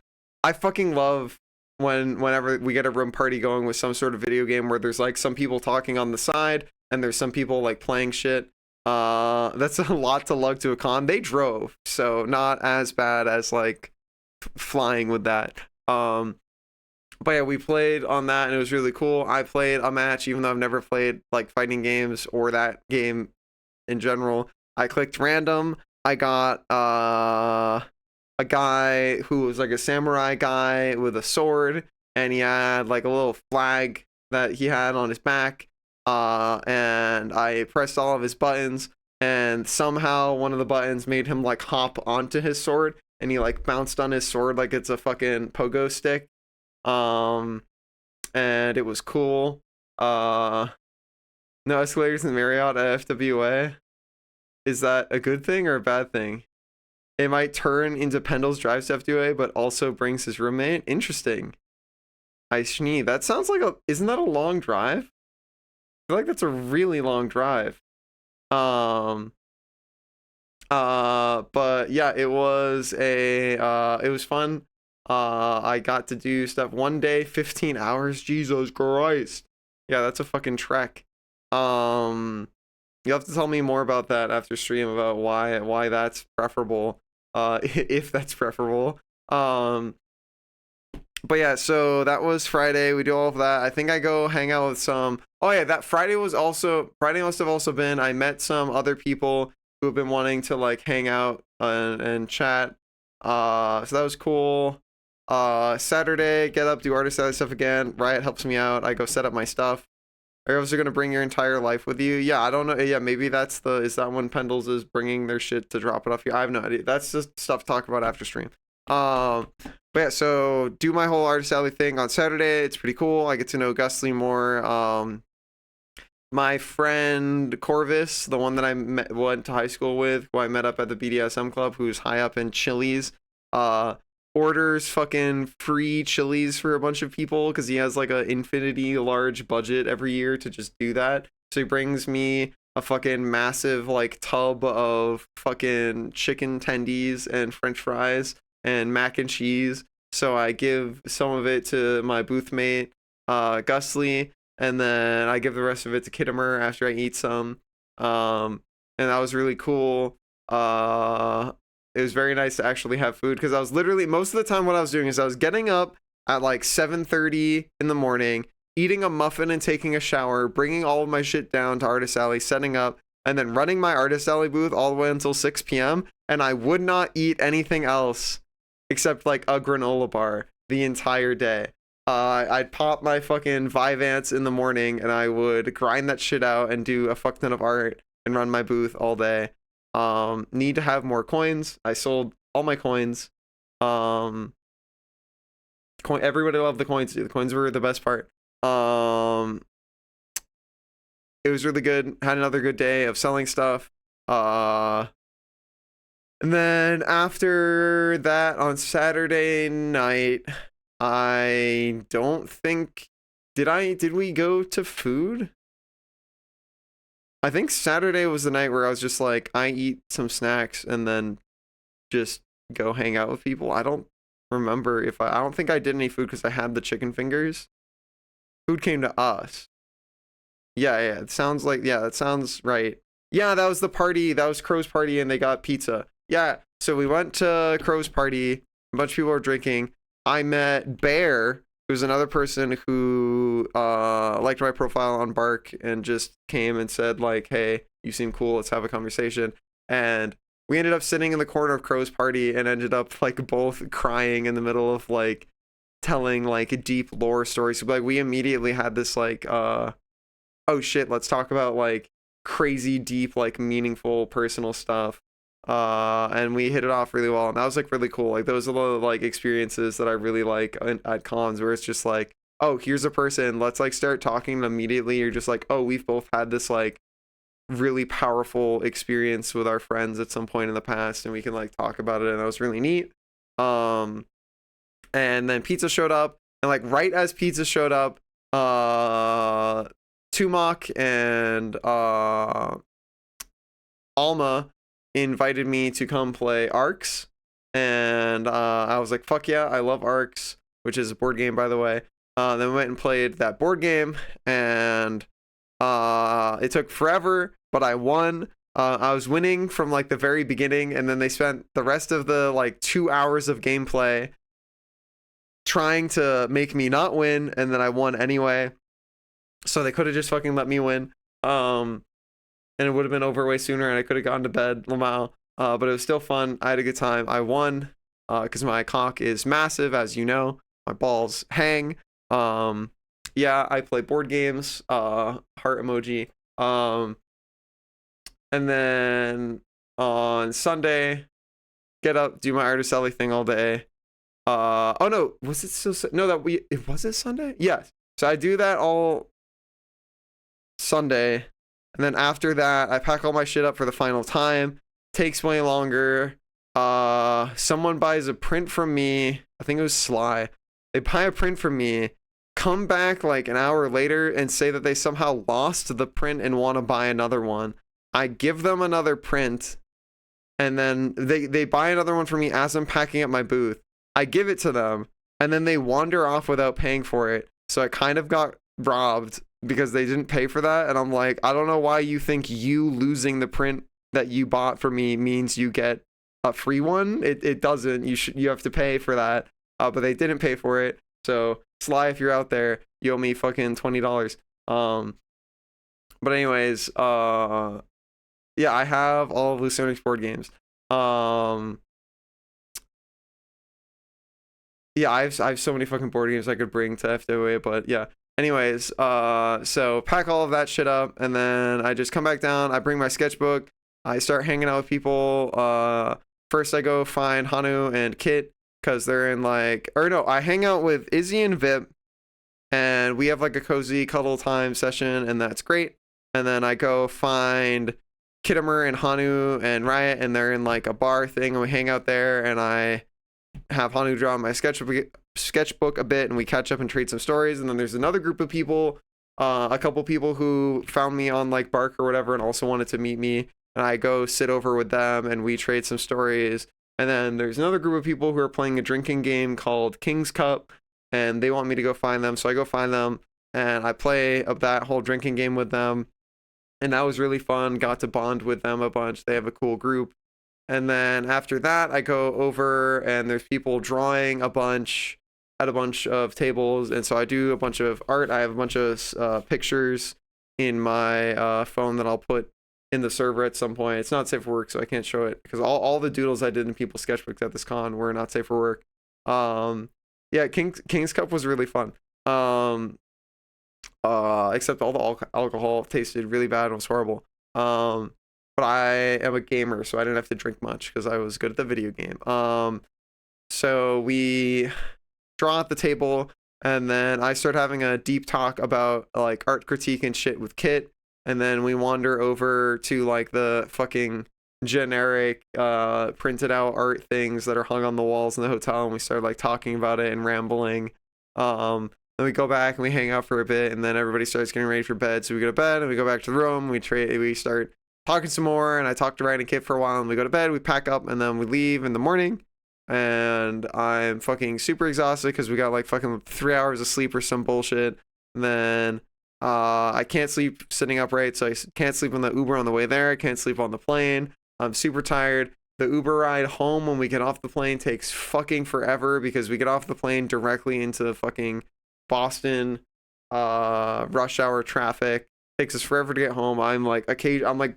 fucking love whenever we get a room party going with some sort of video game where there's like some people talking on the side and there's some people like playing shit. That's a lot to lug to a con. They drove, so not as bad as like flying with that. But yeah, we played on that and it was really cool. I played a match, even though I've never played like fighting games or that game in general. I clicked random. I got a guy who was like a samurai guy with a sword, and he had like a little flag that he had on his back. And I pressed all of his buttons, and somehow one of the buttons made him like hop onto his sword, and he like bounced on his sword like it's a fucking pogo stick. And it was cool. No escalators in the Marriott at FWA. Is that a good thing or a bad thing? It might turn into Pendle's drives to FWA, but also brings his roommate. Interesting. Aishni, that sounds like isn't that a long drive? I feel like that's a really long drive. But yeah, it was fun. I got to do stuff one day, 15 hours. Jesus Christ. Yeah, that's a fucking trek. You'll have to tell me more about that after stream about why that's preferable. If that's preferable. But yeah, so that was Friday. We do all of that. I think I go hang out with some. Oh yeah, that Friday must have also been. I met some other people who have been wanting to like hang out and chat. So that was cool. Saturday, get up, do artist alley stuff again. Riot helps me out. I go set up my stuff. Are you also gonna bring your entire life with you? Yeah, I don't know. Yeah, maybe is that when Pendles is bringing their shit to drop it off here? I have no idea. That's just stuff to talk about after stream. But yeah, so do my whole artist alley thing on Saturday. It's pretty cool. I get to know Gusly more. My friend Corvus, the one that I went to high school with, who I met up at the BDSM club, who's high up in Chili's, orders fucking free Chili's for a bunch of people because he has like a infinity large budget every year to just do that. So he brings me a fucking massive like tub of fucking chicken tendies and french fries and mac and cheese. So I give some of it to my booth mate, Gusly, and then I give the rest of it to Kittimer after I eat some. And that was really cool. It was very nice to actually have food because I was literally, most of the time what I was doing is I was getting up at like 7:30 in the morning, eating a muffin and taking a shower, bringing all of my shit down to Artist Alley, setting up, and then running my Artist Alley booth all the way until 6 p.m. And I would not eat anything else except like a granola bar the entire day. I'd pop my fucking Vyvanse in the morning and I would grind that shit out and do a fuck ton of art and run my booth all day. Need to have more coins. I sold all my coins. Everybody loved the coins. The coins were the best part. It was really good. Had another good day of selling stuff. And then after that on Saturday night, I don't think did we go to food? I think Saturday was the night where I was just like, I eat some snacks and then just go hang out with people. I don't remember if I don't think I did any food because I had the chicken fingers. Food came to us. Yeah, it sounds like, yeah, that sounds right. Yeah, that was the party. That was Crow's party and they got pizza. Yeah, so we went to Crow's party. A bunch of people were drinking. I met Bear, who's another person who liked my profile on Bark and just came and said like, hey, you seem cool, let's have a conversation. And we ended up sitting in the corner of Crow's party and ended up like both crying in the middle of like telling like deep lore stories. So, like we immediately had this like oh shit, let's talk about like crazy deep like meaningful personal stuff. And we hit it off really well, and that was like really cool. Like those are the like experiences that I really like at cons, where it's just like, oh, here's a person, let's like start talking, and immediately you're just like, oh, we've both had this like really powerful experience with our friends at some point in the past, and we can like talk about it, and that was really neat. And then pizza showed up, and like right as pizza showed up, Tumok and Alma invited me to come play Arcs, and I was like, fuck yeah, I love Arcs, which is a board game, by the way. Then we went and played that board game, and it took forever, but I won. I was winning from like the very beginning, and then they spent the rest of the like 2 hours of gameplay trying to make me not win, and then I won anyway. So they could have just fucking let me win. And it would have been over way sooner, and I could have gone to bed, Lamau. But it was still fun. I had a good time. I won because my cock is massive, as you know. My balls hang. Yeah, I play board games. Heart emoji. And then on Sunday, get up, do my Artist Alley thing all day. Oh no, was it still? No, was it Sunday? Yes. So I do that all Sunday. And then after that, I pack all my shit up for the final time. Takes way longer. Someone buys a print from me. I think it was Sly. They buy a print from me, come back like an hour later and say that they somehow lost the print and want to buy another one. I give them another print, and then they buy another one from me as I'm packing up my booth. I give it to them, and then they wander off without paying for it. So I kind of got robbed because they didn't pay for that, and I'm like, I don't know why you think you losing the print that you bought for me means you get a free one. It doesn't. You have to pay for that. But they didn't pay for it. So Sly, if you're out there, you owe me fucking $20. But anyways, yeah, I have all of Lucionics board games. Yeah, I have so many fucking board games I could bring to FWA, but yeah. Anyways, so pack all of that shit up, and then I just come back down. I bring my sketchbook. I start hanging out with people. First I go find Hanu and Kit, because they're in like, or no, I hang out with Izzy and Vip, and we have like a cozy cuddle time session, and that's great. And then I go find Kittimer and Hanu and Riot, and they're in like a bar thing, and we hang out there, and I have Hanu draw my sketchbook a bit, and we catch up and trade some stories. And then there's another group of people, a couple people who found me on like Bark or whatever and also wanted to meet me, and I go sit over with them and we trade some stories. And then there's another group of people who are playing a drinking game called King's Cup, and they want me to go find them, so I go find them and I play that whole drinking game with them, and that was really fun. Got to bond with them a bunch. They have a cool group. And then after that, I go over and there's people drawing a bunch at a bunch of tables. And so I do a bunch of art. I have a bunch of pictures in my phone that I'll put in the server at some point. It's not safe for work, so I can't show it because all the doodles I did in people's sketchbooks at this con were not safe for work. Yeah, King's Cup was really fun. Except all the alcohol tasted really bad and was horrible. But I am a gamer, so I didn't have to drink much because I was good at the video game. So we draw at the table, and then I start having a deep talk about like art critique and shit with Kit, and then we wander over to like the fucking generic printed out art things that are hung on the walls in the hotel, and we start like talking about it and rambling. Then we go back and we hang out for a bit, and then everybody starts getting ready for bed. So we go to bed and we go back to the room. We start talking some more, and I talk to Ryan and Kit for a while, and we go to bed. We pack up, and then we leave in the morning. And I'm fucking super exhausted because we got like fucking 3 hours of sleep or some bullshit. And then I can't sleep sitting upright, so I can't sleep in the Uber on the way there. I can't sleep on the plane. I'm super tired. The Uber ride home when we get off the plane takes fucking forever because we get off the plane directly into fucking Boston rush hour traffic. Takes us forever to get home. I'm like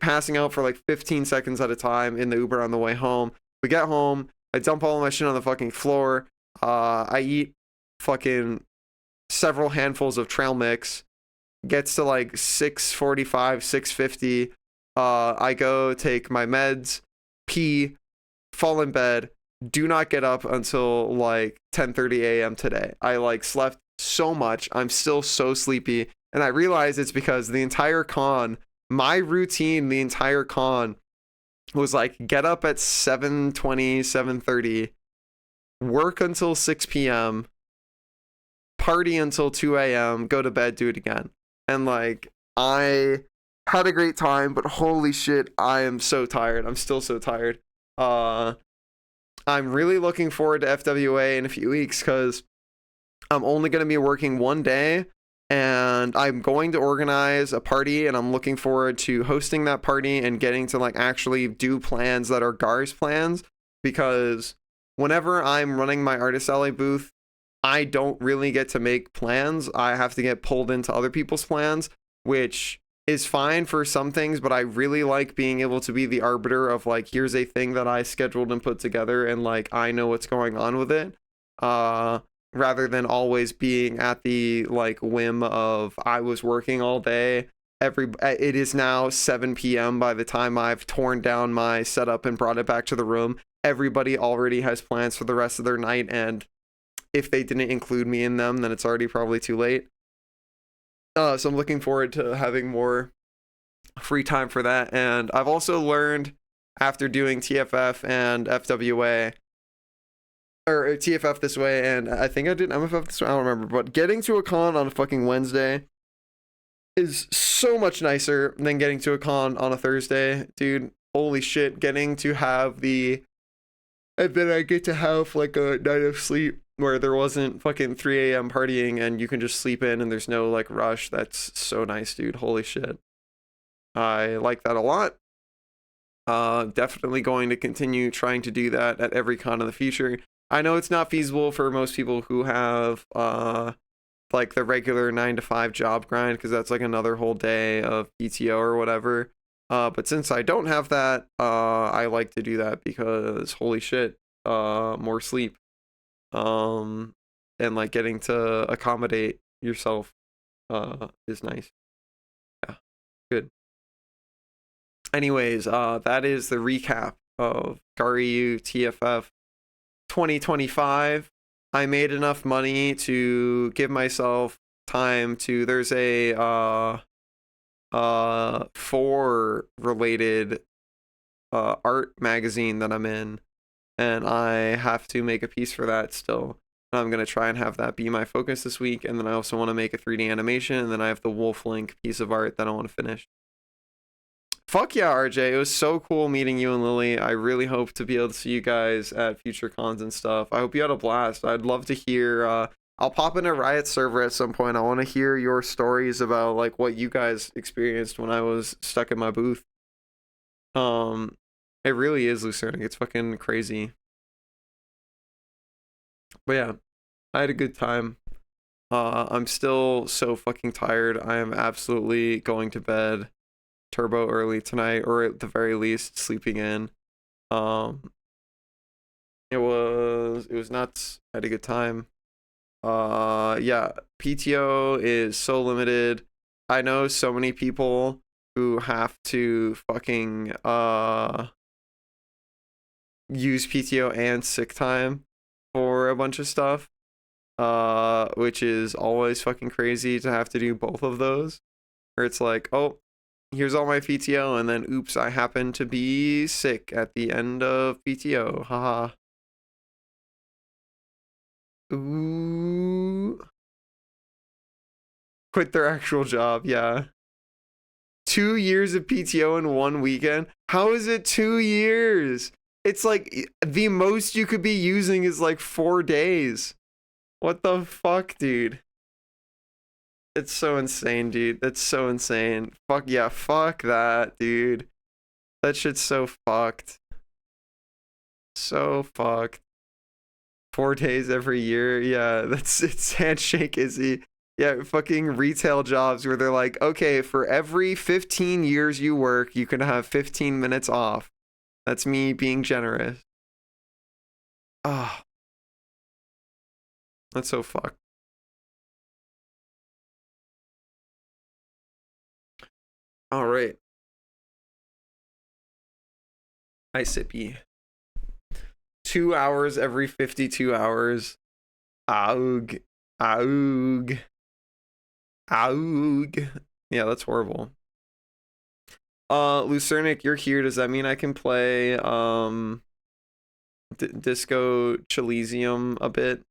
passing out for like 15 seconds at a time in the Uber on the way home. We get home. I dump all of my shit on the fucking floor. I eat fucking several handfuls of trail mix. Gets to like 6:45, 6:50. I go take my meds, pee, fall in bed, do not get up until like 10:30 a.m. today. I like slept so much. I'm still so sleepy. And I realize it's because my routine, the entire con was like get up at 7:20, 7:30, work until 6 p.m., party until 2 a.m., go to bed, do it again. And like I had a great time, but holy shit, I am so tired. I'm still so tired. I'm really looking forward to FWA in a few weeks because I'm only going to be working one day, and I'm going to organize a party, and I'm looking forward to hosting that party and getting to like actually do plans that are Gar's plans, because whenever I'm running my Artist Alley booth, I don't really get to make plans. I have to get pulled into other people's plans, which is fine for some things, but I really like being able to be the arbiter of like, here's a thing that I scheduled and put together, and like I know what's going on with it. Rather than always being at the like whim of I was working all day. It is now 7 p.m. by the time I've torn down my setup and brought it back to the room. Everybody already has plans for the rest of their night, and if they didn't include me in them, then it's already probably too late. So I'm looking forward to having more free time for that. And I've also learned after doing TFF and FWA, or TFF this way, and I think I did MFF this way, I don't remember, but getting to a con on a fucking Wednesday is so much nicer than getting to a con on a Thursday. Dude, holy shit, getting to have and then I get to have like a night of sleep where there wasn't fucking 3 a.m. partying and you can just sleep in and there's no like rush. That's so nice, dude. Holy shit. I like that a lot. Definitely going to continue trying to do that at every con in the future. I know it's not feasible for most people who have like the regular 9 to 5 job grind, because that's like another whole day of PTO or whatever. But since I don't have that, I like to do that because holy shit, more sleep. And like getting to accommodate yourself is nice. Yeah, good. Anyways, that is the recap of Garyu TFF 2025. I made enough money to give myself time to, there's a 4 related art magazine that I'm in, and I have to make a piece for that still. I'm going to try and have that be my focus this week, and then I also want to make a 3D animation, and then I have the Wolf Link piece of art that I want to finish. Fuck yeah, RJ. It was so cool meeting you and Lily. I really hope to be able to see you guys at future cons and stuff. I hope you had a blast. I'd love to hear, I'll pop in a Riot server at some point. I want to hear your stories about like what you guys experienced when I was stuck in my booth. It really is Lucerne. It's fucking crazy. But yeah, I had a good time. I'm still so fucking tired. I am absolutely going to bed turbo early tonight, or at the very least sleeping in. It was nuts. I had a good time. Yeah, PTO is so limited. I know so many people who have to fucking use PTO and sick time for a bunch of stuff, which is always fucking crazy to have to do both of those, where it's like, oh, here's all my PTO, and then oops, I happen to be sick at the end of PTO. Haha. Ooh. quit their actual job. Yeah. 2 years of PTO in 1 weekend. How is it 2 years? It's like the most you could be using is like 4 days. What the fuck, dude? It's so insane, dude. That's so insane. Fuck yeah, fuck that, dude. That shit's so fucked. So fucked. 4 days every year. Yeah, it's handshake Izzy. Yeah, fucking retail jobs where they're like, okay, for every 15 years you work, you can have 15 minutes off. That's me being generous. Ah, that's so fucked. All right. Hi, Sippy. 2 hours every 52 hours. Aug. Aug. Aug. Yeah, that's horrible. Lucernic, you're here. Does that mean I can play Disco Elysium a bit?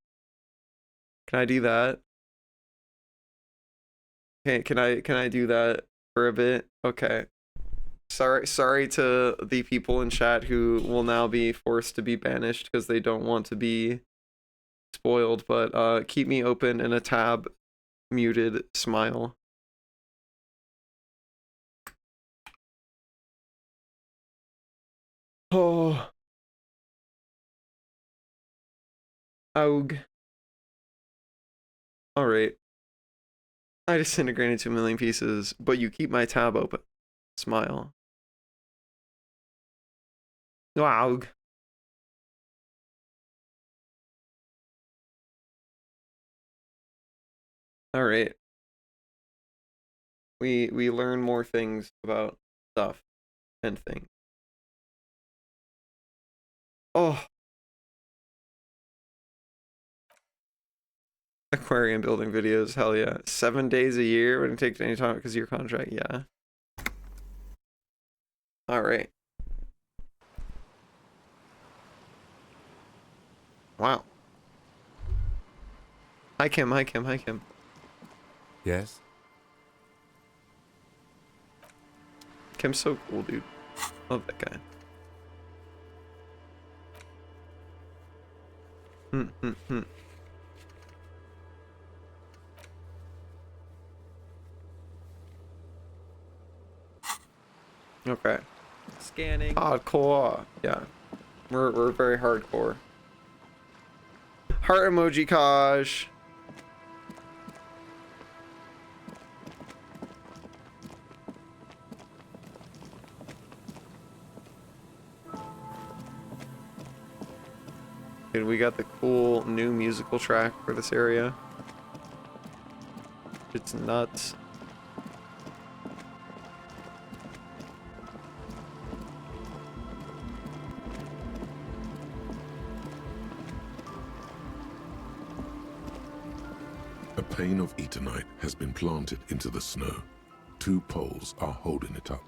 Can I do that? Okay, can I do that for a bit? Okay. Sorry to the people in chat who will now be forced to be banished because they don't want to be spoiled, but keep me open in a tab, muted, smile. Oh. Aug. Alright. I disintegrate into 1,000,000 pieces, but you keep my tab open. Smile. Aug. Alright. We learn more things about stuff and things. Oh. Aquarium building videos, hell yeah. 7 days a year, wouldn't take any time because of your contract, yeah. Alright. Wow. Hi Kim, hi Kim, hi Kim. Yes? Kim's so cool, dude. Love that guy. Okay. Scanning. Hardcore. Yeah. We're very hardcore. Heart emoji Kaj. Dude, we got the cool new musical track for this area. It's nuts. A pane of Eternite has been planted into the snow. 2 poles are holding it up.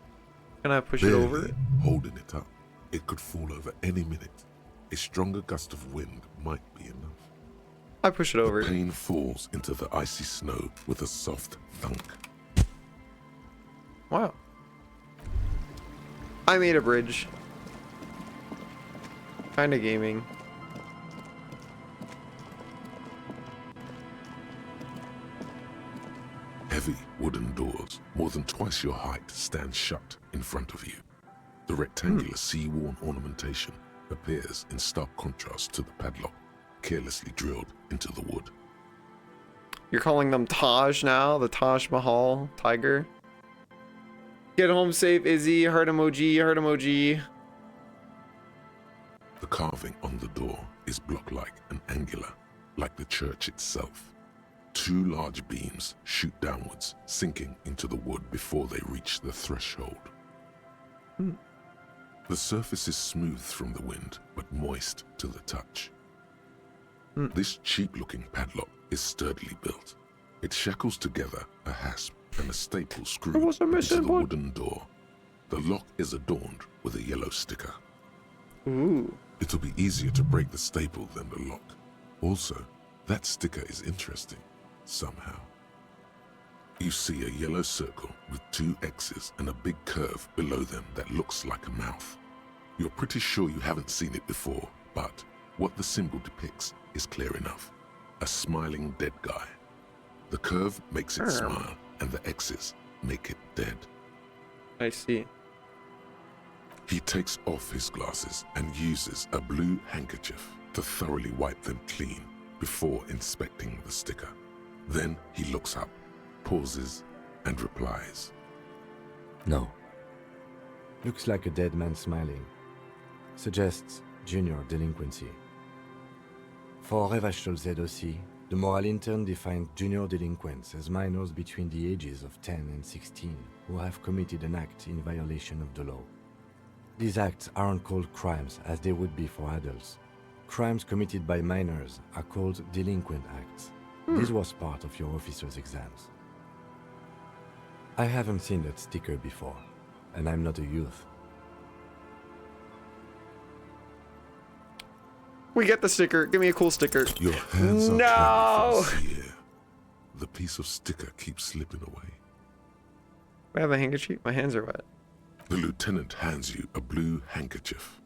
Can I push it over? Barely holding it up. It could fall over any minute. A stronger gust of wind might be enough. I push it over. The pane falls into the icy snow with a soft thunk. Wow. I made a bridge. Kinda gaming. Heavy wooden doors, more than twice your height, stand shut in front of you. The rectangular sea-worn ornamentation appears in stark contrast to the padlock, carelessly drilled into the wood. You're calling them Taj now? The Taj Mahal tiger? Get home safe, Izzy. Heart emoji, heart emoji. The carving on the door is block-like and angular, like the church itself. 2 large beams shoot downwards, sinking into the wood before they reach the threshold. The surface is smooth from the wind, but moist to the touch. This cheap-looking padlock is sturdily built. It shackles together a hasp and a staple screwed into the wooden door. The lock is adorned with a yellow sticker. Ooh. It'll be easier to break the staple than the lock. Also, that sticker is interesting, somehow. You see a yellow circle with 2 X's and a big curve below them that looks like a mouth. You're pretty sure you haven't seen it before, but what the symbol depicts is clear enough. A smiling dead guy. The curve makes it smile, and the X's make it dead. I see. He takes off his glasses and uses a blue handkerchief to thoroughly wipe them clean before inspecting the sticker. Then he looks up, pauses, and replies. No. Looks like a dead man smiling. Suggests junior delinquency. For Revachol ZOC, the moral intern defined junior delinquents as minors between the ages of 10 and 16 who have committed an act in violation of the law. These acts aren't called crimes as they would be for adults. Crimes committed by minors are called delinquent acts. This was part of your officer's exams. I haven't seen that sticker before, and I'm not a youth. We get the sticker. Give me a cool sticker. Your hands are No! clammy from the air. The piece of sticker keeps slipping away. I have a handkerchief. My hands are wet. The lieutenant hands you a blue handkerchief.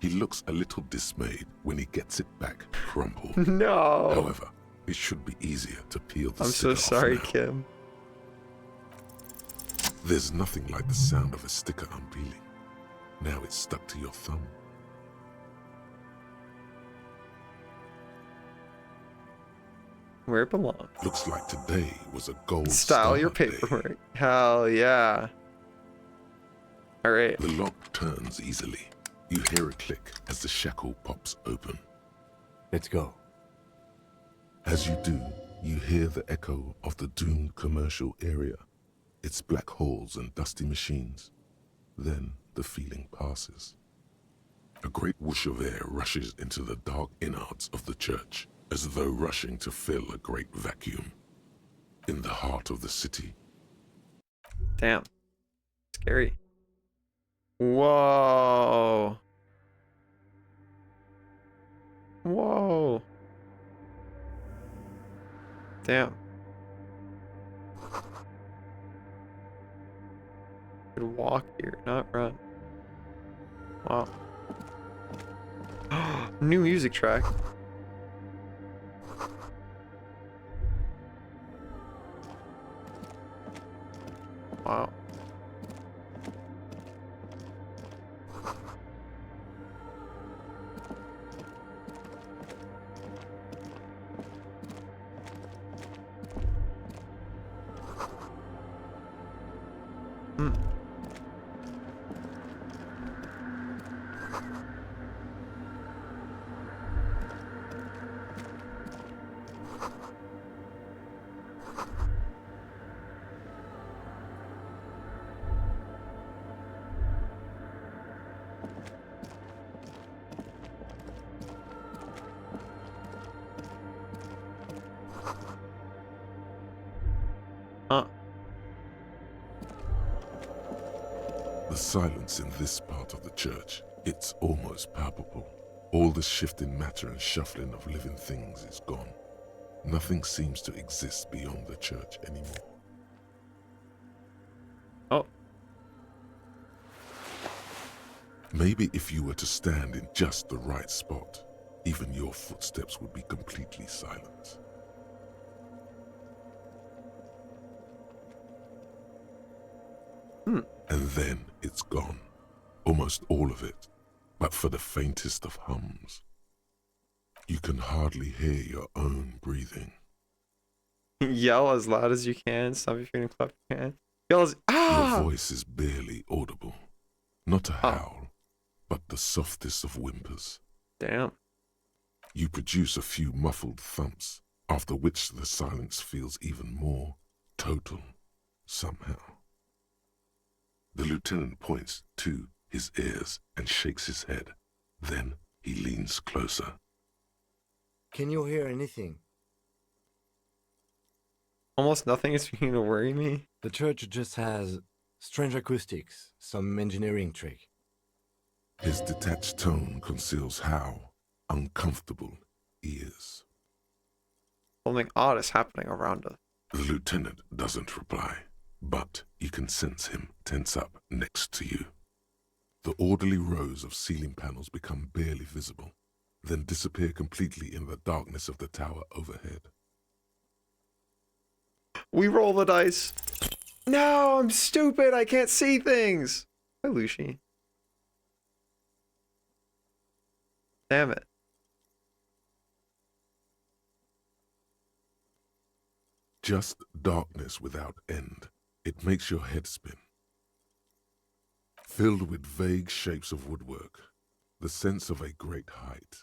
He looks a little dismayed when he gets it back crumpled. No. However, it should be easier to peel the I'm sticker so sorry, off now. Kim. There's nothing like the sound of a sticker unpeeling. Now it's stuck to your thumb. Where it belongs. Looks like today was a gold Style your star day. paperwork. Hell yeah. Alright. The lock turns easily. You hear a click as the shackle pops open. Let's go. As you do, you hear the echo of the doomed commercial area. Its black holes and dusty machines. Then the feeling passes. A great whoosh of air rushes into the dark innards of the church, as though rushing to fill a great vacuum. In the heart of the city. Damn. Scary. Whoa. Whoa. Damn. Could walk here, not run. Wow. New music track. Wow. The silence in this part of the church, it's almost palpable. All the shifting matter and shuffling of living things is gone. Nothing seems to exist beyond the church anymore. Oh. Maybe if you were to stand in just the right spot, even your footsteps would be completely silent. And then it's gone. Almost all of it, but for the faintest of hums. You can hardly hear your own breathing. Yell as loud as you can. Stop if you're gonna clap your hands. Yell as Your voice is barely audible. Not a howl, but the softest of whimpers. Damn. You produce a few muffled thumps, after which the silence feels even more total, somehow. The lieutenant points to his ears and shakes his head. Then he leans closer. Can you hear anything? Almost nothing is beginning to worry me. The church just has strange acoustics, some engineering trick. His detached tone conceals how uncomfortable he is. Something odd is happening around us. The lieutenant doesn't reply, but you can sense him tense up next to you. The orderly rows of ceiling panels become barely visible, then disappear completely in the darkness of the tower overhead. We roll the dice. No, I'm stupid. I can't see things. Hi, Lucy. Damn it. Just darkness without end. It makes your head spin. Filled with vague shapes of woodwork, the sense of a great height.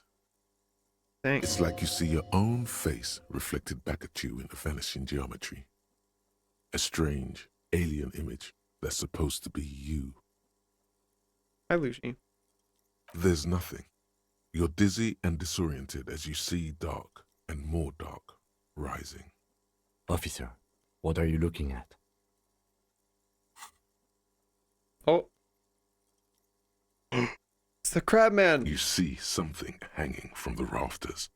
Thanks. It's like you see your own face reflected back at you in the vanishing geometry. A strange, alien image that's supposed to be you. Hi, Lucy. There's nothing. You're dizzy and disoriented as you see dark and more dark rising. Officer, what are you looking at? Oh. It's the crab man. You see something hanging from the rafters,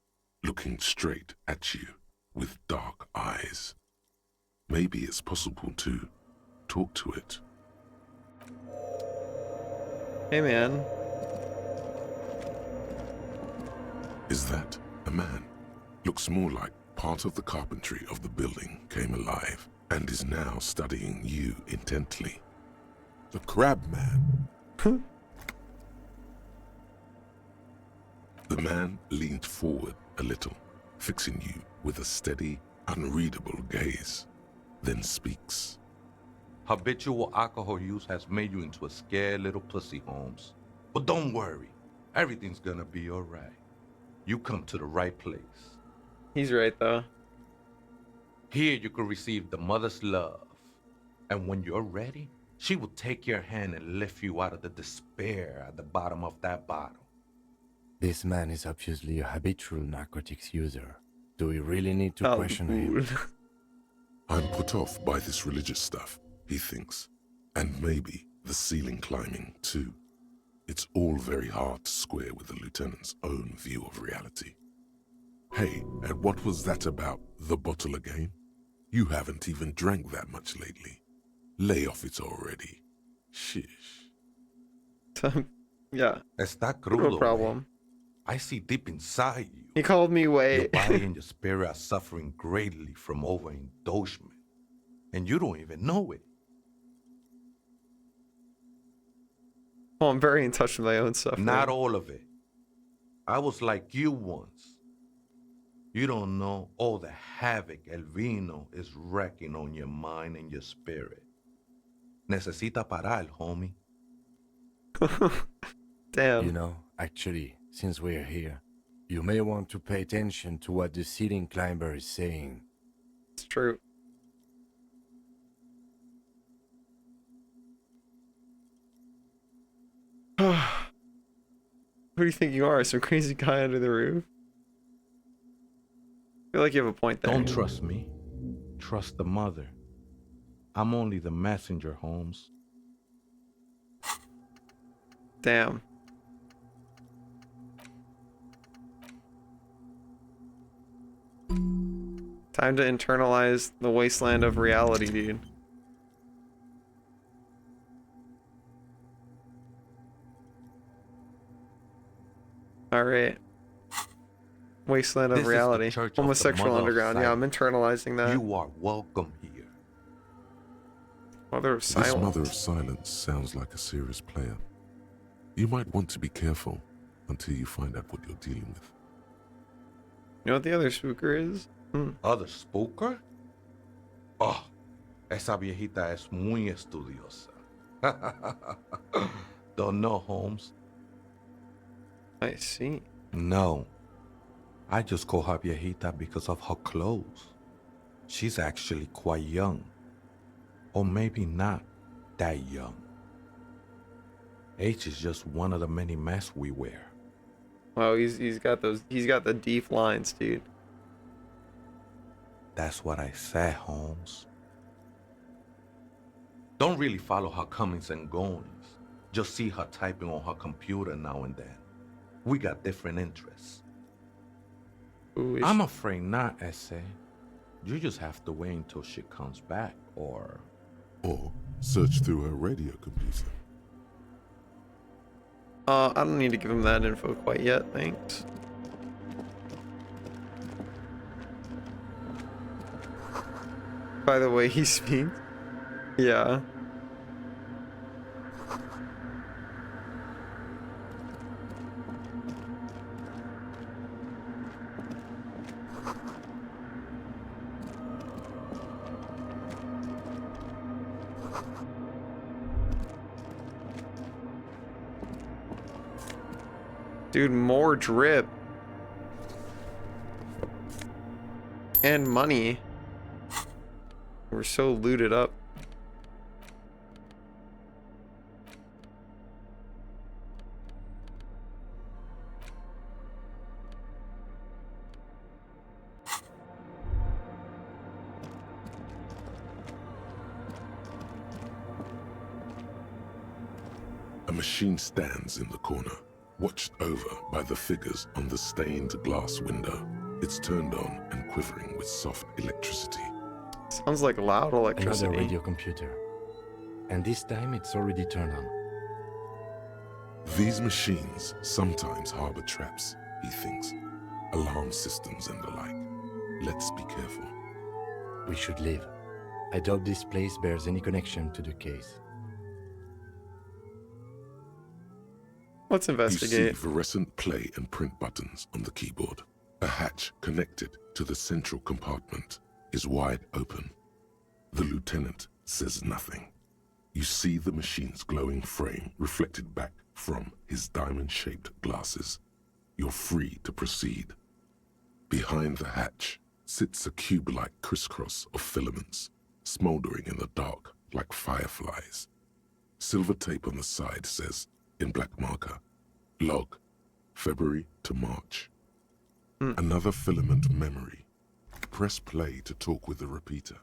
looking straight at you with dark eyes. Maybe it's possible to talk to it. Hey, man. Is that a man? Looks more like part of the carpentry of the building came alive and is now studying you intently. The crab man. The man leaned forward a little, fixing you with a steady, unreadable gaze, then speaks. Habitual alcohol use has made you into a scared little pussy, Holmes. But don't worry, everything's gonna be all right. You come to the right place. He's right, though. Here you can receive the mother's love. And when you're ready, she will take your hand and lift you out of the despair at the bottom of that bottle. This man is obviously a habitual narcotics user. Do we really need to question him? I'm put off by this religious stuff, he thinks. And maybe the ceiling climbing, too. It's all very hard to square with the lieutenant's own view of reality. Hey, and what was that about the bottle again? You haven't even drank that much lately. Lay off it already. Shish. Yeah. Está No crudo, problem. güey. I see deep inside you. He called me Your wait. body and your spirit are suffering greatly from overindulgence. And you don't even know it. Oh, I'm very in touch with my own stuff. Not all of it. I was like you once. You don't know all the havoc El Vino is wrecking on your mind and your spirit. Necesita parar, homie. Damn. You know, actually, since we're here, you may want to pay attention to what the ceiling climber is saying. It's true. Who do you think you are? Some crazy guy under the roof? I feel like you have a point there. Don't trust me. Trust the mother. I'm only the messenger, Holmes. Damn. Time to internalize the wasteland of reality, dude. Alright. Wasteland of This is the reality. church of the Homosexual Mother of underground. Yeah, I'm Silence. internalizing that. You are welcome here. Mother of This silence. mother of silence sounds like a serious player. You might want to be careful until you find out what you're dealing with. You know what the other spooker is? Other spooker? Oh, esa viejita es muy estudiosa. Don't know, Holmes. I see. No. I just call her viejita because of her clothes. She's actually quite young. Or maybe not that young. Age is just one of the many masks we wear. Wow, he's got the deep lines, dude. That's what I said, Holmes. Don't really follow her comings and goings. Just see her typing on her computer now and then. We got different interests. Ooh, I'm afraid not, Essay. You just have to wait until she comes back, or search through her radio computer. I don't need to give him that info quite yet, thanks. By the way he speaks. Yeah. Dude, more drip. And money. We're so looted up. A machine stands in the corner, watched over by the figures on the stained glass window. It's turned on and quivering with soft electricity. Sounds like loud electricity. Another radio computer. And this time it's already turned on. These machines sometimes harbor traps, he thinks. Alarm systems and the like. Let's be careful. We should leave. I doubt this place bears any connection to the case. Let's You investigate. see fluorescent play and print buttons on the keyboard. A hatch connected to the central compartment is wide open. The lieutenant says nothing. You see the machine's glowing frame reflected back from his diamond-shaped glasses. You're free to proceed. Behind the hatch sits a cube-like crisscross of filaments, smoldering in the dark like fireflies. Silver tape on the side says, in black marker, log, February to March. Another filament memory. Press play to talk with the repeater.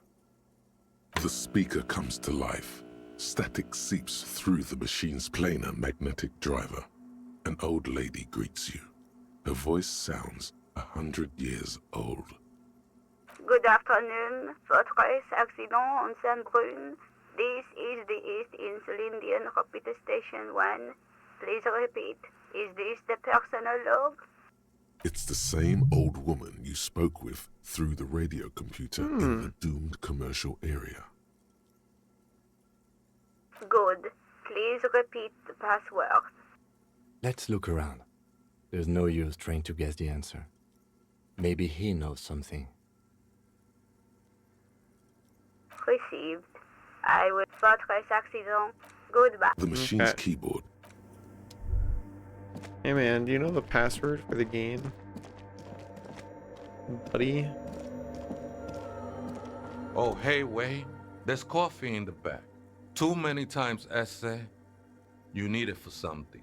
The speaker comes to life. Static seeps through the machine's planar magnetic driver. An old lady greets you. Her voice sounds 100 years old. Good afternoon. Fortress accident on Saint-Brune. This is the East Insulindian Repeater Station 1. Please repeat. Is this the personal log? It's the same old woman you spoke with through the radio computer in the doomed commercial area. Good. Please repeat the password. Let's look around. There's no use trying to guess the answer. Maybe he knows something. Received. I will Fortress accident. Goodbye. The machine's Okay. keyboard. Hey man, do you know the password for the game? Buddy? oh, hey, wait. There's coffee in the back. Too many times, essay. You need it for something.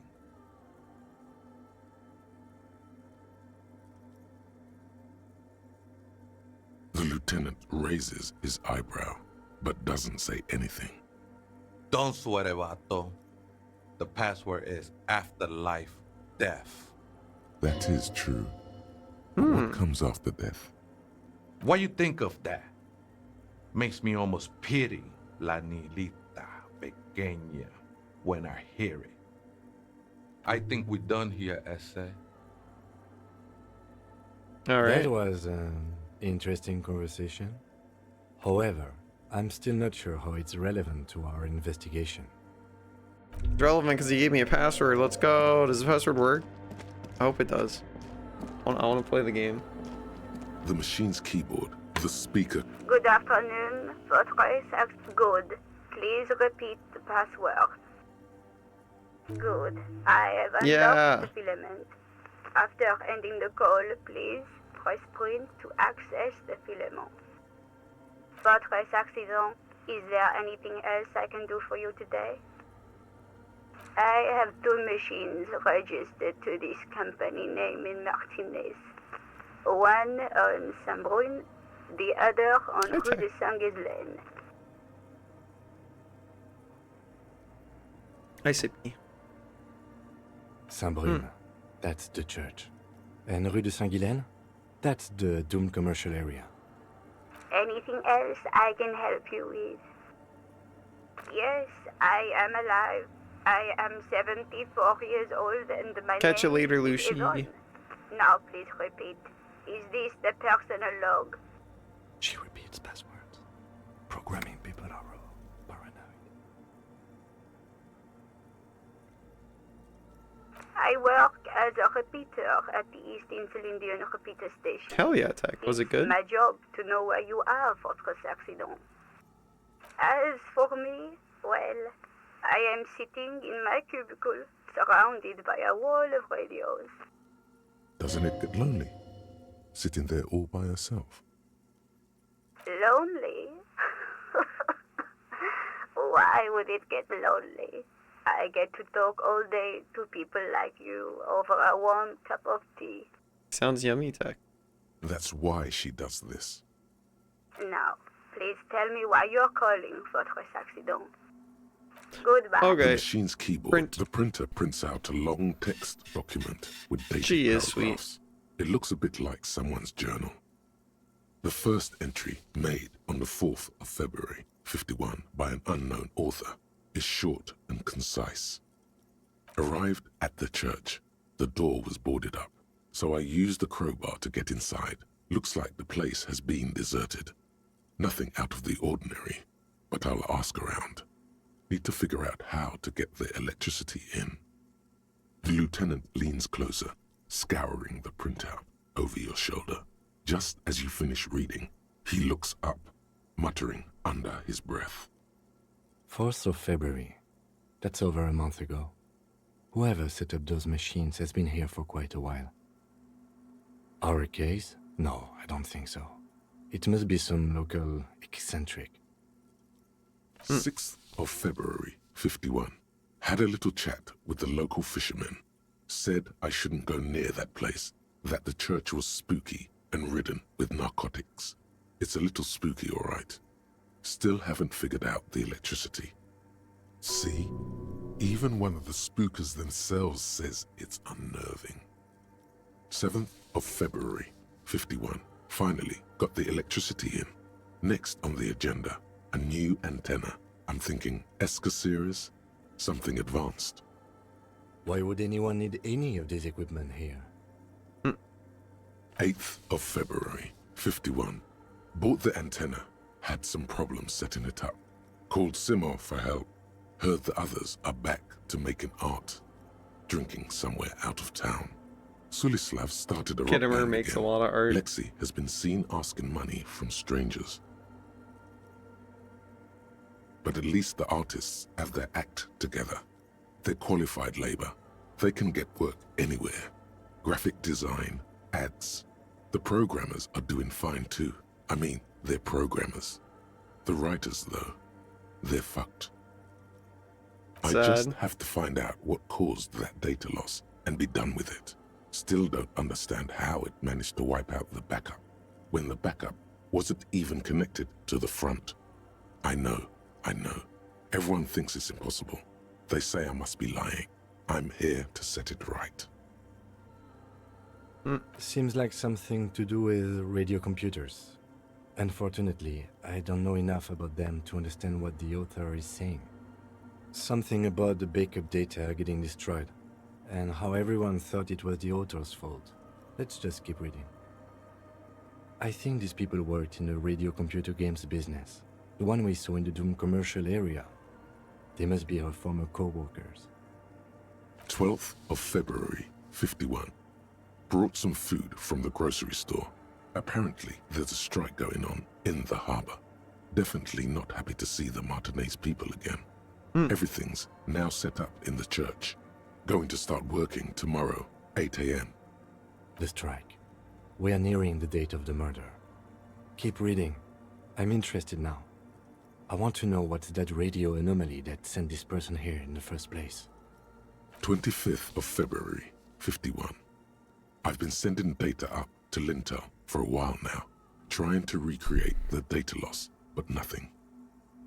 The lieutenant raises his eyebrow, but doesn't say anything. Don't sweat it, vato. The password is afterlife death. That is true. But what comes after death? What you think of that? Makes me almost pity La Nilita Pequeña when I hear it. I think we're done here, essay. Alright. That was an interesting conversation. However, I'm still not sure how it's relevant to our investigation. It's relevant because he gave me a password. Let's go. Does the password work? I hope it does. I want to play the game. The machine's keyboard, the speaker. Good afternoon. Fortress good. Please repeat the password. Good. I have unlocked Yeah. the filament. After ending the call, please press print to access the filament. Fortress accident. Is there anything else I can do for you today? I have 2 machines registered to this company name in Martinez. One on Saint-Brune, the other on Rue de Saint-Ghislaine. I see. Saint-Brune, that's the church. And Rue de Saint-Ghislaine, that's the doomed commercial area. Anything else I can help you with? Yes, I am alive. I am 74 years old and my Catch you name later, is Lucy. Yvonne. Now please repeat. Is this the personal log? She repeats passwords. Programming people are paranoid. I work as a repeater at the East Insulindian repeater station. Hell yeah, Tech. Was it It's good? my job to know where you are, Fortress Accident. As for me, well, I am sitting in my cubicle, surrounded by a wall of radios. Doesn't it get lonely? Sitting there all by herself? Lonely? Why would it get lonely? I get to talk all day to people like you over a warm cup of tea. Sounds yummy, Tech. That's why she does this. Now, please tell me why you're calling, Fortress Accident. Goodbye. The Okay. machine's keyboard, Print. the printer prints out a long text document with dated She is sweet. paragraphs. It looks a bit like someone's journal. The first entry, made on the 4th of February, 51, by an unknown author, is short and concise. Arrived at the church. The door was boarded up, so I used the crowbar to get inside. Looks like the place has been deserted. Nothing out of the ordinary, but I'll ask around. Need to figure out how to get the electricity in. The lieutenant leans closer, scouring the printout over your shoulder. Just as you finish reading, he looks up, muttering under his breath. 4th of February. That's over a month ago. Whoever set up those machines has been here for quite a while. Our case? No, I don't think so. It must be some local eccentric. 6th of February, 51. Had a little chat with the local fishermen. Said I shouldn't go near that place, that the church was spooky and ridden with narcotics. It's a little spooky, all right. Still haven't figured out the electricity. See? Even one of the spookers themselves says it's unnerving. 7th of February, 51. Finally got the electricity in. Next on the agenda, a new antenna. I'm thinking ESCA series, something advanced. Why would anyone need any of this equipment here? 8th of February, 51. Bought the antenna, had some problems setting it up. Called Simo for help. Heard the others are back to making art. Drinking somewhere out of town. Sulislav started a rock Kittimer band makes again. a lot of art. Lexi has been seen asking money from strangers. But at least the artists have their act together. They're qualified labor. They can get work anywhere. Graphic design, ads. The programmers are doing fine too. I mean, they're programmers. The writers, though, they're fucked. I just Sad. have to find out what caused that data loss and be done with it. Still don't understand how it managed to wipe out the backup, when the backup wasn't even connected to the front. I know. Everyone thinks it's impossible. They say I must be lying. I'm here to set it right. Seems like something to do with radio computers. Unfortunately, I don't know enough about them to understand what the author is saying. Something about the backup data getting destroyed, and how everyone thought it was the author's fault. Let's just keep reading. I think these people worked in the radio computer games business, the one we saw in the Doom commercial area. They must be our former co-workers. 12th of February, 51. Brought some food from the grocery store. Apparently, there's a strike going on in the harbor. Definitely not happy to see the Martinez people again. Everything's now set up in the church. Going to start working tomorrow, 8 a.m. The strike. We are nearing the date of the murder. Keep reading. I'm interested now. I want to know what's that radio anomaly that sent this person here in the first place. 25th of February, 51. I've been sending data up to Lintel for a while now, trying to recreate the data loss, but nothing.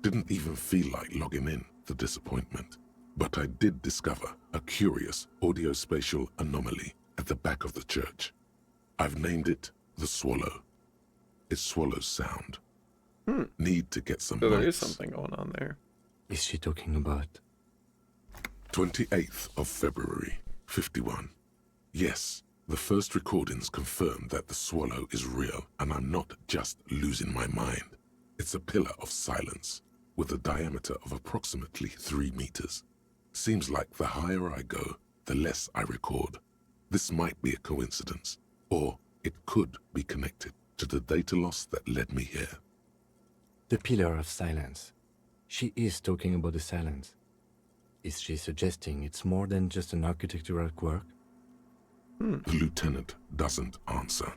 Didn't even feel like logging in, the disappointment. But I did discover a curious audio-spatial anomaly at the back of the church. I've named it the Swallow. It swallows sound, Need to get some So there is lights. something going on there. Is she talking about? 28th of February, 51. Yes, the first recordings confirm that the swallow is real and I'm not just losing my mind. It's a pillar of silence with a diameter of approximately 3 meters. Seems like the higher I go, the less I record. This might be a coincidence, or it could be connected to the data loss that led me here. The pillar of silence. She is talking about the silence. Is she suggesting it's more than just an architectural quirk? The lieutenant doesn't answer.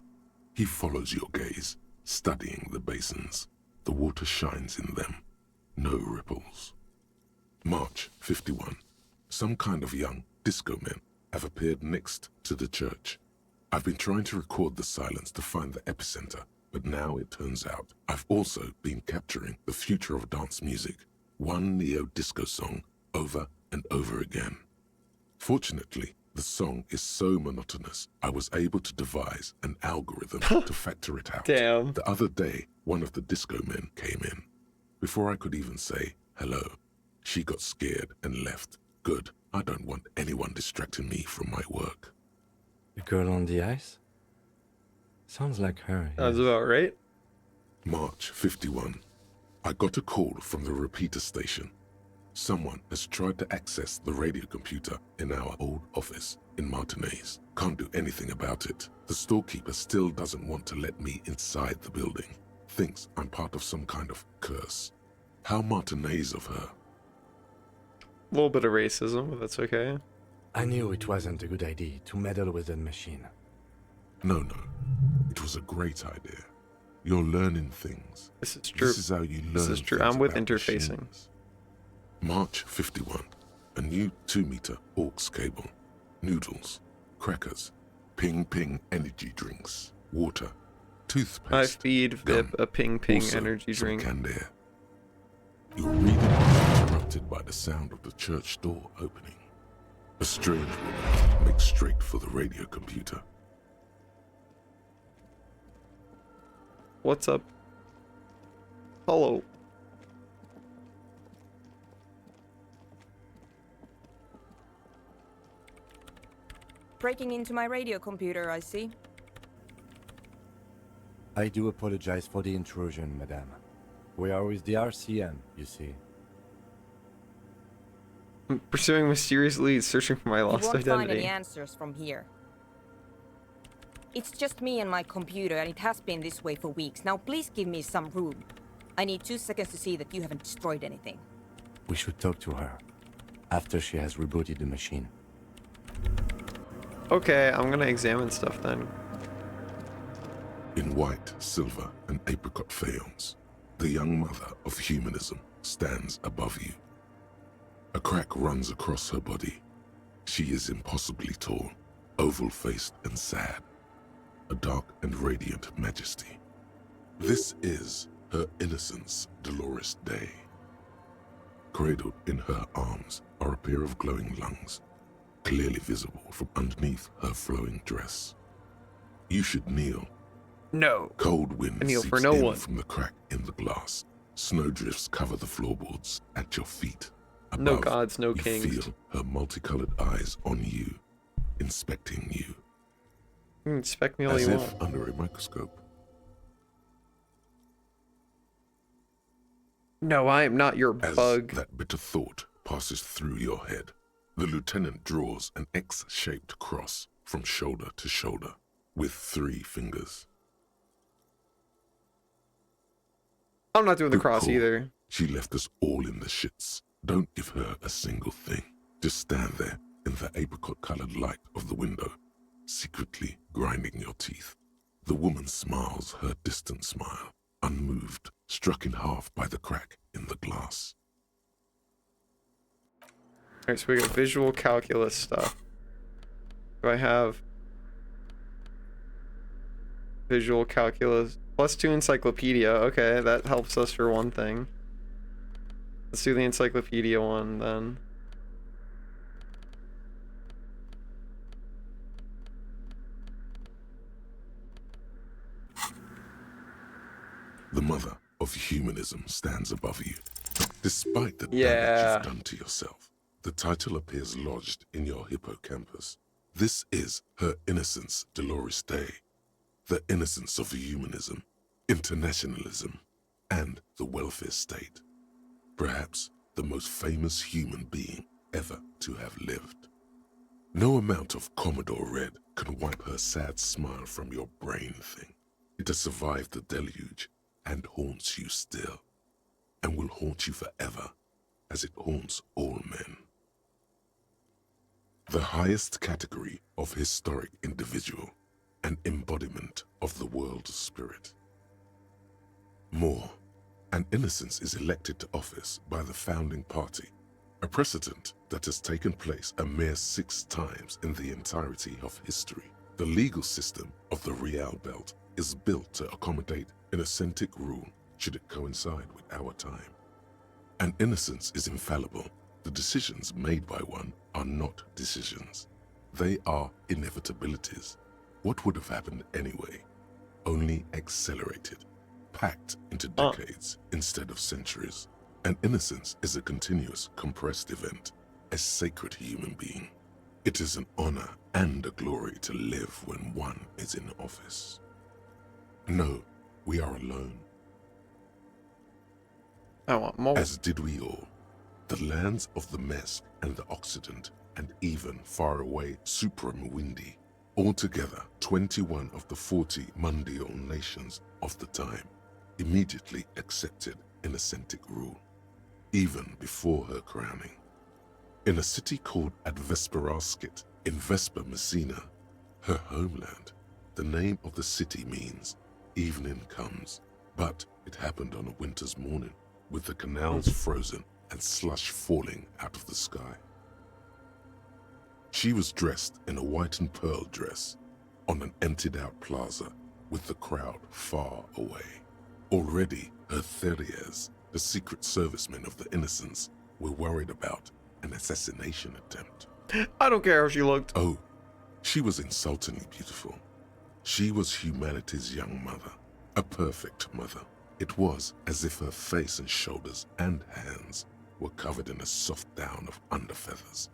He follows your gaze, studying the basins. The water shines in them. No ripples. March 51. Some kind of young disco men have appeared next to the church. I've been trying to record the silence to find the epicenter, but now it turns out I've also been capturing the future of dance music, one neo-disco song over and over again. Fortunately, the song is so monotonous, I was able to devise an algorithm to factor it out. Damn. The other day, one of the disco men came in. Before I could even say hello, she got scared and left. Good, I don't want anyone distracting me from my work. The girl on the ice? Sounds like her. That's yes. about right. March 51. I got a call from the repeater station. Someone has tried to access the radio computer in our old office in Martinez. Can't do anything about it. The storekeeper still doesn't want to let me inside the building. Thinks I'm part of some kind of curse. How Martinez of her. A little bit of racism, but that's okay. I knew it wasn't a good idea to meddle with that machine. No. It was a great idea. You're learning things. This is true. This is how you learn. This is true. things I'm with about interfacing. machines. March 51. A new 2-meter aux cable. Noodles. Crackers. Ping energy drinks. Water. Toothpaste. I feed Vip gum, a ping also energy some drink. canned air. Your reading is interrupted by the sound of the church door opening. A strange woman makes straight for the radio computer. What's up? Hello. Breaking into my radio computer, I see. I do apologize for the intrusion, madame. We are with the RCM, you see. I'm pursuing mysterious leads, searching for my You lost won't find identity. any answers from here. It's just me and my computer, and it has been this way for weeks. Now please give me some room. I need 2 seconds to see that you haven't destroyed anything. We should talk to her after she has rebooted the machine. Okay, I'm gonna examine stuff then. In white, silver, and apricot faience, the young mother of humanism stands above you. A crack runs across her body. She is impossibly tall, oval-faced and sad. A dark and radiant majesty. This is her innocence, Dolores Day. Cradled in her arms are a pair of glowing lungs, clearly visible from underneath her flowing dress. You should kneel. No. Cold wind I kneel seeps for no in one. from the crack in the glass. Snowdrifts cover the floorboards at your feet. No Above, gods, no you kings. feel her multicolored eyes on you, inspecting you, You can inspect me all as you if want. under a microscope. No, I am not your As bug. that bitter thought passes through your head, the lieutenant draws an X-shaped cross from shoulder to shoulder with 3 fingers. I'm not doing the Good cross call. either. She left us all in the shits. Don't give her a single thing. Just stand there in the apricot-colored light of the window, secretly grinding your teeth. The woman smiles her distant smile, unmoved, struck in half by the crack in the glass. Alright, so we got visual calculus stuff. Do I have visual calculus? +2 encyclopedia. Okay, that helps us for one thing. Let's do the encyclopedia one then. The mother of humanism stands above you. Despite the Yeah. damage you've done to yourself, the title appears lodged in your hippocampus. This is her innocence, Dolores Day. The innocence of humanism, internationalism, and the welfare state. Perhaps the most famous human being ever to have lived. No amount of Commodore Red can wipe her sad smile from your brain thing. It has survived the deluge and haunts you still, and will haunt you forever as it haunts all men. The highest category of historic individual, an embodiment of the world spirit. More, an innocence is elected to office by the founding party, a precedent that has taken place a mere 6 times in the entirety of history. The legal system of the Real Belt is built to accommodate innocent rule should it coincide with our time. An innocence is infallible. The decisions made by one are not decisions. They are inevitabilities. What would have happened anyway? Only accelerated, packed into decades instead of centuries. An innocence is a continuous, compressed event, a sacred human being. It is an honor and a glory to live when one is in office. No, we are alone. I want more. As did we all. The lands of the Mesk and the Occident, and even faraway Supremwindi. Altogether, 21 of the 40 mundial nations of the time immediately accepted Innocentic rule, even before her crowning. In a city called Advesperaskit in Vesper Messina, her homeland, the name of the city means evening comes, but it happened on a winter's morning, with the canals frozen and slush falling out of the sky. She was dressed in a white and pearl dress on an emptied-out plaza with the crowd far away. Already, her Theriers, the secret servicemen of the Innocents, were worried about an assassination attempt. I don't care how she looked. Oh, she was insultingly beautiful. She was humanity's young mother, a perfect mother. It was as if her face and shoulders and hands were covered in a soft down of underfeathers.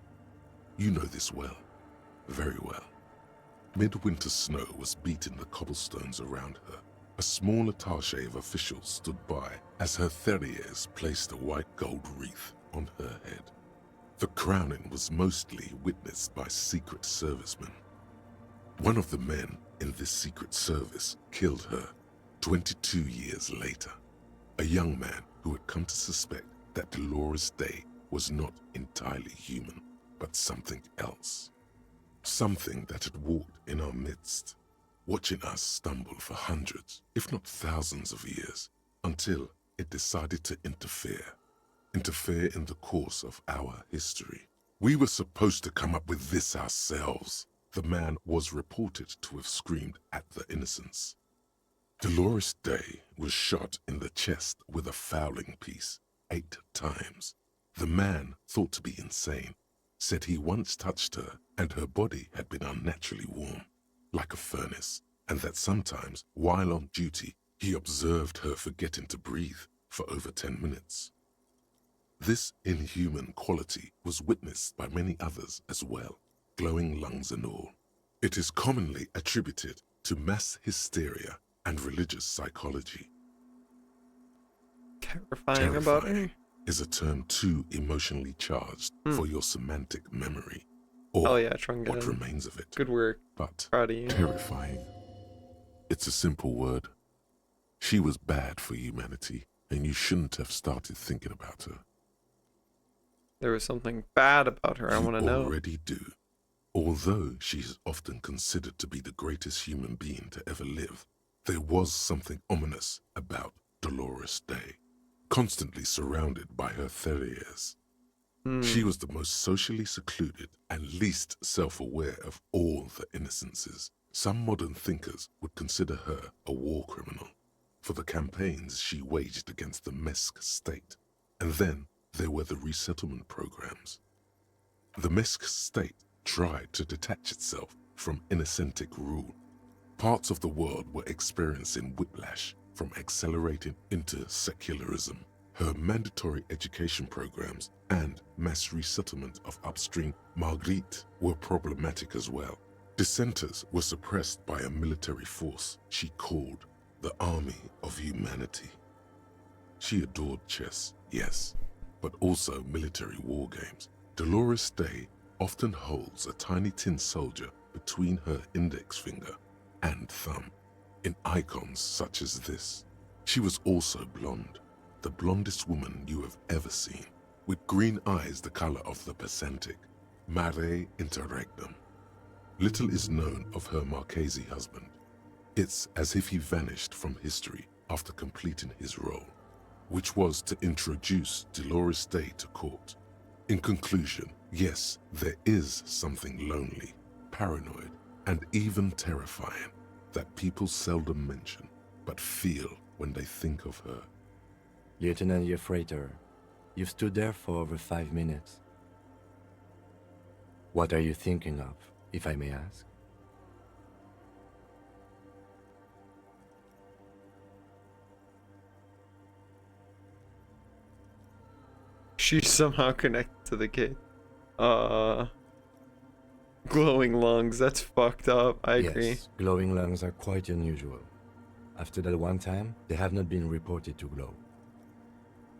You know this well, very well. Midwinter snow was beating the cobblestones around her. A small attaché of officials stood by as her Theriers placed a white gold wreath on her head. The crowning was mostly witnessed by secret servicemen. One of the men in this secret service killed her 22 years later, a young man who had come to suspect that Dolores Day was not entirely human, but something else. Something that had walked in our midst, watching us stumble for hundreds, if not thousands of years, until it decided to interfere in the course of our history. We were supposed to come up with this ourselves, the man was reported to have screamed at the Innocents. Dolores Day was shot in the chest with a fowling piece 8 times. The man, thought to be insane, said he once touched her and her body had been unnaturally warm, like a furnace, and that sometimes, while on duty, he observed her forgetting to breathe for over 10 minutes. This inhuman quality was witnessed by many others as well, glowing lungs and all. It is commonly attributed to mass hysteria and religious psychology. Terrifying about her. Is a term too emotionally charged for your semantic memory, or Oh yeah, Trunga. what remains of it. Good work. But Proud of you. terrifying. It's a simple word. She was bad for humanity, and you shouldn't have started thinking about her. There was something bad about her. I want to You know. already do. Although she is often considered to be the greatest human being to ever live, there was something ominous about Dolores Day, constantly surrounded by her Theriers. She was the most socially secluded and least self-aware of all the Innocences. Some modern thinkers would consider her a war criminal for the campaigns she waged against the Mesk state. And then there were the resettlement programs. The Mesk state tried to detach itself from Innocentic rule. Parts of the world were experiencing whiplash from accelerating into secularism. Her mandatory education programs and mass resettlement of upstream Marguerite were problematic as well. Dissenters were suppressed by a military force she called the Army of Humanity. She adored chess, yes, but also military war games. Dolores Day often holds a tiny tin soldier between her index finger and thumb in icons such as this. She was also blonde, the blondest woman you have ever seen, with green eyes the color of the Pacentic, mare interregnum. Little is known of her Marchese husband. It's as if he vanished from history after completing his role, which was to introduce Dolores Day to court. In conclusion, yes, there is something lonely, paranoid, and even terrifying that people seldom mention, but feel when they think of her. Lieutenant Yefrater, you've stood there for over 5 minutes. What are you thinking of, if I may ask? She's somehow connected to the kid. Glowing lungs, that's fucked up. I agree. Yes, glowing lungs are quite unusual. After that one time, they have not been reported to glow.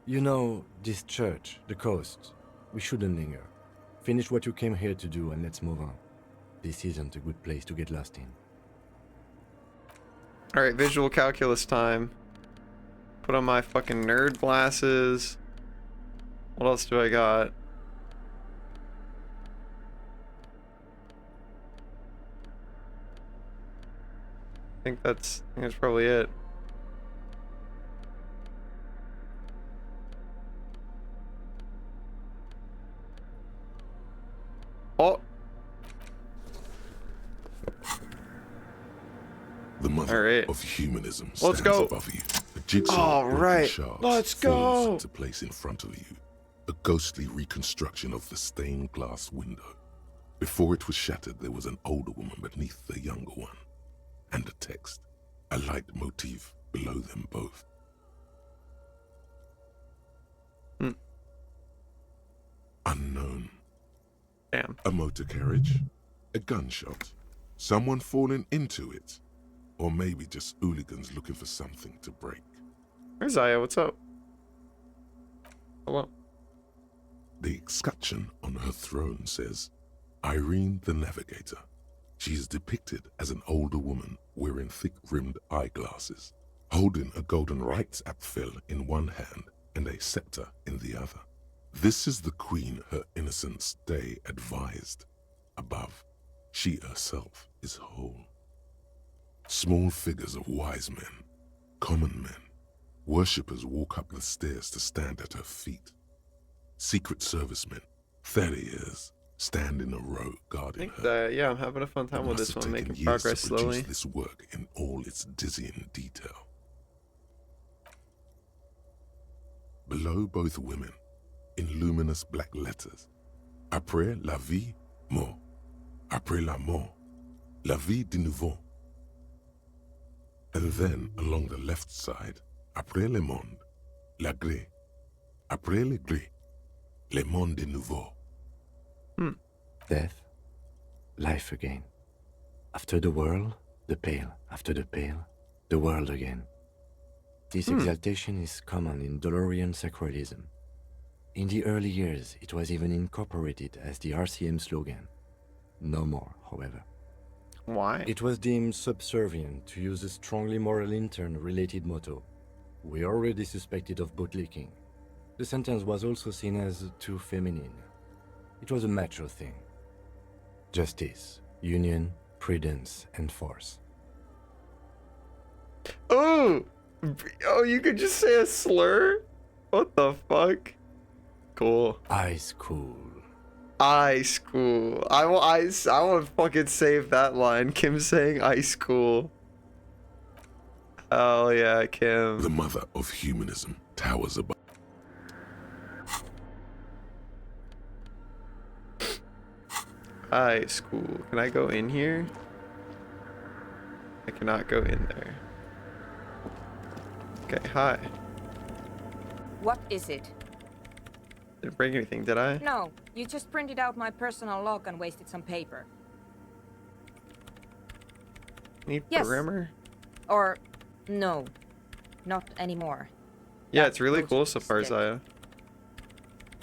You know, this church, the coast, we shouldn't linger. Finish what you came here to do and let's move on. This isn't a good place to get lost in. Alright, visual calculus time. Put on my fucking nerd glasses. What else do I got? I think that's probably it. Oh, The mother All right. of humanism Let's stands go. above you. A jigsaw All of broken right. shards Let's falls go. into place in front of you. A ghostly reconstruction of the stained glass window. Before it was shattered, there was an older woman beneath the younger one, and a text, a light motif below them both. Unknown. damn. A motor carriage, a gunshot, someone falling into it, or maybe just hooligans looking for something to break. Where's Aya? What's up? Hello. The escutcheon on her throne says, Irene the Navigator. She is depicted as an older woman wearing thick-rimmed eyeglasses, holding a golden Reichsapfel in one hand and a scepter in the other. This is the queen her innocence day advised. Above, she herself is whole. Small figures of wise men, common men, worshippers walk up the stairs to stand at her feet. Secret servicemen, 30 years, stand in a row I guarding think her. that, yeah, I'm having a fun time It with must this have one, taken making years progress to produce slowly. this work in all its dizzying detail. Below both women, in luminous black letters, Après la vie, mort. Après la mort, la vie de nouveau. And then along the left side, Après le monde, la gré. Après le gré, le monde de nouveau. Death, life again. After the world, the pale. After the pale, the world again. This exaltation is common in Dolorian sacralism. In the early years, it was even incorporated as the RCM slogan. No more, however. Why? It was deemed subservient to use a strongly moral intern-related motto. We already suspected of bootlicking. The sentence was also seen as too feminine. It was a macho thing. Justice, union, prudence, and force. Oh! Oh, you could just say a slur? What the fuck? Cool. Ice cool. Ice cool. I want to fucking save that line. Kim saying ice cool. Hell yeah, Kim. The mother of humanism towers above. Ice cool. Can I go in here? I cannot go in there. Okay, hi. What is it? Didn't break anything, did I? No, you just printed out my personal log and wasted some paper. Need Yes. programmer? Or, no, not anymore. Yeah, That's it's really cool totally so far, stick. Zaya.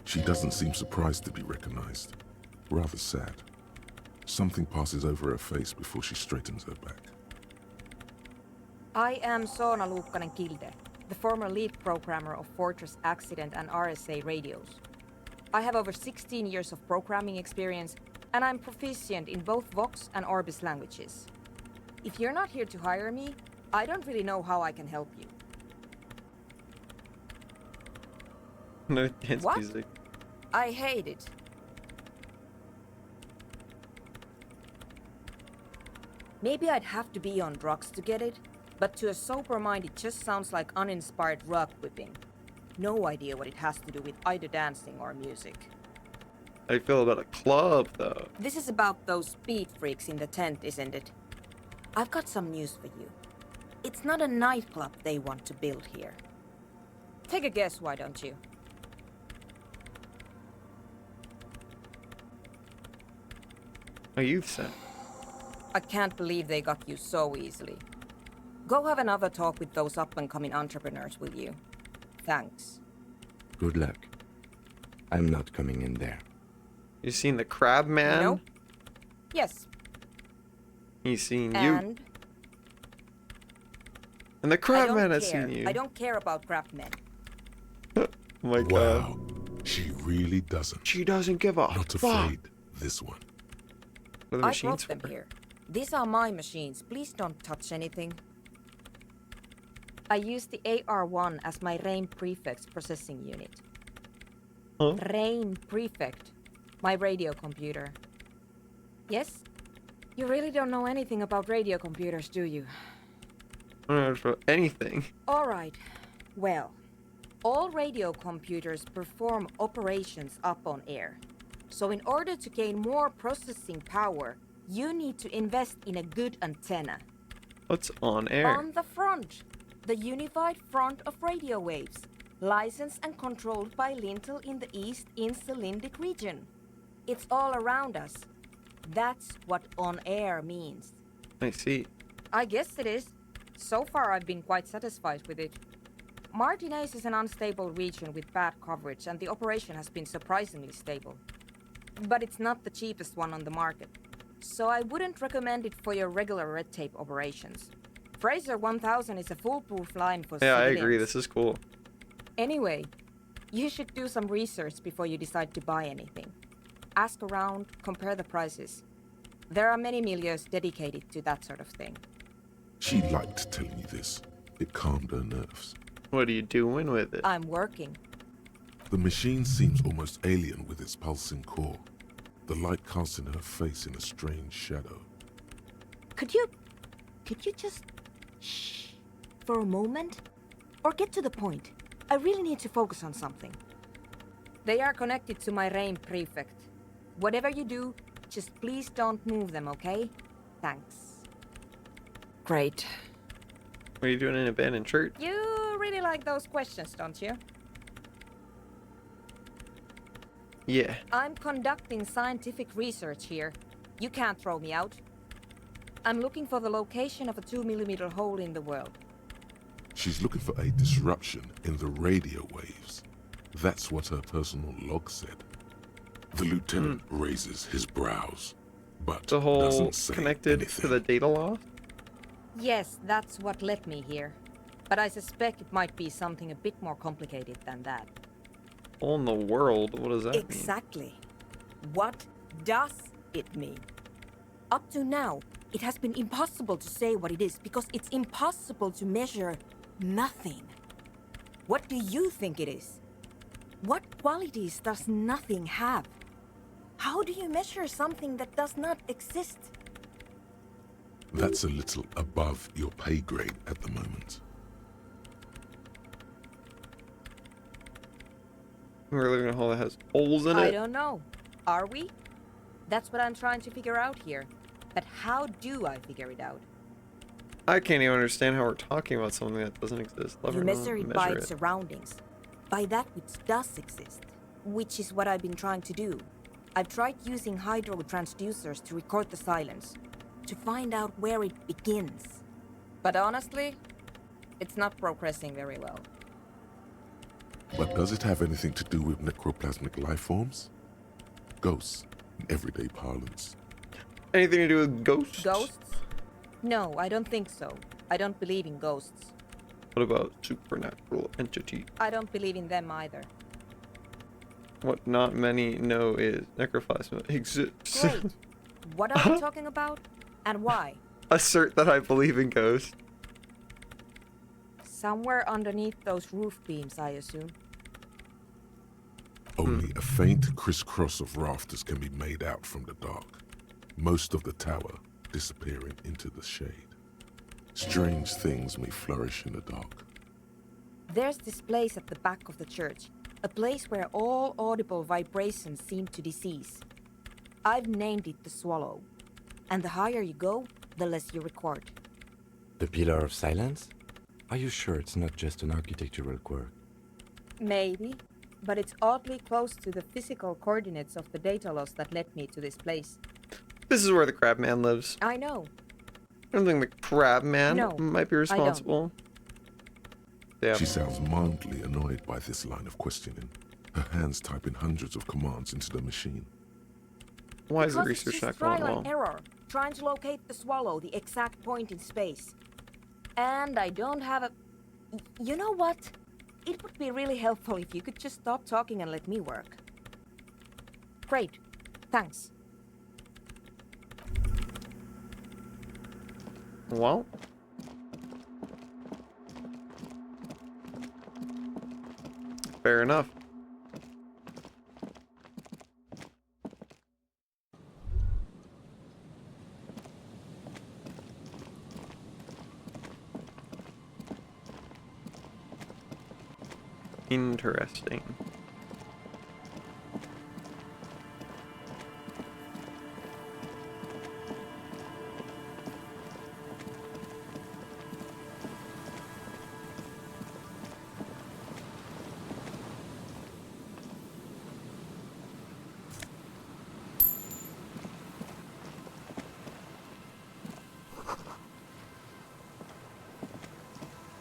She doesn't seem surprised to be recognized. Rather sad. Something passes over her face before she straightens her back. I am Soona Luukkanen Kilde, the former lead programmer of Fortress Accident and RSA radios. I have over 16 years of programming experience, and I'm proficient in both Vox and Orbis languages. If you're not here to hire me, I don't really know how I can help you. No dance What? music. I hate it. Maybe I'd have to be on drugs to get it, but to a sober mind it just sounds like uninspired rug whipping. No idea what it has to do with either dancing or music. How do you feel about a club, though? This is about those speed freaks in the tent, isn't it? I've got some news for you. It's not a nightclub they want to build here. Take a guess, why don't you? A youth center. I can't believe they got you so easily. Go have another talk with those up-and-coming entrepreneurs, will you? Thanks. Good luck. I'm not coming in there. You seen the crab man? No? Yes. He's seen you. And And the I crab don't man has care. seen you. I don't care about craft men. Oh my god. Wow. She really doesn't. She doesn't give a Not fuck. afraid this one. What are the I machines brought them for? here. These are my machines. Please don't touch anything. I use the AR-1 as my RAIN prefect's processing unit. Huh? RAIN prefect. My radio computer. Yes? You really don't know anything about radio computers, do you? I don't know for anything. Alright. Well, all radio computers perform operations up on air. So in order to gain more processing power, you need to invest in a good antenna. What's on air? On the front, the unified front of radio waves, licensed and controlled by Lintel in the East Insulindic region. It's all around us. That's what on air means. I see. I guess it is. So far I've been quite satisfied with it. Martinez is an unstable region with bad coverage and the operation has been surprisingly stable. But it's not the cheapest one on the market. So I wouldn't recommend it for your regular red tape operations. Fraser 1000 is a foolproof line for Yeah, I civilians. agree. This is cool. Anyway, you should do some research before you decide to buy anything. Ask around, compare the prices. There are many milieux dedicated to that sort of thing. She liked telling you this. It calmed her nerves. What are you doing with it? I'm working. The machine seems almost alien with its pulsing core. The light casts in her face in a strange shadow. Could you just shh for a moment? Or get to the point. I really need to focus on something. They are connected to my RAIN prefect. Whatever you do, just please don't move them, okay? Thanks. Great. What are you doing in an abandoned church? You really like those questions, don't you? Yeah. I'm conducting scientific research here. You can't throw me out. I'm looking for the location of a 2mm hole in the world. She's looking for a disruption in the radio waves. That's what her personal log said. The lieutenant raises his brows, but The whole doesn't say connected anything. to the data loss? Yes, that's what led me here. But I suspect it might be something a bit more complicated than that. All in the world? What does that mean? Exactly. What does it mean? Up to now, it has been impossible to say what it is because it's impossible to measure nothing. What do you think it is? What qualities does nothing have? How do you measure something that does not exist? That's a little above your pay grade at the moment. We're living in a hole that has holes in I it. don't know. Are we? That's what I'm trying to figure out here. But how do I figure it out? I can't even understand how we're talking about something that doesn't exist. You measure it by its surroundings, by that which does exist, which is what I've been trying to do. I've tried using hydro transducers to record the silence, to find out where it begins. But honestly, it's not progressing very well. But does it have anything to do with necroplasmic life forms? Ghosts, in everyday parlance. Anything to do with ghosts? Ghosts? No, I don't think so. I don't believe in ghosts. What about supernatural entity? I don't believe in them either. What not many know is necroplasma exists. Great. What are we talking about? And why? Assert that I believe in ghosts. Somewhere underneath those roof beams, I assume. Only a faint crisscross of rafters can be made out from the dark, most of the tower disappearing into the shade. Strange things may flourish in the dark. There's this place at the back of the church, a place where all audible vibrations seem to decease. I've named it the Swallow, and the higher you go, the less you record. The Pillar of Silence? Are you sure it's not just an architectural quirk? Maybe, but it's oddly close to the physical coordinates of the data loss that led me to this place. This is where the crab man lives. I know. I don't think the crab man No, might be responsible. Yeah. She sounds mildly annoyed by this line of questioning, her hands typing hundreds of commands into the machine. Why is the Because it's research not just going trial well? and error, trying to locate the Swallow, the exact point in space. And I don't have a... You know what? It would be really helpful if you could just stop talking and let me work. Great. Thanks. Well. Fair enough. Interesting.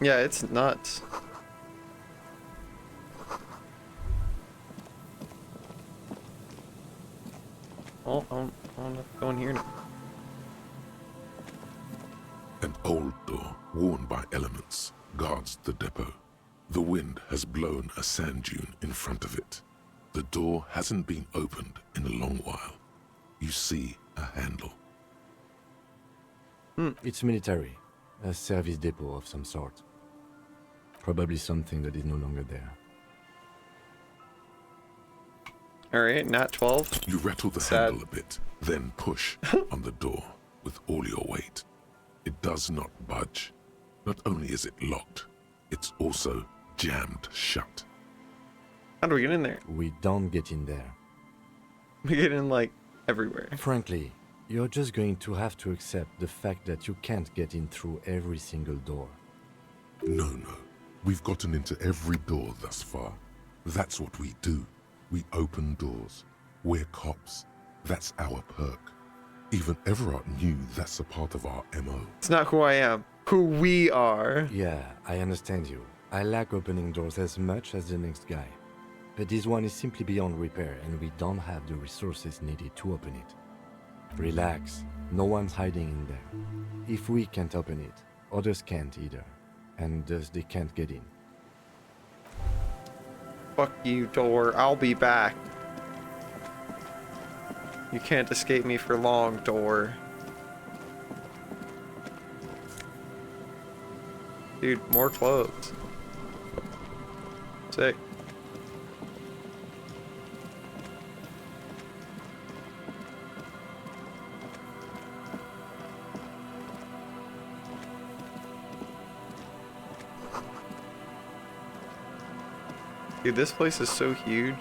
Yeah, it's nuts. Oh, I want to go in here now. An old door, worn by elements, guards the depot. The wind has blown a sand dune in front of it. The door hasn't been opened in a long while. You see a handle. It's military. A service depot of some sort. Probably something that is no longer there. Alright, nat 12. You rattle the Sad. handle a bit, then push on the door with all your weight. It does not budge. Not only is it locked, it's also jammed shut. How do we get in there? We don't get in there. We get in, like, everywhere. Frankly, you're just going to have to accept the fact that you can't get in through every single door. No. We've gotten into every door thus far. That's what we do. We open doors. We're cops. That's our perk. Even Everard knew that's a part of our MO. It's not who I am. Who we are. Yeah, I understand you. I like opening doors as much as the next guy. But this one is simply beyond repair, and we don't have the resources needed to open it. Relax. No one's hiding in there. If we can't open it, others can't either. And thus they can't get in. Fuck you, door. I'll be back. You can't escape me for long, door. Dude, more clothes. Sick. Dude, this place is so huge.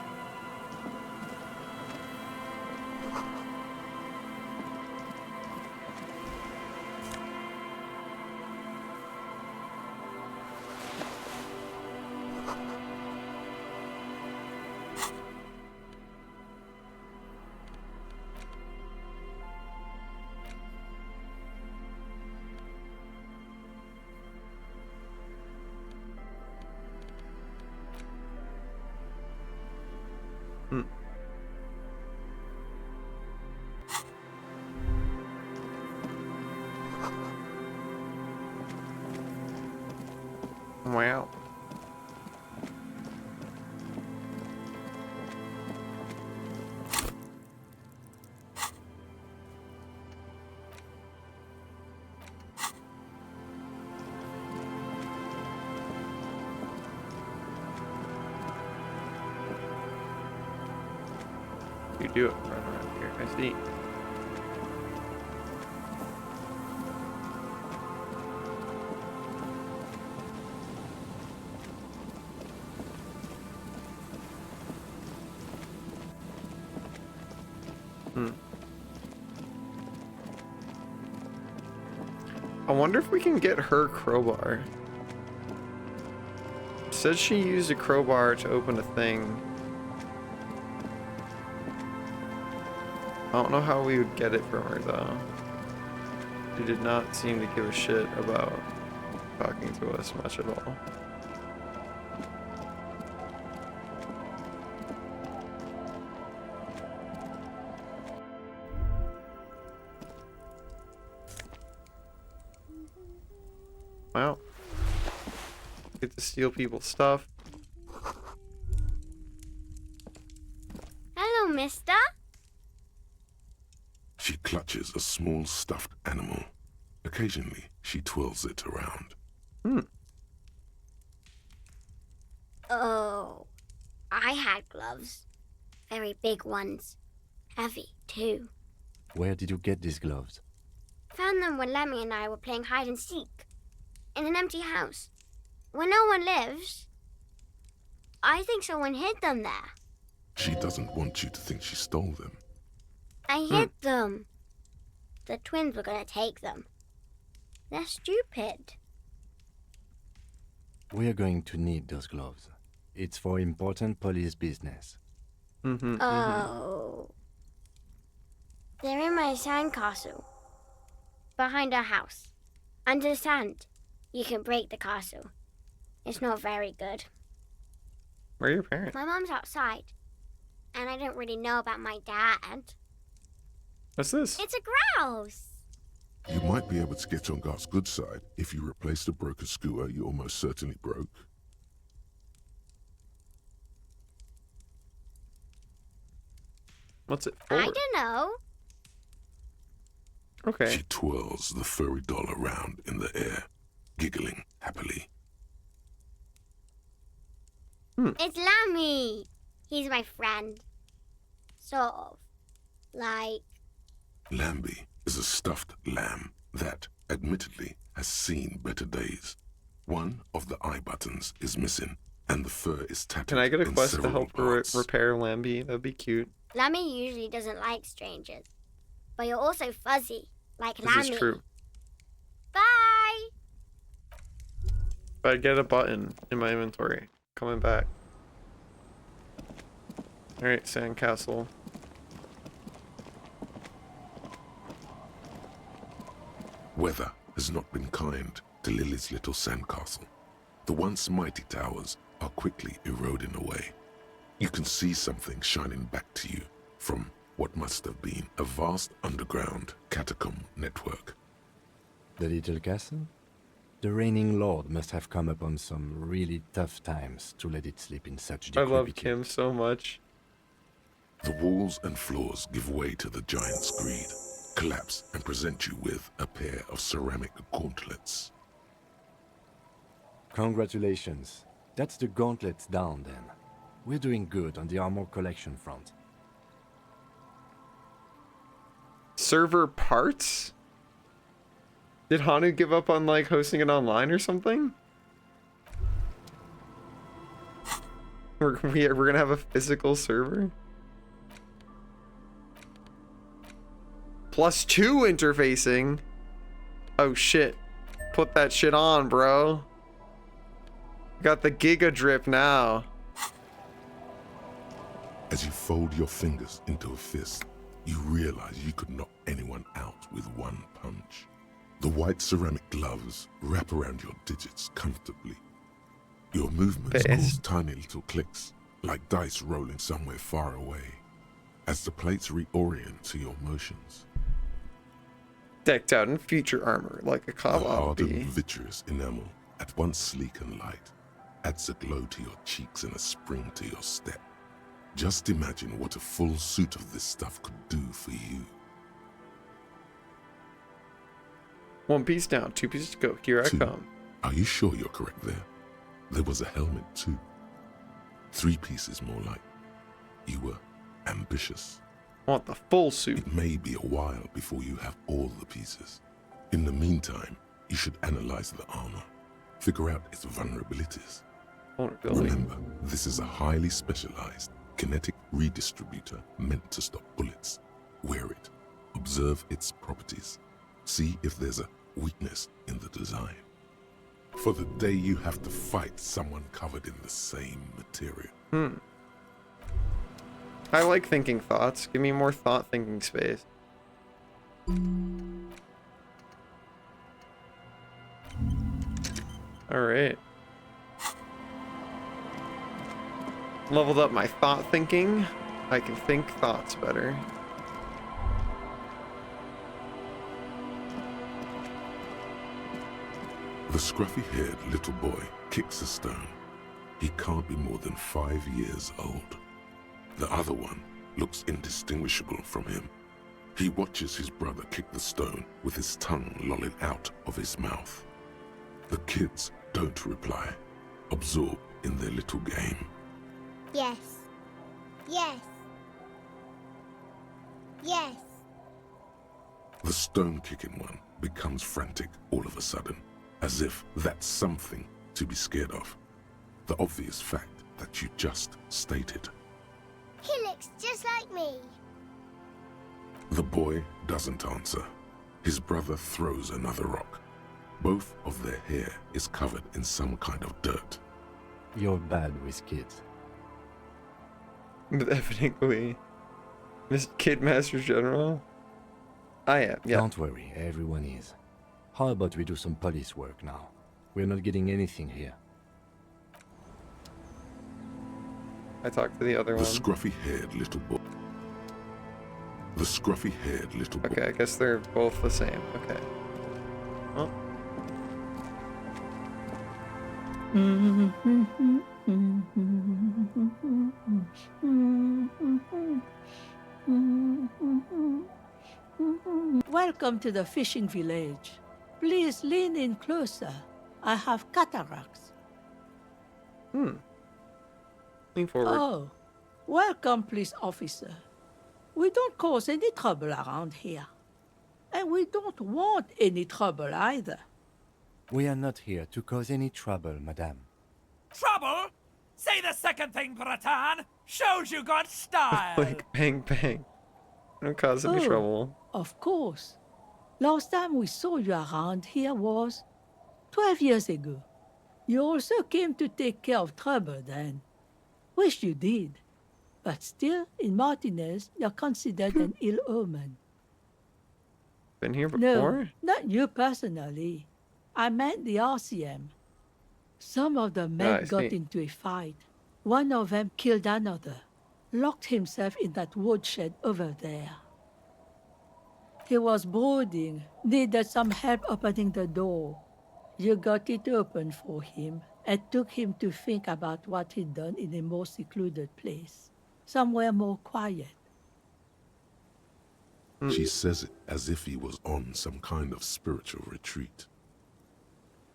Wow. You do it right around here. I see. I wonder if we can get her crowbar. It says she used a crowbar to open a thing. I don't know how we would get it from her though. She did not seem to give a shit about talking to us much at all. Wow. Get to steal people's stuff. Hello, mister. She clutches a small stuffed animal. Occasionally, she twirls it around. Oh, I had gloves. Very big ones. Heavy, too. Where did you get these gloves? Found them when Lemmy and I were playing hide and seek. In an empty house. Where no one lives. I think someone hid them there. She doesn't want you to think she stole them. I hid them. The twins were gonna take them. They're stupid. We're going to need those gloves. It's for important police business. Oh. They're in my sandcastle. Behind our house. Under the sand. You can break the castle. It's not very good. Where are your parents? My mom's outside. And I don't really know about my dad. What's this? It's a grouse. You might be able to get on Gart's good side if you replace the broken skewer you almost certainly broke. What's it for? I don't know. Okay. She twirls the furry doll around in the air, giggling happily. It's Lammy. He's my friend. Sort of. Like... Lambie is a stuffed lamb that, admittedly, has seen better days. One of the eye buttons is missing, and the fur is tattered. Can I get a in quest to several help parts. repair Lambie? That'd be cute. Lammy usually doesn't like strangers. But you're also fuzzy, like This Lammy. is true. Bye! If I get a button in my inventory, coming back. Alright, sandcastle. Weather has not been kind to Lily's little sandcastle. The once mighty towers are quickly eroding away. You can see something shining back to you from what must have been a vast underground catacomb network. The little castle? The reigning lord must have come upon some really tough times to let it sleep in such I love decrepitude. Kim so much. The walls and floors give way to the giant's greed, collapse and present you with a pair of ceramic gauntlets. Congratulations. That's the gauntlets down then. We're doing good on the armor collection front. Server parts? Did Hanu give up on like hosting it online or something? We're gonna have a physical server? +2 interfacing? Oh shit. Put that shit on, bro. Got the Giga Drip now. As you fold your fingers into a fist, you realize you could knock anyone out with one punch. The white ceramic gloves wrap around your digits comfortably. Your movements cause tiny little clicks, like dice rolling somewhere far away, as the plates reorient to your motions. Decked out in future armor, like a The Kawa would hardened be. vitreous enamel at once sleek and light, adds a glow to your cheeks and a spring to your step. Just imagine what a full suit of this stuff could do for you. 1 piece down, 2 pieces to go. Here I 2. come. Are you sure you're correct there? There was a helmet too. 3 pieces more like. You were ambitious. I want the full suit. It may be a while before you have all the pieces. In the meantime, you should analyze the armor. Figure out its vulnerabilities. Vulnerability. Remember, this is a highly specialized kinetic redistributor meant to stop bullets. Wear it. Observe its properties. See if there's a weakness in the design. For the day you have to fight someone covered in the same material. I like thinking thoughts. Give me more thought thinking space. Alright. Leveled up my thought thinking. I can think thoughts better. The scruffy-haired little boy kicks a stone. He can't be more than 5 years old. The other one looks indistinguishable from him. He watches his brother kick the stone with his tongue lolling out of his mouth. The kids don't reply, absorbed in their little game. Yes. Yes. Yes. The stone-kicking one becomes frantic all of a sudden, as if that's something to be scared of. The obvious fact that you just stated. He looks just like me. The boy doesn't answer. His brother throws another rock. Both of their hair is covered in some kind of dirt. You're bad with kids. Definitely. Mr. Kid Master General? I am, yeah. Don't worry, everyone is. How about we do some police work now? We're not getting anything here. I talked to the other The one. scruffy-haired little boy. The scruffy-haired little boy. Okay, I guess they're both the same. Okay. Well. Welcome to the fishing village. Please lean in closer. I have cataracts. Lean forward. Oh, welcome, police officer. We don't cause any trouble around here. And we don't want any trouble either. We are not here to cause any trouble, madame. Trouble? Say the second thing, Bratan. Shows you got style. Like, bang, bang. Don't cause any trouble. Of course. Last time we saw you around here was 12 years ago. You also came to take care of trouble then. Wish you did. But still, in Martinez, you're considered an ill omen. Been here No, before? not you personally. I meant the RCM. Some of the men I got see. into a fight. One of them killed another, locked himself in that woodshed over there. He was brooding, needed some help opening the door. You got it open for him and took him to think about what he'd done in a more secluded place, somewhere more quiet. She says it as if he was on some kind of spiritual retreat.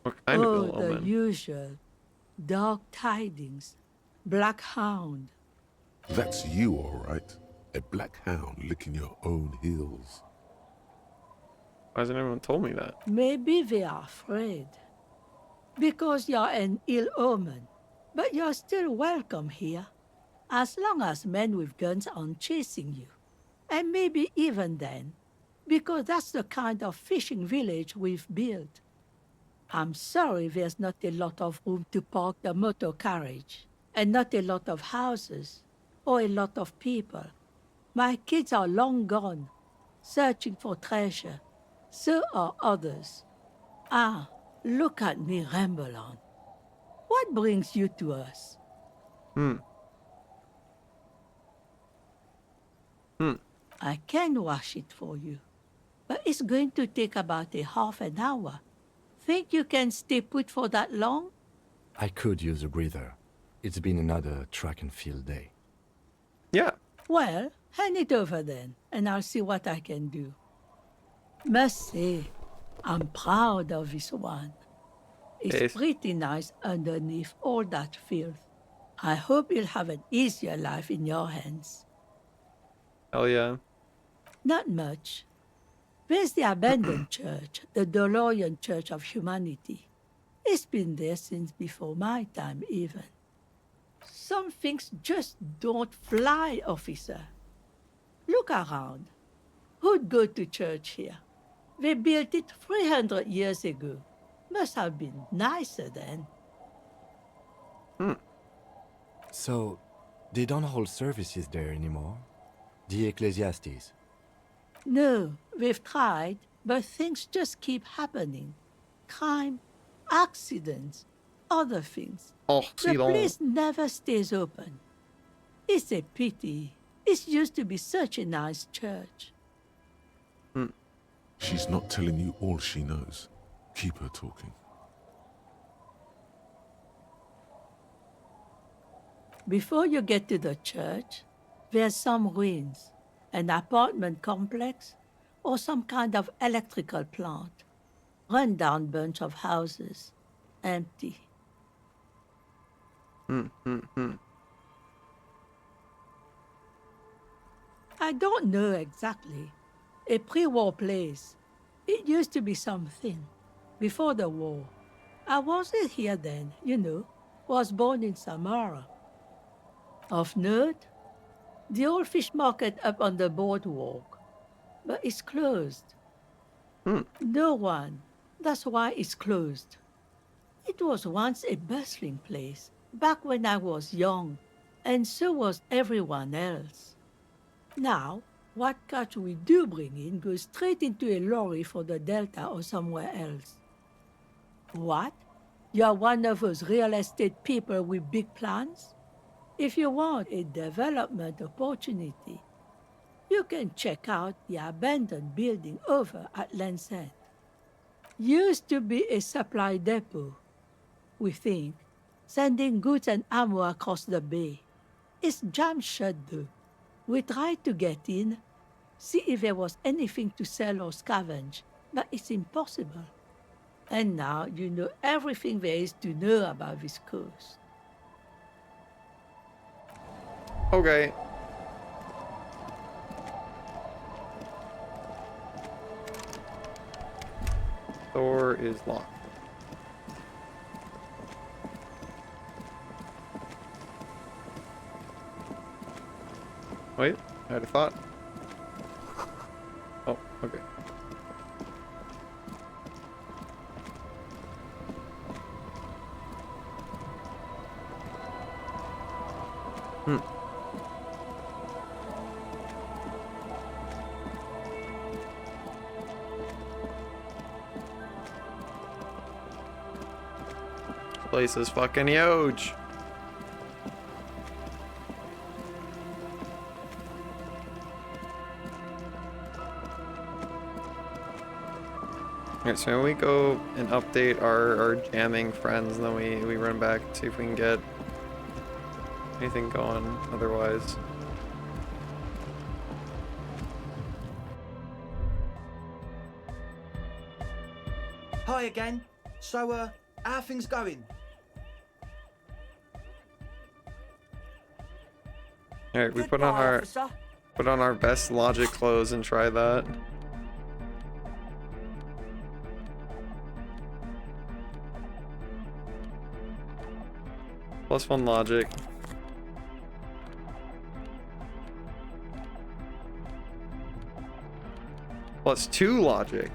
What kind of Oh, ill the omen? usual. Dark tidings. Black hound. That's you, all right. A black hound licking your own heels. Why hasn't anyone told me that? Maybe they are afraid. Because you're an ill omen. But you're still welcome here. As long as men with guns aren't chasing you. And maybe even then. Because that's the kind of fishing village we've built. I'm sorry there's not a lot of room to park the motor carriage. And not a lot of houses. Or a lot of people. My kids are long gone. Searching for treasure. So are others. Ah, look at me ramble on. What brings you to us? I can wash it for you, but it's going to take about a half an hour. Think you can stay put for that long? I could use a breather. It's been another track and field day. Yeah. Well, hand it over then, and I'll see what I can do. Must say, I'm proud of this one. It's Yes. pretty nice underneath all that filth. I hope you'll have an easier life in your hands. Hell yeah. Not much. There's the abandoned church, the DeLorean Church of Humanity. It's been there since before my time, even. Some things just don't fly, officer. Look around. Who'd go to church here? They built it 300 years ago. Must have been nicer then. So, they don't hold services there anymore? The Ecclesiastes? No, we've tried, but things just keep happening. Crime, accidents, other things. Oh, The place never stays open. It's a pity. It used to be such a nice church. She's not telling you all she knows. Keep her talking. Before you get to the church, there's some ruins, an apartment complex, or some kind of electrical plant. Run-down bunch of houses, empty. I don't know exactly. A pre-war place. It used to be something. Before the war. I wasn't here then, you know. Was born in Samara. Of note, the old fish market up on the boardwalk. But it's closed. No one. That's why it's closed. It was once a bustling place, back when I was young, and so was everyone else. Now, what catch we do bring in goes straight into a lorry for the Delta or somewhere else. What? You're one of those real estate people with big plans? If you want a development opportunity, you can check out the abandoned building over at Land's End. Used to be a supply depot, we think, sending goods and ammo across the bay. It's jammed shut though. We tried to get in, see if there was anything to sell or scavenge, but it's impossible. And now you know everything there is to know about this coast. Okay. Door is locked. Wait, I had a thought. Oh, okay. Place is fucking huge. Alright, so we go and update our jamming friends, and then we run back and see if we can get anything going otherwise. Hi again. So, how are things going? Alright, we put on our best logic clothes and try that. +1 logic. +2 logic.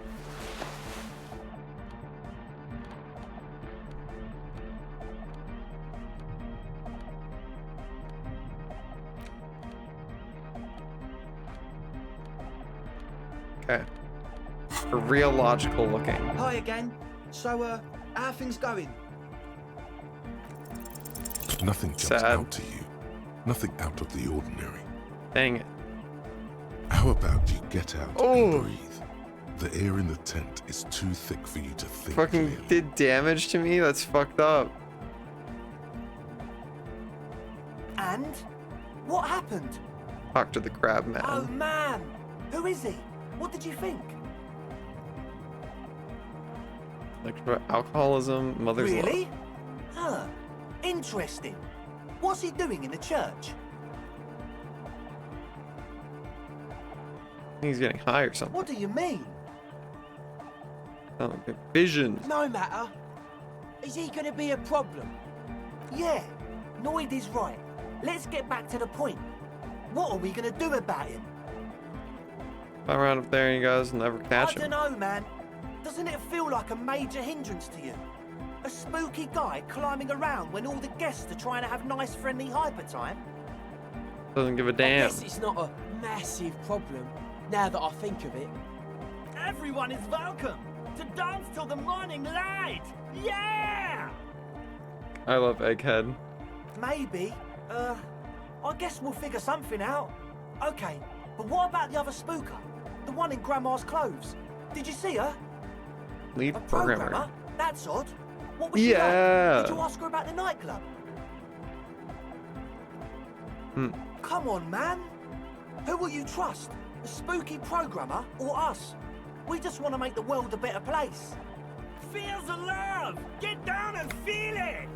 Okay. For real logical looking. Hi again. So, how are things going? Nothing jumps Sad. out to you. Nothing out of the ordinary. Dang it. How about you get out Oh. and breathe? The air in the tent is too thick for you to think Fucking clearly. did damage to me? That's fucked up. And? What happened? Talk to the crab man. Oh man! Who is he? What did you think? Like alcoholism, mother's love. Really? Huh. Interesting. What's he doing in the church? He's getting high or something. What do you mean? Oh, like a vision. No matter. Is he gonna be a problem? Yeah, Noid is right. Let's get back to the point. What are we gonna do about him? If I run up there and you guys will never catch I him. don't know, man. Doesn't it feel like a major hindrance to you? A spooky guy climbing around when all the guests are trying to have nice, friendly hyper time? Doesn't give a I damn. guess it's not a massive problem, now that I think of it. Everyone is welcome to dance till the morning light. Yeah! I love Egghead. Maybe. I guess we'll figure something out. Okay, but what about the other spooker? The one in Grandma's clothes? Did you see her? Lead A programmer. programmer? That's odd. What was she Yeah. like? Did you ask her about the nightclub? Come on, man. Who will you trust? A spooky programmer or us? We just want to make the world a better place. Feel the love! Get down and feel it!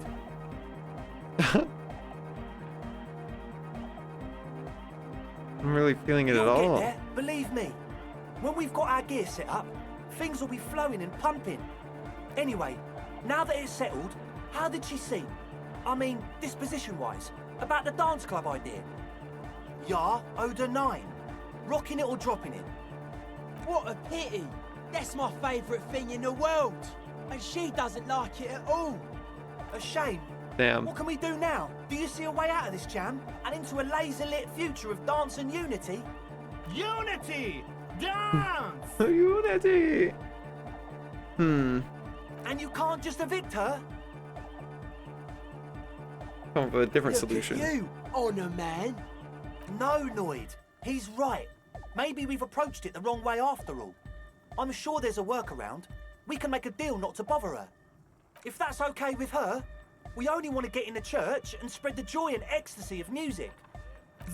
I'm really feeling it You'll at get all. there, believe me. When we've got our gear set up, things will be flowing and pumping. Anyway, now that it's settled, how did she seem? I mean, disposition-wise, about the dance club idea. Ja oder nein? Rocking it or dropping it? What a pity! That's my favourite thing in the world! And she doesn't like it at all! A shame. Damn. What can we do now? Do you see a way out of this jam? And into a laser-lit future of dance and unity? Unity! Dance! Unity! And you can't just evict her? Come up with a different Look solution. at you, Honour Man! No, Noid. He's right. Maybe we've approached it the wrong way after all. I'm sure there's a workaround. We can make a deal not to bother her. If that's okay with her, we only want to get in the church and spread the joy and ecstasy of music.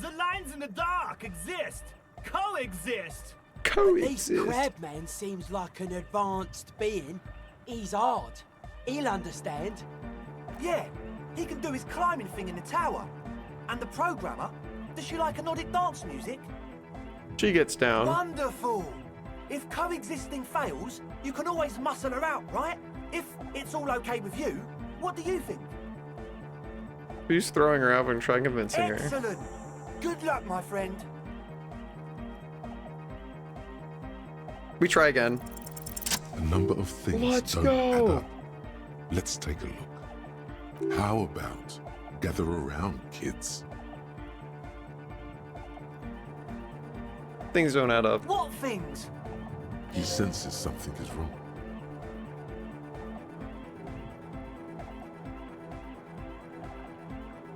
The lines in the dark exist! Coexist! This Coexist. crabman seems like an advanced being. He's hard. He'll understand. Yeah, he can do his climbing thing in the tower. And the programmer, does she like anodic dance music? She gets down. Wonderful! If coexisting fails, you can always muscle her out, right? If it's all okay with you, what do you think? Who's throwing her out when trying convincing her? Excellent! Good luck, my friend. We try again. A number of things Let's don't go. add up. Let's take a look. How about gather around, kids? Things don't add up. What things? He senses something is wrong.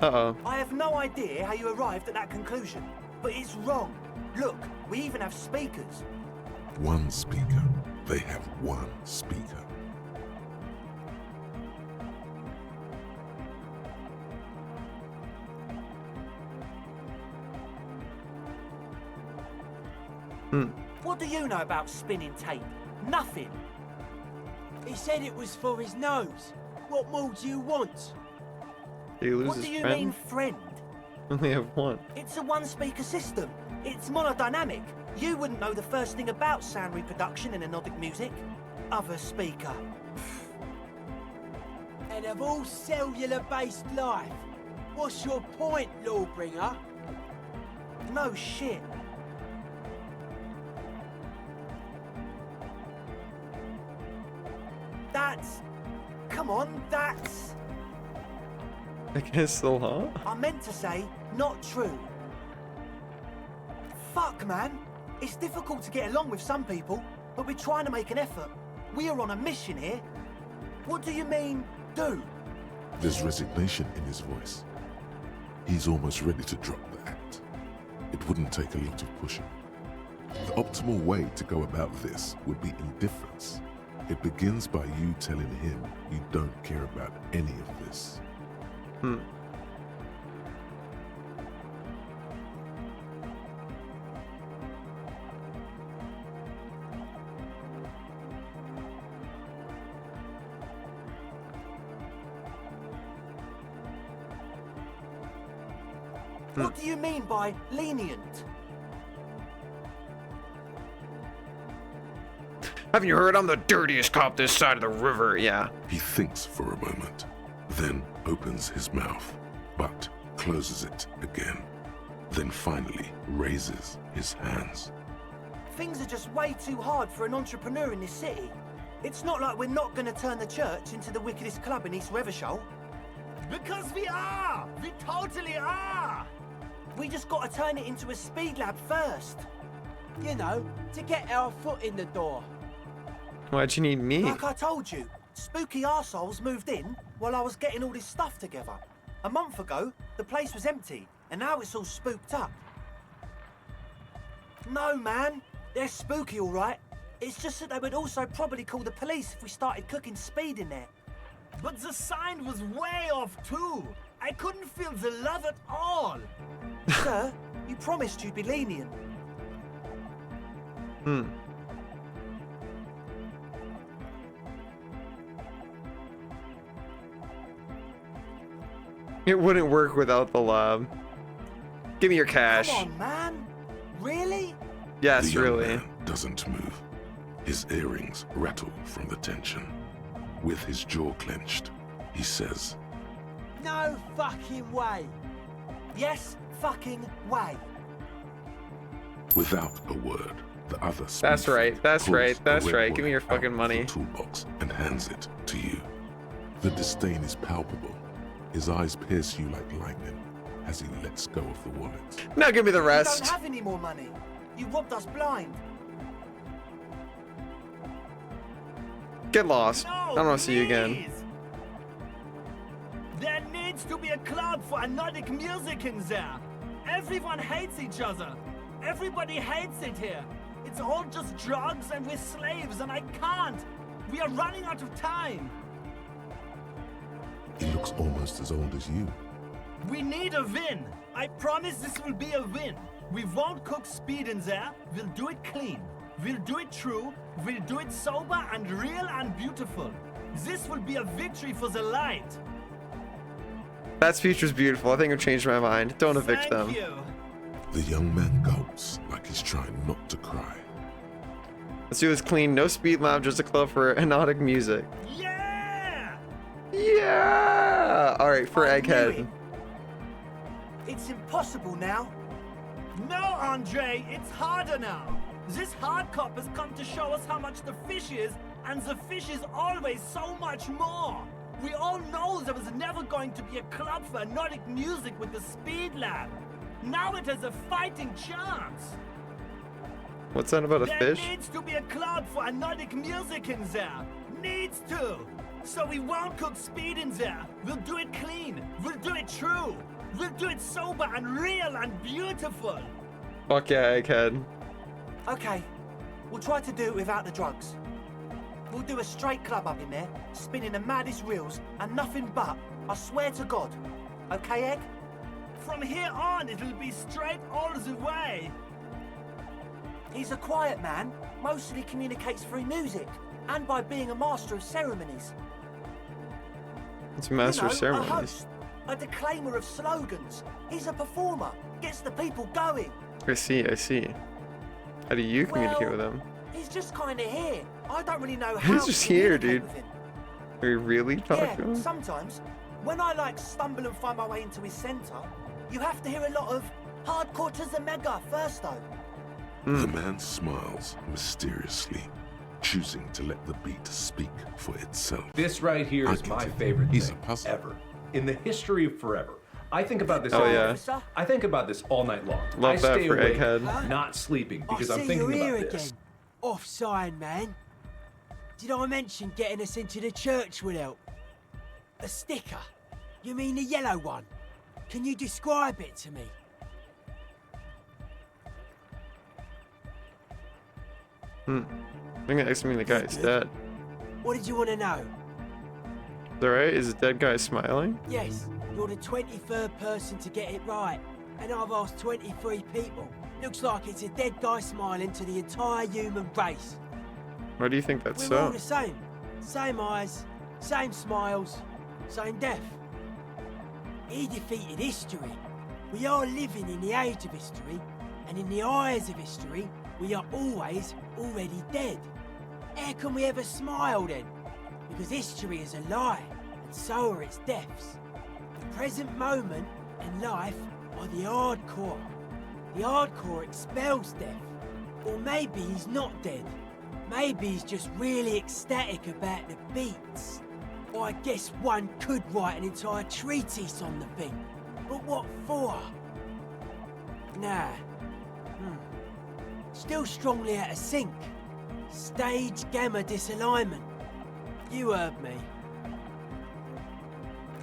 Uh-oh. I have no idea how you arrived at that conclusion, but it's wrong. Look, we even have speakers. One speaker. They have one speaker. What do you know about spinning tape? Nothing. He said it was for his nose. What more do you want? Did he lose What his do you friend? mean, friend? Only have one. It's a one-speaker system. It's monodynamic. You wouldn't know the first thing about sound reproduction in anodic music. Other speaker. And of all cellular-based life, what's your point, Lawbringer? No shit. That's... Come on, that's... I guess still, huh? I meant to say, not true. Fuck, man. It's difficult to get along with some people, but we're trying to make an effort. We are on a mission here. What do you mean, do? There's resignation in his voice. He's almost ready to drop the act. It wouldn't take a lot of pushing. The optimal way to go about this would be indifference. It begins by you telling him you don't care about any of this. What do you mean by lenient? Haven't you heard I'm the dirtiest cop this side of the river? Yeah. He thinks for a moment, then opens his mouth, but closes it again. Then finally raises his hands. Things are just way too hard for an entrepreneur in this city. It's not like we're not going to turn the church into the wickedest club in East Revershoal. Because we are! We totally are! We just got to turn it into a speed lab first. You know, to get our foot in the door. Why'd you need me? Like I told you, spooky arseholes moved in while I was getting all this stuff together. A month ago, the place was empty, and now it's all spooked up. No, man. They're spooky, all right. It's just that they would also probably call the police if we started cooking speed in there. But the sign was way off, too. I couldn't feel the love at all. Sir, you promised you'd be lenient. It wouldn't work without the lab. Give me your cash. Come on, man. Really? Yes, The young really. man doesn't move. His earrings rattle from the tension. With his jaw clenched, he says, No fucking way. Yes, fucking way. without a word, the other That's smooth right, that's pulls right, a that's red right. Give me your wallet fucking out of money. the toolbox and hands it to you. The disdain is palpable. His eyes pierce you like lightning as he lets go of the wallet. Now give me the We rest. don't have any more money. You robbed us blind. Get lost. I don't want to see you again. Please. There needs to be a club for Nordic music in there. Everyone hates each other. Everybody hates it here. It's all just drugs and we're slaves and I can't. We are running out of time. He looks almost as old as you. We need a win. I promise this will be a win. We won't cook speed in there. We'll do it clean. We'll do it true. We'll do it sober and real and beautiful. This will be a victory for the light. That speech was beautiful. I think I've changed my mind. Don't evict them. Thank you. The young man gulps like he's trying not to cry. Let's do this clean. No speed lab, just a club for hypnotic music. Yeah! Yeah! Alright, for I knew Egghead. it. It's impossible now. No, Andre, it's harder now. This hard cop has come to show us how much the fish is, and the fish is always so much more. We all know there was never going to be a club for Nordic music with the Speed Lab. Now it has a fighting chance. What's that about a There fish? needs to be a club for Nordic music in there. Needs to. So we won't cook speed in there. We'll do it clean. We'll do it true. We'll do it sober and real and beautiful. Fuck yeah, Egghead. Okay, we'll try to do it without the drugs. We'll do a straight club up in there, spinning the maddest reels and nothing but, I swear to God. Okay, Egg? From here on, it'll be straight all the way. He's a quiet man, mostly communicates through music, and by being a master of ceremonies. It's a master of A ceremonies. host, a declaimer of slogans. He's a performer, gets the people going. I see, I see. How do you communicate with Well, him? He's just kind of here. I don't really know how He's to just here, communicate dude. with him. Are you really talking Yeah, to him? sometimes. When I stumble and find my way into his center, you have to hear a lot of hardcore to the mega first though. The man smiles mysteriously, choosing to let the beat speak for itself. This right here I is get my it. favorite He's thing a puzzle. ever in the history of forever. I think about this. Oh, all yeah. Officer? I think about this all night long. Love I that stay for awake, Egghead. not sleeping, because I I'm see thinking you're here about again. this. Off sign, man. Did I mention getting us into the church would help? A sticker? You mean the yellow one? Can you describe it to me? I think it actually mean the guy's dead. What did you want to know? Is that right? Is the dead guy smiling? Yes, you're the 23rd person to get it right. And I've asked 23 people. Looks like it's a dead guy smiling to the entire human race. Why do you think that's We're all so? the same. Same eyes, same smiles, same death. He defeated history. We are living in the age of history, and in the eyes of history, we are always already dead. How can we ever smile then? Because history is a lie, and so are its deaths. The present moment and life are the hardcore. The hardcore expels death. Or maybe he's not dead. Maybe he's just really ecstatic about the beats. Or I guess one could write an entire treatise on the thing. But what for? Nah. Still strongly out of sync. Stage gamma disalignment. You heard me.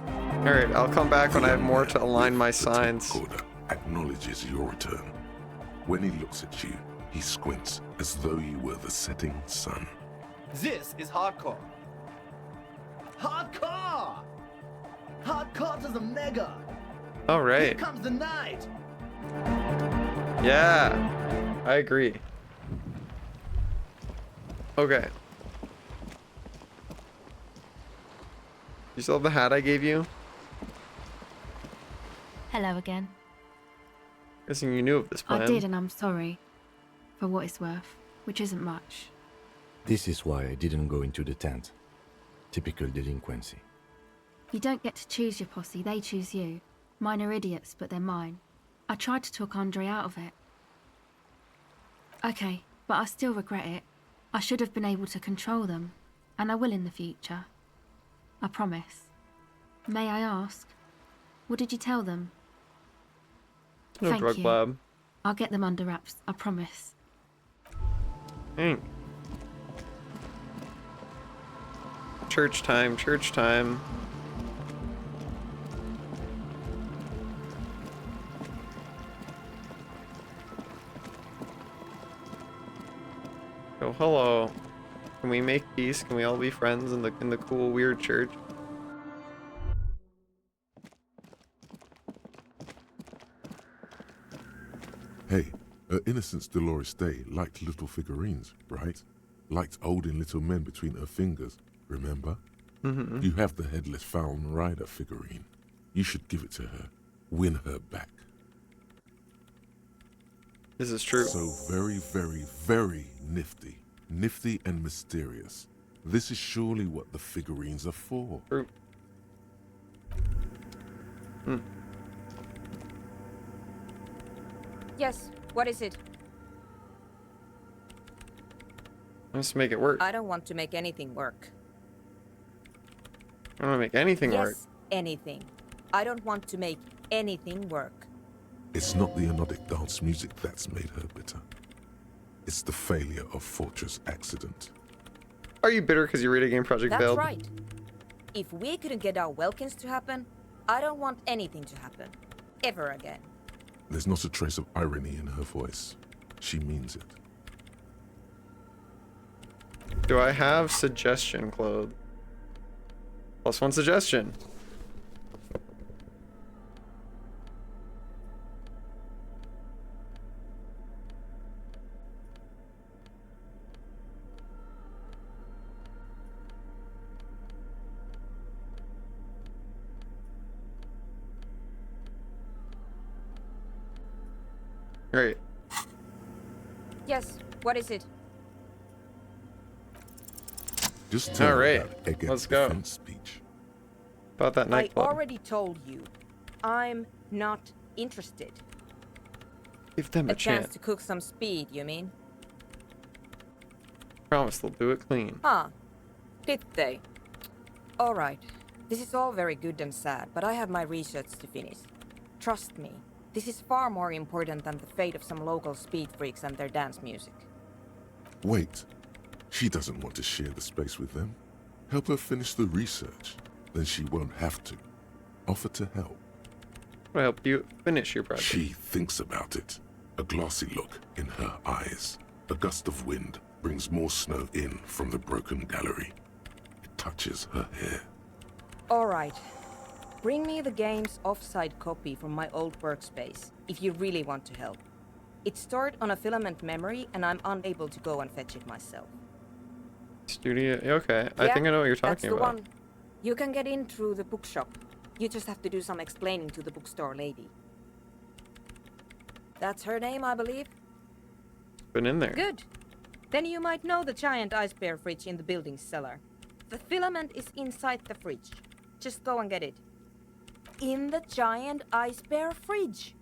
Alright, I'll come back when I have more to align my The signs. tape recorder acknowledges your return. When he looks at you, he squints as though you were the setting sun. This is hardcore. Hardcore! Hardcore to the mega! Here Alright. comes the night! Yeah, I agree. Okay. You still have the hat I gave you? Hello again. Guessing you knew of this plan. I did, and I'm sorry. For what it's worth, which isn't much. This is why I didn't go into the tent. Typical delinquency. You don't get to choose your posse, they choose you. Mine are idiots, but they're mine. I tried to talk Andre out of it. Okay, but I still regret it. I should have been able to control them, and I will in the future. I promise. May I ask, what did you tell them? No Thank drug you. lab. I'll get them under wraps, I promise. Dang. Church time, church time. Oh, hello. Can we make peace? Can we all be friends in the cool weird church? Hey, her Innocence Dolores Day liked little figurines, right? Liked holding little men between her fingers, remember? Mm-hmm. You have the Headless Fallen Rider figurine. You should give it to her. Win her back. This is true. So very, very, very nifty. Nifty and mysterious. This is surely what the figurines are for. True. Yes, what is it? Let's make it work. I don't want to make anything work. I don't want to make anything work. Yes, anything. I don't want to make anything work. It's not the anodic dance music that's made her bitter. It's the failure of Fortress Accident. Are you bitter because your radio game project That's failed? right. If we couldn't get our Welkins to happen, I don't want anything to happen. Ever again. There's not a trace of irony in her voice. She means it. Do I have suggestion, Claude? +1 suggestion. Great. Yes, what is it? Just tell All right, her about Egghead's let's go. defense speech. About that I nightclub. already told you. I'm not interested. Give them a chance chance. to cook some speed, you mean? Promise they'll do it clean. Huh. Did they? Alright. This is all very good and sad, but I have my research to finish. Trust me, this is far more important than the fate of some local speed freaks and their dance music. Wait. She doesn't want to share the space with them. Help her finish the research. Then she won't have to. Offer to help. I'll help you finish your project. She thinks about it. A glassy look in her eyes. A gust of wind brings more snow in from the broken gallery. It touches her hair. All right. Bring me the game's offside copy from my old workspace, if you really want to help. It's stored on a filament memory, and I'm unable to go and fetch it myself. Studio, okay. I think I know what you're talking that's the about. one. You can get in through the bookshop. You just have to do some explaining to the bookstore lady. That's her name, I believe? Been in there. Good. Then you might know the giant ice bear fridge in the building's cellar. The filament is inside the fridge. Just go and get it. In the giant ice bear fridge.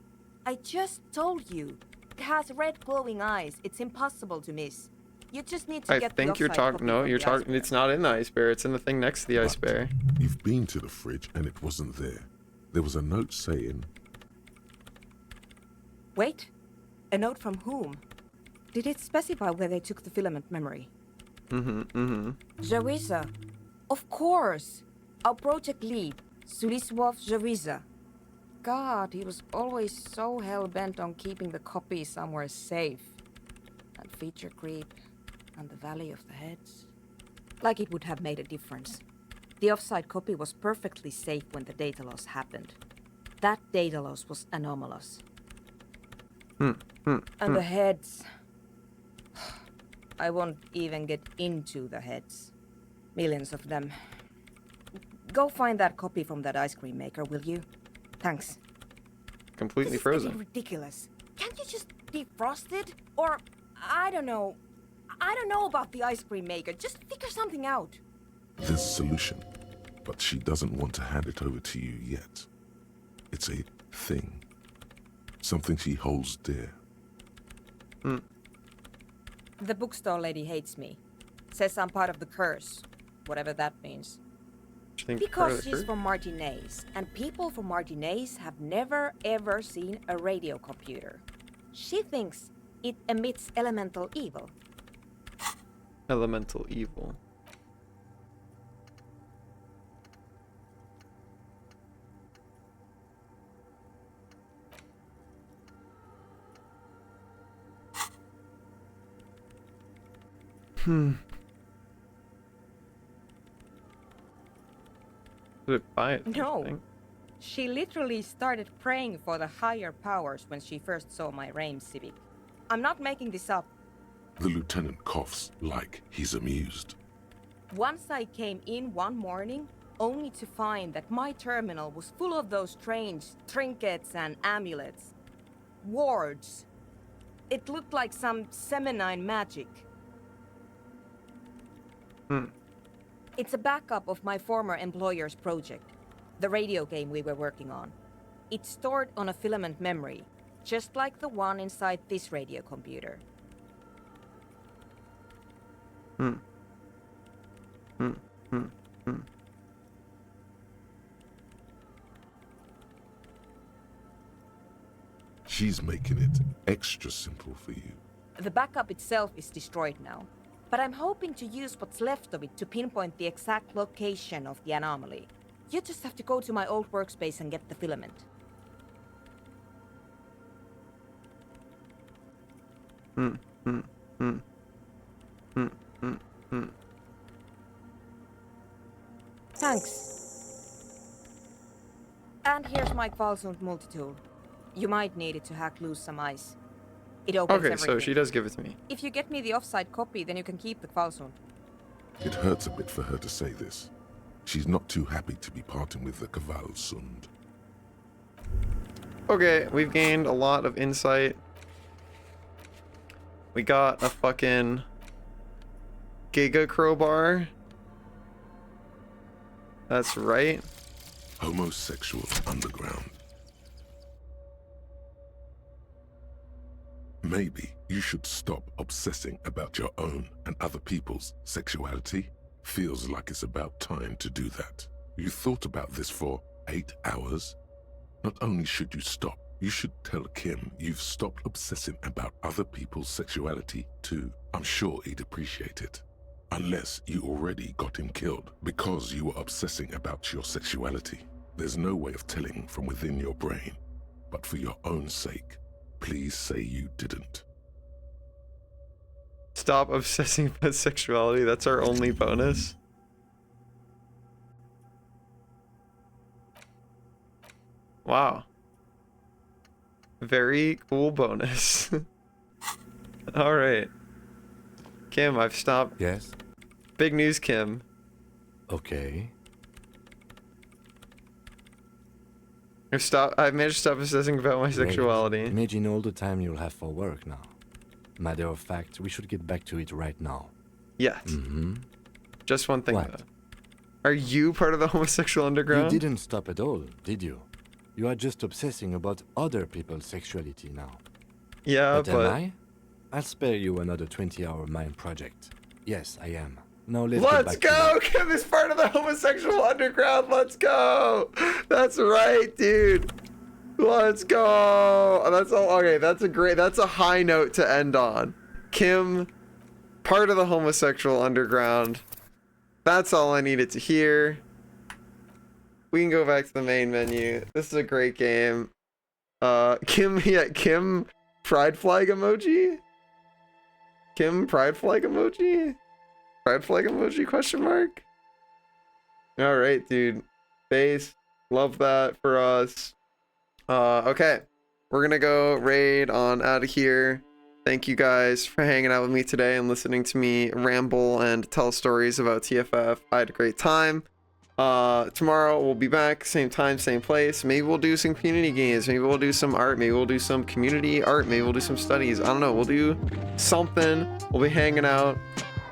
I just told you. It has red glowing eyes. It's impossible to miss. You just need to I get think the you're offside talking. copy No, from you're the talking. ice bear. It's not in the ice bear. It's in the thing next to the ice bear. You've been to the fridge and it wasn't there. There was a note saying, Wait. A note from whom? Did it specify where they took the filament memory? Jawiza. Of course. Our project lead, Suliswov Jawiza. God, he was always so hell-bent on keeping the copy somewhere safe. And feature creep, and the Valley of the Heads. Like it would have made a difference. The offside copy was perfectly safe when the data loss happened. That data loss was anomalous. And the heads. I won't even get into the heads. Millions of them. Go find that copy from that ice cream maker, will you? Thanks. Completely This is frozen. getting ridiculous. Can't you just defrost it? Or, I don't know. I don't know about the ice cream maker. Just figure something out. there's a solution, but she doesn't want to hand it over to you yet. It's a thing. Something she holds dear. The bookstore lady hates me. Says I'm part of the curse. Whatever that means. Because she's from Martinez, and people from Martinez have never ever seen a radio computer. She thinks it emits elemental evil. Elemental evil. Did it buy it? No. She literally started praying for the higher powers when she first saw my Rame Civic. I'm not making this up. The lieutenant coughs like he's amused. Once I came in one morning, only to find that my terminal was full of those strange trinkets and amulets. Wards. It looked like some Semenine magic. It's a backup of my former employer's project, the radio game we were working on. It's stored on a filament memory, just like the one inside this radio computer. She's making it extra simple for you. The backup itself is destroyed now, but I'm hoping to use what's left of it to pinpoint the exact location of the anomaly. You just have to go to my old workspace and get the filament. Thanks. And here's my Kvalsund multi-tool. You might need it to hack loose some ice. It opens Okay, everything. so she does give it to me. If you get me the offside copy, then you can keep the Kvalsund. It hurts a bit for her to say this. She's not too happy to be parting with the Kvalsund. Okay, we've gained a lot of insight. We got a fucking Giga Crowbar. That's right. Homosexual underground. Maybe you should stop obsessing about your own and other people's sexuality. Feels like it's about time to do that. You thought about this for 8 hours? Not only should you stop, you should tell Kim you've stopped obsessing about other people's sexuality too. I'm sure he'd appreciate it. Unless you already got him killed because you were obsessing about your sexuality. There's no way of telling from within your brain. But for your own sake, please say you didn't. Stop obsessing about sexuality. That's our only bonus. Wow. Very cool bonus. All right. Kim, I've stopped. Yes? Big news, Kim. Okay. I've managed to stop obsessing about my sexuality. Great. Imagine all the time you'll have for work now. Matter of fact, we should get back to it right now. Yes. Mm-hmm. Just one thing, What? though. Are you part of the homosexual underground? You didn't stop at all, did you? You are just obsessing about other people's sexuality now. Yeah, but am I? I'll spare you another 20-hour mind project. Yes, I am. Now Let's go! Kim is part of the homosexual underground. Let's go! That's right, dude. Let's go! That's all. Okay, that's a high note to end on. Kim, part of the homosexual underground. That's all I needed to hear. We can go back to the main menu. This is a great game. Kim pride flag emoji? Kim pride flag emoji? Pride flag emoji question mark? Alright, dude. Base. Love that for us. Okay. We're gonna go raid on out of here. Thank you guys for hanging out with me today and listening to me ramble and tell stories about TFF. I had a great time. Tomorrow we'll be back, same time, same place. Maybe we'll do some community games. Maybe we'll do some art. Maybe we'll do some community art. Maybe we'll do some studies. I don't know. We'll do something. We'll be hanging out.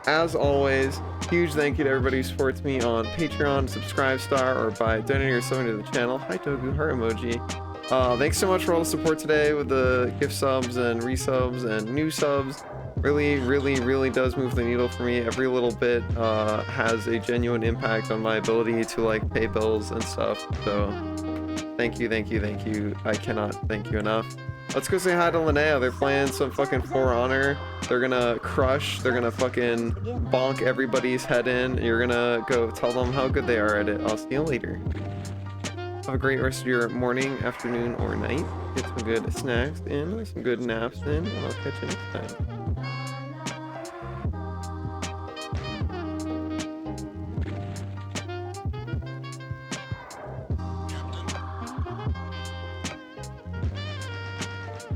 As always, huge thank you to everybody who supports me on Patreon, Subscribe Star, or by donating or subbing to the channel. Hi Togu, heart emoji. Thanks so much for all the support today with the gift subs and resubs and new subs. Really, really, really does move the needle for me. Every little bit has a genuine impact on my ability to like pay bills and stuff. So thank you, thank you, thank you. I cannot thank you enough. Let's go say hi to Linnea. They're playing some fucking For Honor. They're gonna crush. They're gonna fucking bonk everybody's head in. You're gonna go tell them how good they are at it. I'll see you later. Have a great rest of your morning, afternoon, or night. Get some good snacks in, some good naps in, and I'll catch you next time.